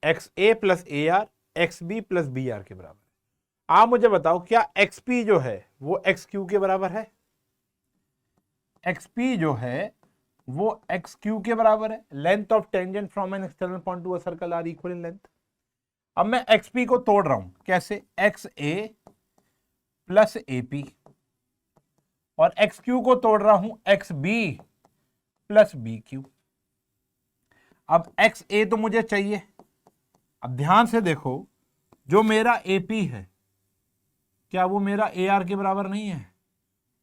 XA plus AR XB plus BR के बराबर है। आप मुझे बताओ क्या XP जो है वो XQ के बराबर है? XP जो है वो XQ के बराबर है। Length of tangent from an external point to a circle are equal in length. अब मैं XP को तोड़ रहा हूं, कैसे? XA प्लस AP, और XQ को तोड़ रहा हूं XB प्लस BQ। अब XA तो मुझे चाहिए। अब ध्यान से देखो, जो मेरा AP है क्या वो मेरा AR के बराबर नहीं है?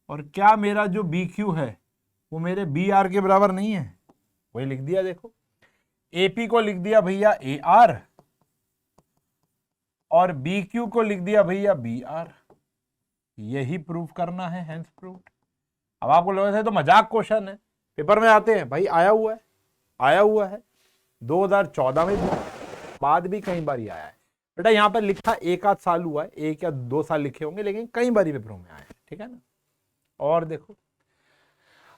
और क्या मेरा जो BQ है वो मेरे BR के बराबर नहीं है? वही लिख दिया। देखो AP को लिख दिया भैया AR, और BQ को लिख दिया भैया BR। यही प्रूफ करना है, हेंस प्रूव्ड। अब आपको लगा तो मजाक क्वेश्चन है, पेपर में आते हैं भाई, आया हुआ है, आया हुआ है 2014 में बाद भी कई बार आया है बेटा। यहां पर लिखा 1 आध साल हुआ है, 1 या 2 साल लिखे होंगे, लेकिन कई बार पेपरों में आया है। ठीक है ना। और देखो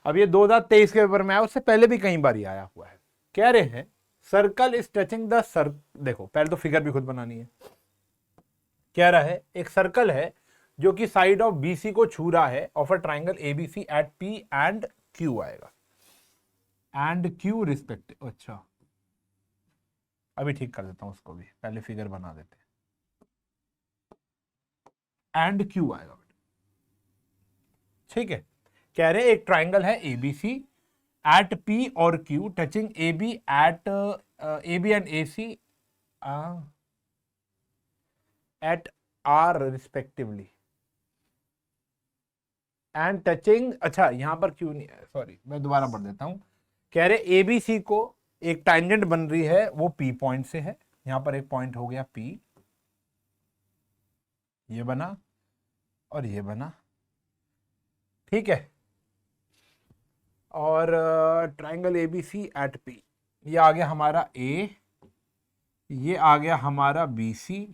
अब ये 2023 के पेपर में आया, उससे पहले भी कई बार आया हुआ है। कह रहे हैं सर्कल इज टचिंग द देखो पहले तो फिगर भी खुद बनानी है। कह रहा है एक सर्कल है जो कि साइड ऑफ BC को छू रहा है of a triangle ABC at P and Q आएगा, एंड Q रिस्पेक्टिव। अच्छा अभी ठीक कर देता हूं उसको भी, पहले फिगर बना देते हैं। एंड Q आएगा। ठीक है। कह रहे एक ट्राइंगल है ABC एट P और Q touching AB at AB and AC at R respectively and touching. अच्छा यहां पर क्यों नहीं, सॉरी मैं दोबारा पढ़ देता हूं। कह रहे ABC को एक टांजेंट बन रही है, वो P पॉइंट से है। यहां पर एक पॉइंट हो गया P, ये बना और ये बना। ठीक है। और ट्राइंगल ABC एट P, ये आ गया हमारा A, ये आ गया हमारा BC,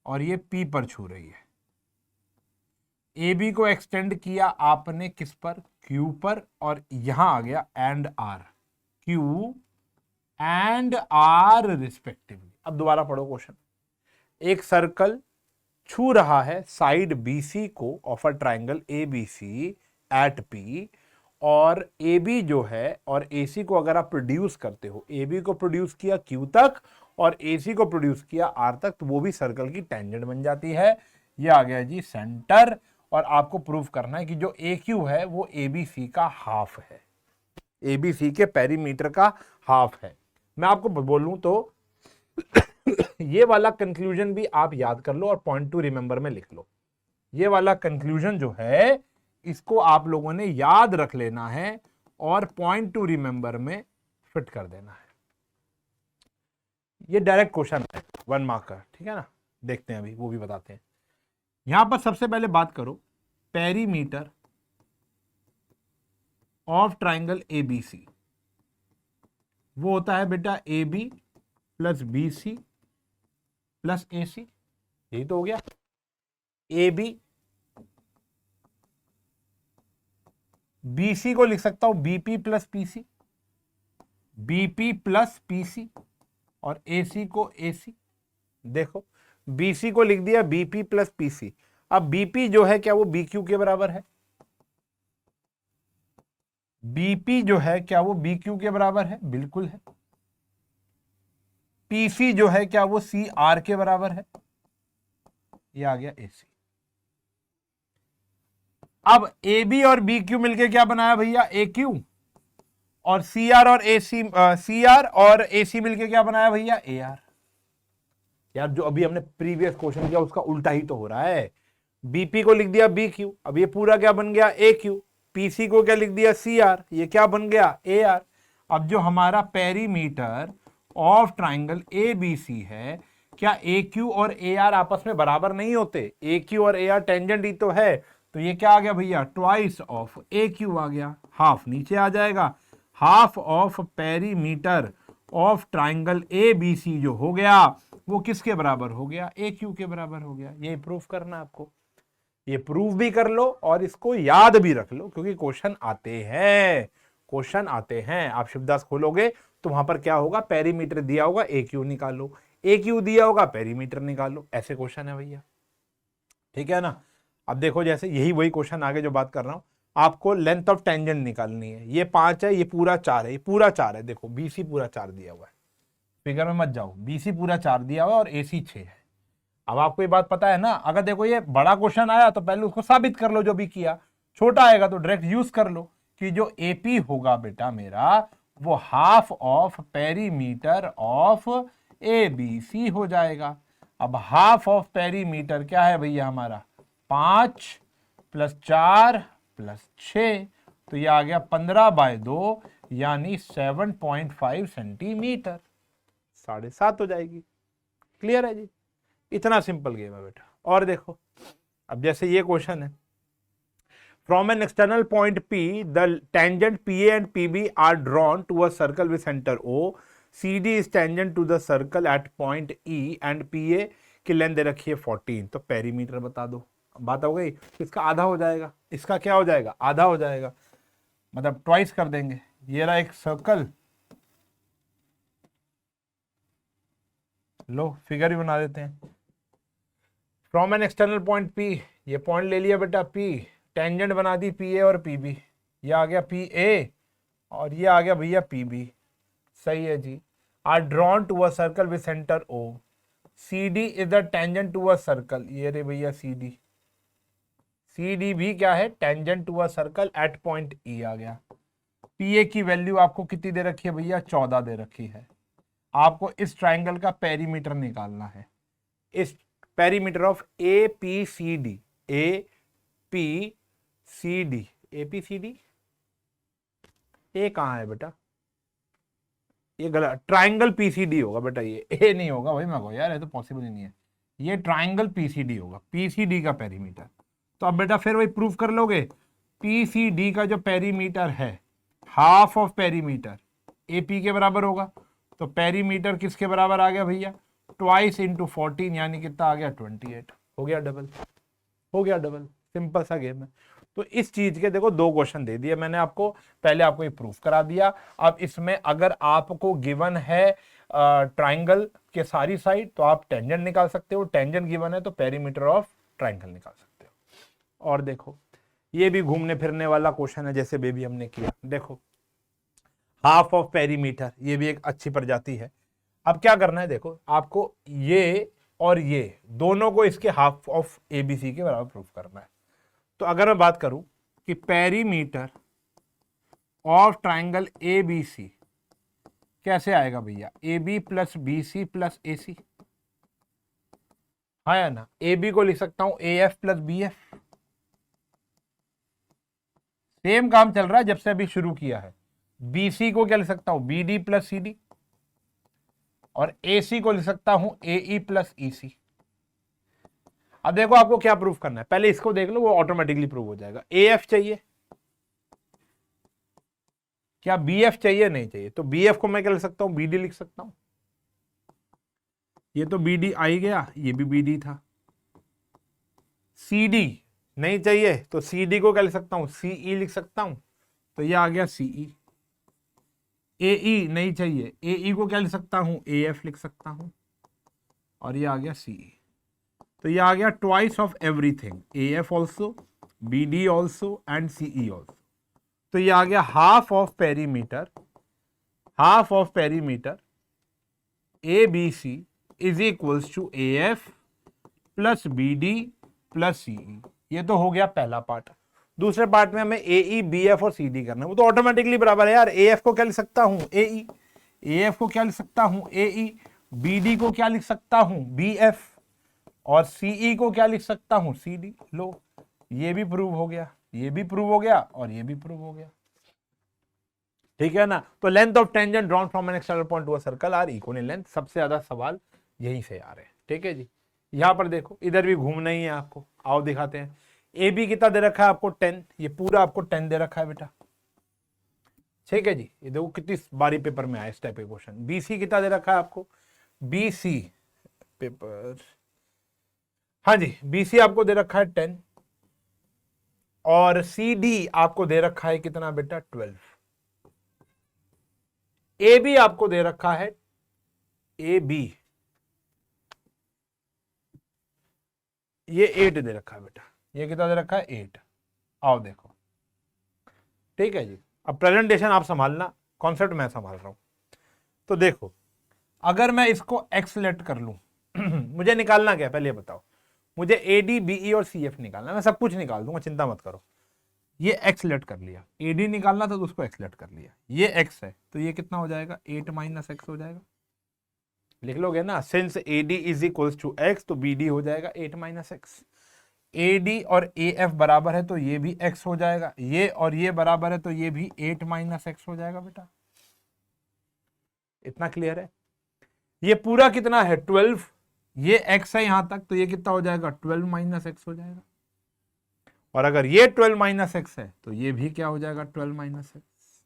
और ये P पर छू रही है। AB को एक्सटेंड किया आपने किस पर? Q पर, और यहां आ गया and R, Q and R respectively. अब दोबारा पढ़ो क्वेश्चन। एक सर्कल छू रहा है साइड BC को of a triangle ABC at P और ए बी जो है और ए सी को अगर आप प्रोड्यूस करते हो, ए बी को प्रोड्यूस किया क्यू तक और ए सी को प्रोड्यूस किया आर तक, तो वो भी सर्कल की टेंजेंट बन जाती है। ये आ गया जी सेंटर। और आपको प्रूव करना है कि जो ए क्यू है वो ए बी सी का हाफ है, ए बी सी के पेरीमीटर का हाफ है। मैं आपको बोलूं तो ये वाला कंक्लूजन भी आप याद कर लो और पॉइंट टू रिमेंबर में लिख लो। ये वाला कंक्लूजन जो है इसको आप लोगों ने याद रख लेना है और पॉइंट टू रिमेंबर में फिट कर देना है। ये डायरेक्ट क्वेश्चन है 1 मार्क का, ठीक है ना। देखते हैं अभी वो भी बताते हैं। यहां पर सबसे पहले बात करो perimeter of triangle A B C, वो होता है बेटा A B plus B C plus A C. यही तो हो गया ए बी, बीसी को लिख सकता हूं BP plus PC, BP plus PC और एसी को एसी। देखो बीसी को लिख दिया बीपी प्लस पीसी। अब बीपी जो है क्या वो बीक्यू के बराबर है? बीपी जो है क्या वो बीक्यू के बराबर है? बिल्कुल है। पीसी जो है क्या वो सी आर के बराबर है? ये आ गया एसी। अब ए बी और बी क्यू मिलके क्या बनाया भैया? ए क्यू। और सी आर और ए सी, सी आर और ए सी मिलके क्या बनाया भैया? A R. यार जो अभी हमने प्रीवियस क्वेश्चन किया उसका उल्टा ही तो हो रहा है। बीपी को लिख दिया बी क्यू, अब ये पूरा क्या बन गया? ए क्यू। पीसी को क्या लिख दिया? सी आर, ये क्या बन गया? A R. अब जो हमारा perimeter of triangle A B C है, क्या ए क्यू और ए आर आपस में बराबर नहीं होते? ए क्यू और ए आर टेंजेंट ही तो है, तो ये क्या आ गया भैया? ट्वाइस ऑफ ए क्यू आ गया। हाफ नीचे आ जाएगा, half of perimeter of triangle A B C जो हो गया वो किसके बराबर हो गया? ए क्यू के बराबर हो गया। ये प्रूफ करना आपको, ये प्रूफ भी कर लो और इसको याद भी रख लो, क्योंकि क्वेश्चन आते हैं, क्वेश्चन आते हैं। आप शिवदास खोलोगे तो वहां पर क्या होगा? पेरीमीटर दिया होगा, ए क्यू निकालो, ए क्यू दिया होगा, पेरीमीटर निकालो। ऐसे क्वेश्चन है भैया, ठीक है ना। अब देखो जैसे यही वही क्वेश्चन आगे जो बात कर रहा हूं, आपको लेंथ ऑफ टेंजेंट निकालनी है। ये 5 है, ये पूरा 4 है, ये पूरा 4 है। देखो बीसी पूरा 4 दिया हुआ है, फिगर में मत जाओ, बीसी पूरा 4 दिया हुआ है और एसी 6 है। अब आपको ये बात पता है ना, अगर देखो ये बड़ा क्वेश्चन आया तो पहले उसको साबित कर लो जो भी किया, छोटा आएगा तो डायरेक्ट यूज कर लो कि जो एपी होगा बेटा मेरा वो half of perimeter of A B C हो जाएगा। अब हाफ ऑफ पेरीमीटर क्या है भैया हमारा? 5 प्लस 4 प्लस 6, तो ये आ गया 15/2 यानी 7.5 सेंटीमीटर, 7.5 हो जाएगी। क्लियर है जी? इतना सिंपल गेम है बेटा। और देखो अब जैसे ये क्वेश्चन है, from an external point P the tangent P A and P B are drawn to a circle with centre O, C D is tangent to the circle at point E and P A की length दे रखी है 14। तो perimeter बता दो। बात हो गई, इसका आधा हो जाएगा, इसका क्या हो जाएगा? आधा हो जाएगा, मतलब ट्वाइस कर देंगे। ये रहा एक सर्कल, लो फिगर भी बना देते हैं। From an external point P, ये पॉइंट ले लिया बेटा पी, टेंजेंट बना दी पी ए और पी बी, ये आ गया पी ए और ये आ गया भैया पी बी। सही है जी। Are drawn to a circle with centre O, C D is the tangent to a circle, ये रे भैया सी डी, सी डी भी क्या है? Tangent to a circle at point E आ गया। पी ए की वैल्यू आपको कितनी दे रखी है भैया? 14 दे रखी है। आपको इस ट्राइंगल का पेरीमीटर निकालना है, इस perimeter of A P C D, A P C D, A P C D, A कहां है बेटा? ये गलत, ट्राइंगल पीसीडी होगा बेटा, ये ए नहीं होगा भाई। मैं कहूँ यार ये तो पॉसिबल ही नहीं है, ये ट्राइंगल पीसीडी होगा, पीसीडी का पेरीमीटर। तो अब बेटा फिर वही प्रूफ कर लोगे, पीसीडी का जो पेरीमीटर है हाफ ऑफ पेरीमीटर एपी के बराबर होगा, तो पेरीमीटर किसके बराबर आ गया भैया? ट्वाइस इंटू 14 यानी कितना आ गया? 28। हो गया डबल, हो गया डबल। सिंपल सा गेम है। तो इस चीज के देखो 2 क्वेश्चन दे दिए मैंने आपको, पहले आपको ये प्रूफ करा दिया। अब इसमें अगर आपको गिवन है ट्राइंगल के सारी साइड तो आप टेंजेंट निकाल सकते हो, टेंजेंट गिवन है तो पेरीमीटर ऑफ ट्राइंगल निकाल सकते हो। और देखो ये भी घूमने फिरने वाला क्वेश्चन है, जैसे बेबी हमने किया। देखो हाफ ऑफ पेरीमीटर, ये भी एक अच्छी प्रजाति है। अब क्या करना है, देखो आपको ये और ये दोनों को इसके हाफ ऑफ एबीसी के बराबर प्रूफ करना है। तो अगर मैं बात करूं कि perimeter of triangle A B C कैसे आएगा भैया, A B plus B C plus A C, हाँ या ना। ए बी को लिख सकता हूं A F plus B F, same काम चल रहा है जब से अभी शुरू किया है। बी सी को क्या लिख सकता हूं, B D plus C D, और ए सी को लिख सकता हूं ए ई प्लस ई सी। अब देखो आपको क्या प्रूफ करना है, पहले इसको देख लो, वो ऑटोमेटिकली प्रूव हो जाएगा। ए एफ चाहिए क्या, बी एफ चाहिए, नहीं चाहिए, तो बी एफ को मैं क्या लिख सकता हूं, बी डी लिख सकता हूं। ये तो बी डी आई गया, ये भी बी डी था। सी डी नहीं चाहिए, तो सी डी को क्या लिख सकता हूं, सी ई लिख सकता हूं, तो ये आ गया सी ई। ए ई नहीं चाहिए, ए ई को क्या लिख सकता हूं, ए एफ लिख सकता हूं, और ये आ गया सी ई। तो ये आ गया twice of everything, A F also, B D also and C E also. तो ये आ गया half of perimeter, half of perimeter A B C is equals to A F plus B D plus C E. ये तो हो गया पहला part. दूसरे पार्ट में हमें ए ई बी एफ और सी डी करना है, वो तो ऑटोमेटिकली बराबर है यार। ए एफ को क्या लिख सकता हूं, ए ई, ए एफ को क्या लिख सकता हूं, ए ई, बी डी को क्या लिख सकता हूं, बी एफ, और सी ई को क्या लिख सकता हूं, सी डी। लो ये भी प्रूव हो गया, ये भी प्रूव हो गया, और ये भी प्रूव हो गया, ठीक है ना। तो length of tangent drawn from an external point to a circle are equal in length. सबसे ज्यादा सवाल यहीं से आ रहे हैं, ठीक है जी। यहां पर देखो इधर भी घूमना ही है आपको, आओ दिखाते हैं। ए बी कितना दे रखा है आपको, 10, ये पूरा आपको 10 दे रखा है बेटा, ठीक है जी। ये देखो कितनी बारी पेपर में आया इस टाइप के क्वेश्चन। बी सी कितना दे रखा है आपको, बी सी पेपर, हाँ जी, बी सी आपको दे रखा है 10, और सी डी आपको दे रखा है कितना बेटा, 12। ए बी आपको दे रखा है, ए बी ये 8 दे रखा है बेटा, ये कितना दे रखा है, 8। आओ देखो, ठीक है जी। अब प्रेजेंटेशन आप संभालना, कॉन्सेप्ट मैं संभाल रहा हूं। तो देखो अगर मैं इसको एक्स लेट कर लूं मुझे निकालना क्या है पहले बताओ, मुझे ए डी बी ई और सी एफ निकालना, मैं सब कुछ निकाल दूंगा, चिंता मत करो। ये एक्स लेट कर लिया, ए डी निकालना था तो उसको एक्स लेट कर लिया, ये एक्स है तो ये कितना हो जाएगा, 8 माइनस एक्स हो जाएगा। लिख लोगे ना, since A D is equals to X, तो बी डी हो जाएगा 8 माइनस एक्स। ए डी और ए एफ बराबर है तो ये भी एक्स हो जाएगा, ये और ये बराबर है तो ये भी 8 माइनस एक्स हो जाएगा बेटा। इतना क्लियर है। ये पूरा कितना है, 12, ये एक्स है यहां तक, तो ये कितना हो जाएगा, 12 माइनस एक्स हो जाएगा। और अगर ये 12 माइनस एक्स है तो ये भी क्या हो जाएगा, 12 माइनस एक्स।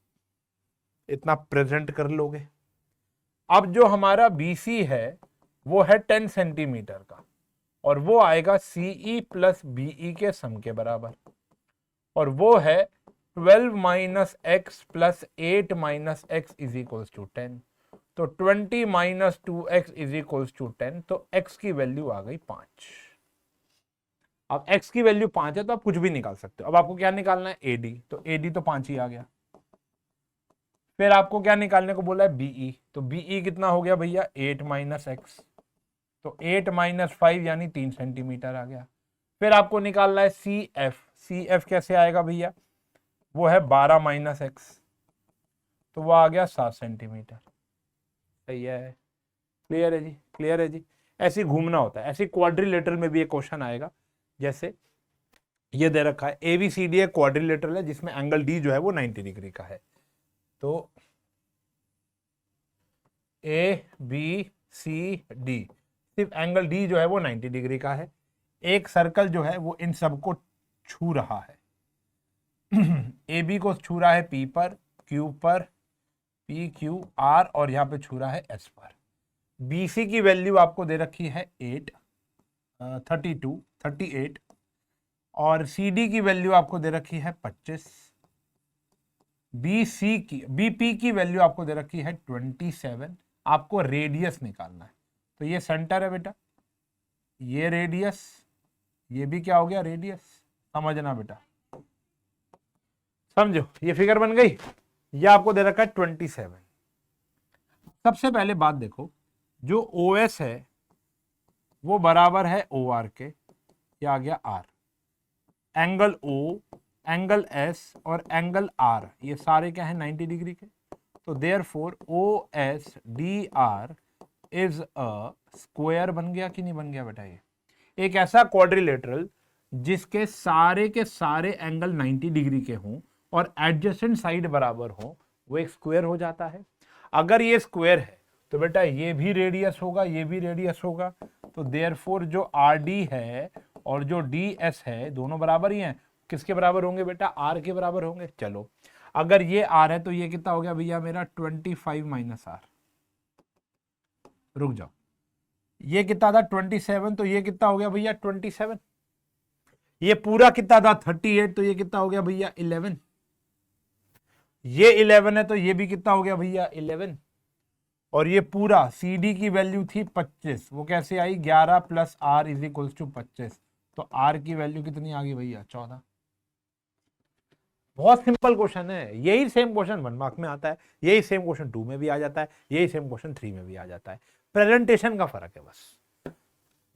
इतना प्रेजेंट कर लोगे। अब जो हमारा BC है वो है 10 सेंटीमीटर का, और वो आएगा CE प्लस BE के सम के बराबर, और वो है 12 minus X plus 8 minus X is equals to 10। तो 20 minus 2x is equals to 10, तो x की वैल्यू आ गई 5। अब x की वैल्यू 5 है तो आप कुछ भी निकाल सकते हो। अब आपको क्या निकालना है, AD, तो AD तो 5 ही आ गया। फिर आपको क्या निकालने को बोला है, BE, तो BE कितना हो गया भैया, 8 माइनस एक्स, तो 8 माइनस 5 यानी 3 सेंटीमीटर आ गया। फिर आपको निकालना है CF, CF कैसे आएगा भैया, वो है 12 माइनस एक्स, तो वो आ गया 7 सेंटीमीटर। सही है, क्लियर है जी, क्लियर है जी। ऐसे घूमना होता है। ऐसे क्वाड्रिलेटरल में भी एक क्वेश्चन आएगा, जैसे ये दे रखा है ABCD एक क्वाड्रिलेटरल है जिसमें एंगल D जो है वो 90 डिग्री का है। तो ABCD सिर्फ एंगल D जो है वो 90 डिग्री का है। एक सर्कल जो है वो इन सबको छू रहा है AB को छू रहा है P पर, Q पर, PQR, और यहाँ पे छू रहा है S पर। BC की वैल्यू आपको दे रखी है 38, और CD की वैल्यू आपको दे रखी है 25, BP की वैल्यू आपको दे रखी है 27। आपको रेडियस निकालना है, तो ये सेंटर है बेटा, ये रेडियस, ये भी क्या हो गया, रेडियस। समझना बेटा, समझो ये फिगर बन गई। ये आपको दे रखा है 27। सबसे पहले बात देखो, जो OS है वो बराबर है OR के, ये आ गया R, angle O, angle S और एंगल R ये सारे क्या है 90 डिग्री के। तो therefore OSDR is a square बन गया कि नहीं बन गया बेटा? ये एक ऐसा क्वाड्रिलेटरल जिसके सारे के सारे एंगल 90 डिग्री के हों और एडजेसेंट साइड बराबर हो, वो एक स्क्वायर हो जाता है। अगर ये स्क्वायर है तो बेटा ये भी रेडियस होगा, ये भी रेडियस होगा। तो देयरफॉर जो RD है और जो DS है दोनों बराबर ही हैं। किसके बराबर होंगे बेटा? R के बराबर होंगे। चलो अगर ये R है तो ये कितना हो गया भैया मेरा 25 माइनस R। रुक जाओ, ये कितना था 27, तो ये कितना हो गया भैया 27। ये पूरा कितना था 38, तो ये कितना हो गया भैया 11। ये 11 है तो ये भी कितना हो गया भैया 11। और ये पूरा CD की वैल्यू थी 25, वो कैसे आई? 11 plus R is equal to 25। तो R की वैल्यू कितनी आ गई भैया? 14। बहुत सिंपल क्वेश्चन है। यही सेम क्वेश्चन 1 मार्क में आता है, यही सेम क्वेश्चन 2 में भी आ जाता है, यही सेम क्वेश्चन 3 में भी आ जाता है। प्रेजेंटेशन का फर्क है बस।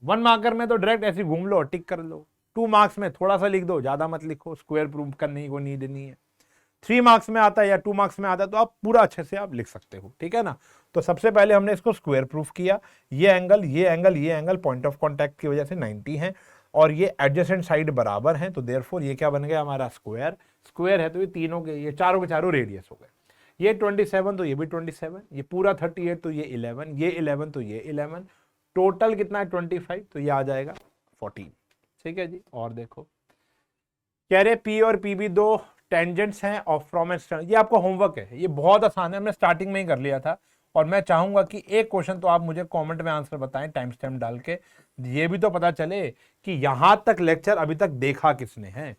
1 मार्कर में तो डायरेक्ट ऐसे घूम लो और टिक कर लो। 2 मार्क्स में थोड़ा सा लिख दो, ज्यादा मत लिखो, स्क्वायर प्रूव करने की कोई नीड नहीं है। 3 मार्क्स में आता है या 2 मार्क्स में आता है तो आप पूरा अच्छे से आप लिख सकते हो, ठीक है ना। तो सबसे पहले हमने इसको स्क्वायर प्रूफ किया। ये एंगल, ये एंगल, ये एंगल पॉइंट ऑफ कॉन्टैक्ट की वजह से 90 है और ये एडजेसेंट साइड बराबर है। तो देयरफॉर ये क्या बन गया हमारा? स्क्वायर। स्क्वायर है तो ये तीनों के, ये चारों के चारों रेडियस हो गए। ये 27 तो ये भी 27, ये पूरा 38 तो ये 11, ये 11 तो ये 11, टोटल कितना है 25, तो ये आ जाएगा 14। ठीक है जी। और देखो कह रहे P और PB दो टेंजेंट्स हैं ऑफ फ्रॉम एक्सटर्नल। ये आपका होमवर्क है, ये बहुत आसान है, हमने स्टार्टिंग में ही कर लिया था। और मैं चाहूंगा कि एक क्वेश्चन तो आप मुझे कमेंट में आंसर बताएं टाइम स्टैम्प डाल के, ये भी तो पता चले कि यहां तक लेक्चर अभी तक देखा किसने है।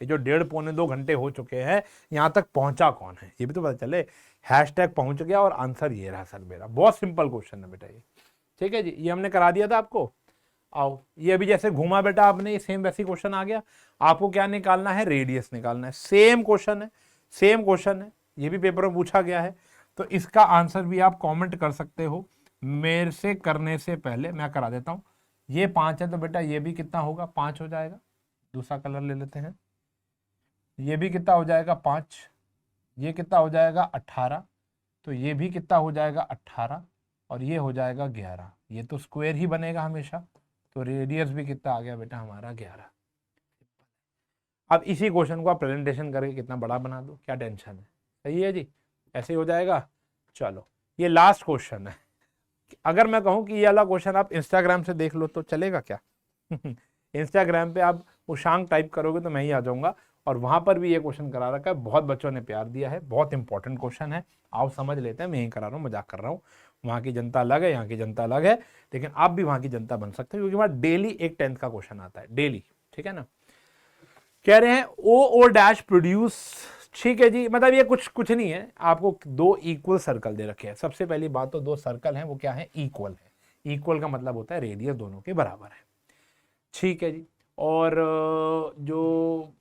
ये जो 1.5-2 घंटे हो चुके हैं, यहां तक पहुंचा कौन है, ये भी तो पता चले। हैशटैग पहुंच गया और आंसर ये रहा सर मेरा। बहुत सिंपल क्वेश्चन है बेटा ये। ठीक है जी, ये हमने करा दिया था आपको। आओ, ये अभी जैसे घुमा बेटा आपने, ये सेम वैसी क्वेश्चन आ गया। आपको क्या निकालना है? रेडियस निकालना है। सेम क्वेश्चन है, सेम क्वेश्चन है, ये भी पेपर में पूछा गया है। तो इसका आंसर भी आप कमेंट कर सकते हो। मेरे से करने से पहले मैं करा देता हूं। ये 5 है तो बेटा ये भी कितना होगा? 5 हो जाएगा। दूसरा कलर ले लेते हैं। ये भी कितना हो जाएगा? 5। ये कितना हो जाएगा? 18। तो ये भी कितना हो जाएगा? 18। और ये हो जाएगा 11। ये तो स्क्वायर ही बनेगा हमेशा। तो रेडियस भी कितना आ गया बेटा हमारा? 11। अब इसी क्वेश्चन को आप प्रेजेंटेशन करके कितना बड़ा बना दो, क्या टेंशन है। सही है जी, ऐसे ही हो जाएगा। चलो ये लास्ट क्वेश्चन है। अगर मैं कहूं कि ये वाला क्वेश्चन आप इंस्टाग्राम से देख लो तो चलेगा क्या? इंस्टाग्राम पे आप उशांग टाइप करोगे तो मैं ही आ जाऊंगा और वहां पर भी ये क्वेश्चन करा रखा है। बहुत बच्चों ने प्यार दिया है, बहुत इंपॉर्टेंट क्वेश्चन है। आप समझ लेते हैं, मैं ही करा रहा हूँ, मजाक कर रहा हूँ। वहां की जनता अलग है, यहाँ की जनता अलग है, लेकिन आप भी वहां की जनता बन सकते हैं क्योंकि वहां डेली एक 10th का क्वेश्चन आता है, डेली। ठीक है ना। कह रहे हैं ओ डैश प्रोड्यूस। ठीक है जी, मतलब ये कुछ नहीं है। आपको 2 इक्वल सर्कल दे रखे हैं। सबसे पहली बात तो 2 सर्कल हैं, वो क्या है? इक्वल है। इक्वल का मतलब होता है रेडियस दोनों के बराबर है। ठीक है जी। और जो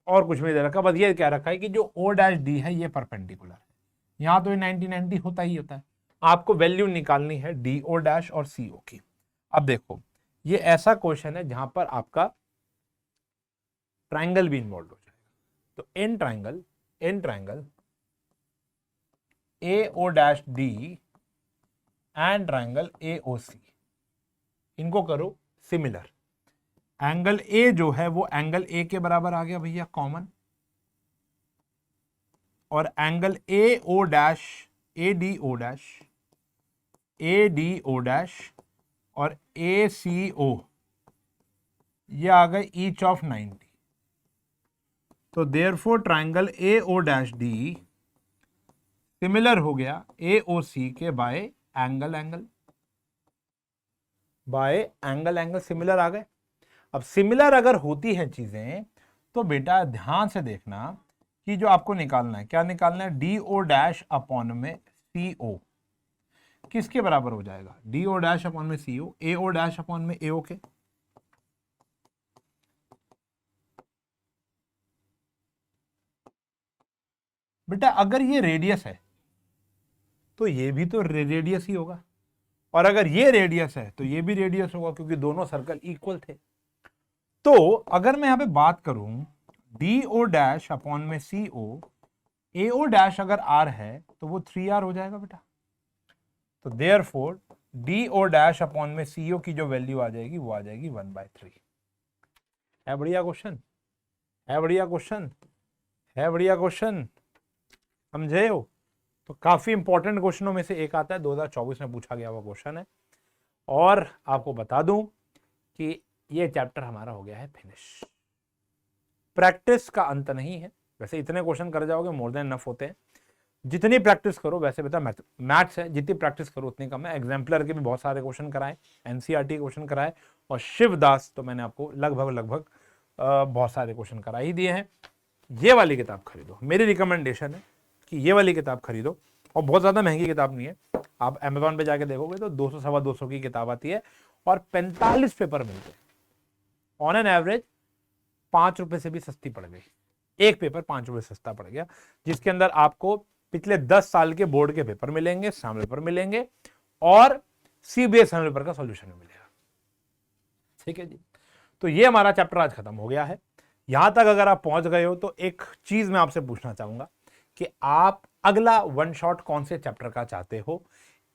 और कुछ नहीं दे रखा, बस ये क्या रखा है कि जो ओ डैश डी है ये परपेंडिकुलर है। यहां तो ये 90-90 होता ही होता है। आपको वैल्यू निकालनी है डी ओ डैश और सी ओ की। अब देखो ये ऐसा क्वेश्चन है जहां पर आपका ट्राइंगल भी इन्वॉल्व हो जाएगा। तो इन triangle A O dash D and triangle A O C, इनको करो सिमिलर। एंगल ए जो है वो एंगल ए के बराबर आ गया भैया कॉमन, और angle A O dash A D O dash और ए सी ओ ये आ गए ईच ऑफ 90। तो therefore triangle A O dash D similar हो गया ए ओ सी के बाय एंगल सिमिलर आ गए। अब सिमिलर अगर होती हैं चीजें तो बेटा ध्यान से देखना कि जो आपको निकालना है, क्या निकालना है? डी ओ डैश अपॉन में सी ओ किसके बराबर हो जाएगा? डी ओ डैश अपॉन में सी ओ, ए ओ डैश अपॉन में ए ओ के। बेटा अगर ये रेडियस है तो ये भी तो रेडियस ही होगा, और अगर ये रेडियस है तो ये भी रेडियस होगा, क्योंकि दोनों सर्कल इक्वल थे। तो अगर मैं यहां पे बात करूं डी ओ डैश अपॉन में सी ओ, ए ओ डैश अगर आर है तो वो 3r हो जाएगा बेटा। तो therefore D O dash upon में सी ओ की जो वैल्यू आ जाएगी वो आ जाएगी 1/3। है बढ़िया क्वेश्चन, है बढ़िया क्वेश्चन, है बढ़िया क्वेश्चन, समझे हो? तो काफी इंपॉर्टेंट क्वेश्चनों में से एक आता है, 2024 में पूछा गया हुआ क्वेश्चन है। और आपको बता दूं कि ये चैप्टर हमारा हो गया है फिनिश। प्रैक्टिस का अंत नहीं है, वैसे इतने क्वेश्चन कर जाओगे मोर देन इनफ होते हैं। जितनी प्रैक्टिस करो, वैसे बेटा मैथ्स है, जितनी प्रैक्टिस करो उतनी कम है। एग्जाम्पलर के भी बहुत सारे क्वेश्चन कराए, एनसीईआरटी क्वेश्चन कराए, और शिवदास तो मैंने आपको लगभग बहुत सारे क्वेश्चन करा ही दिए हैं। ये वाली किताब खरीदो, मेरी रिकमेंडेशन है कि ये वाली किताब खरीदो, और बहुत ज़्यादा महंगी किताब नहीं है। आप अमेजोन पे जाके देखोगे तो 200 सवा 200 की किताब आती है, और 45 पेपर मिलते हैं। ऑन एन एवरेज 5 रुपए से भी सस्ती पड़ गई, एक पेपर 5 रुपए सस्ता पड़ गया, जिसके अंदर आपको पिछले 10 साल के बोर्ड के पेपर मिलेंगे, सैम्पल पेपर मिलेंगे, और सीबीएस सैम्पल पेपर का सॉल्यूशन मिलेगा। ठीक है जी, तो ये हमारा चैप्टर आज खत्म हो गया है। यहां तक अगर आप पहुंच गए हो तो एक चीज मैं आपसे पूछना चाहूंगा कि आप अगला वन शॉट कौन से चैप्टर का चाहते हो,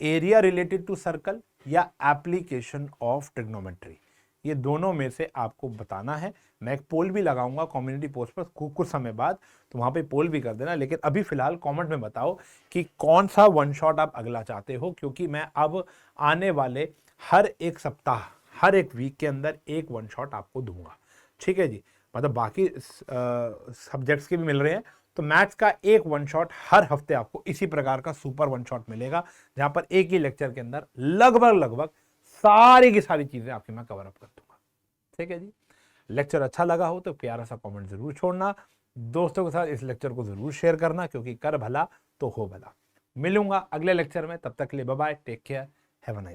एरिया रिलेटेड टू सर्कल या एप्लीकेशन ऑफ ट्रिग्नोमेट्री? ये दोनों में से आपको बताना है। मैं एक पोल भी लगाऊंगा कम्युनिटी पोस्ट पर कुछ समय बाद, तो वहां पे पोल भी कर देना। लेकिन अभी फिलहाल कमेंट में बताओ कि कौन सा वन शॉट आप अगला चाहते हो, क्योंकि मैं अब आने वाले हर एक सप्ताह, हर एक वीक के अंदर एक वन शॉट आपको दूंगा। ठीक है जी, मतलब बाकी सब्जेक्ट्स के भी मिल रहे हैं, तो मैथ्स का एक वन शॉट हर हफ्ते आपको इसी प्रकार का सुपर वन शॉट मिलेगा, जहां पर एक ही लेक्चर के अंदर लगभग सारी की सारी चीजें आपकी मैं कवर अप कर दूंगा। ठीक है जी, लेक्चर अच्छा लगा हो तो प्यारा सा कमेंट जरूर छोड़ना, दोस्तों के साथ इस लेक्चर को जरूर शेयर करना, क्योंकि कर भला तो हो भला। मिलूंगा अगले लेक्चर में, तब तक के लिए bye bye, take care, have a nice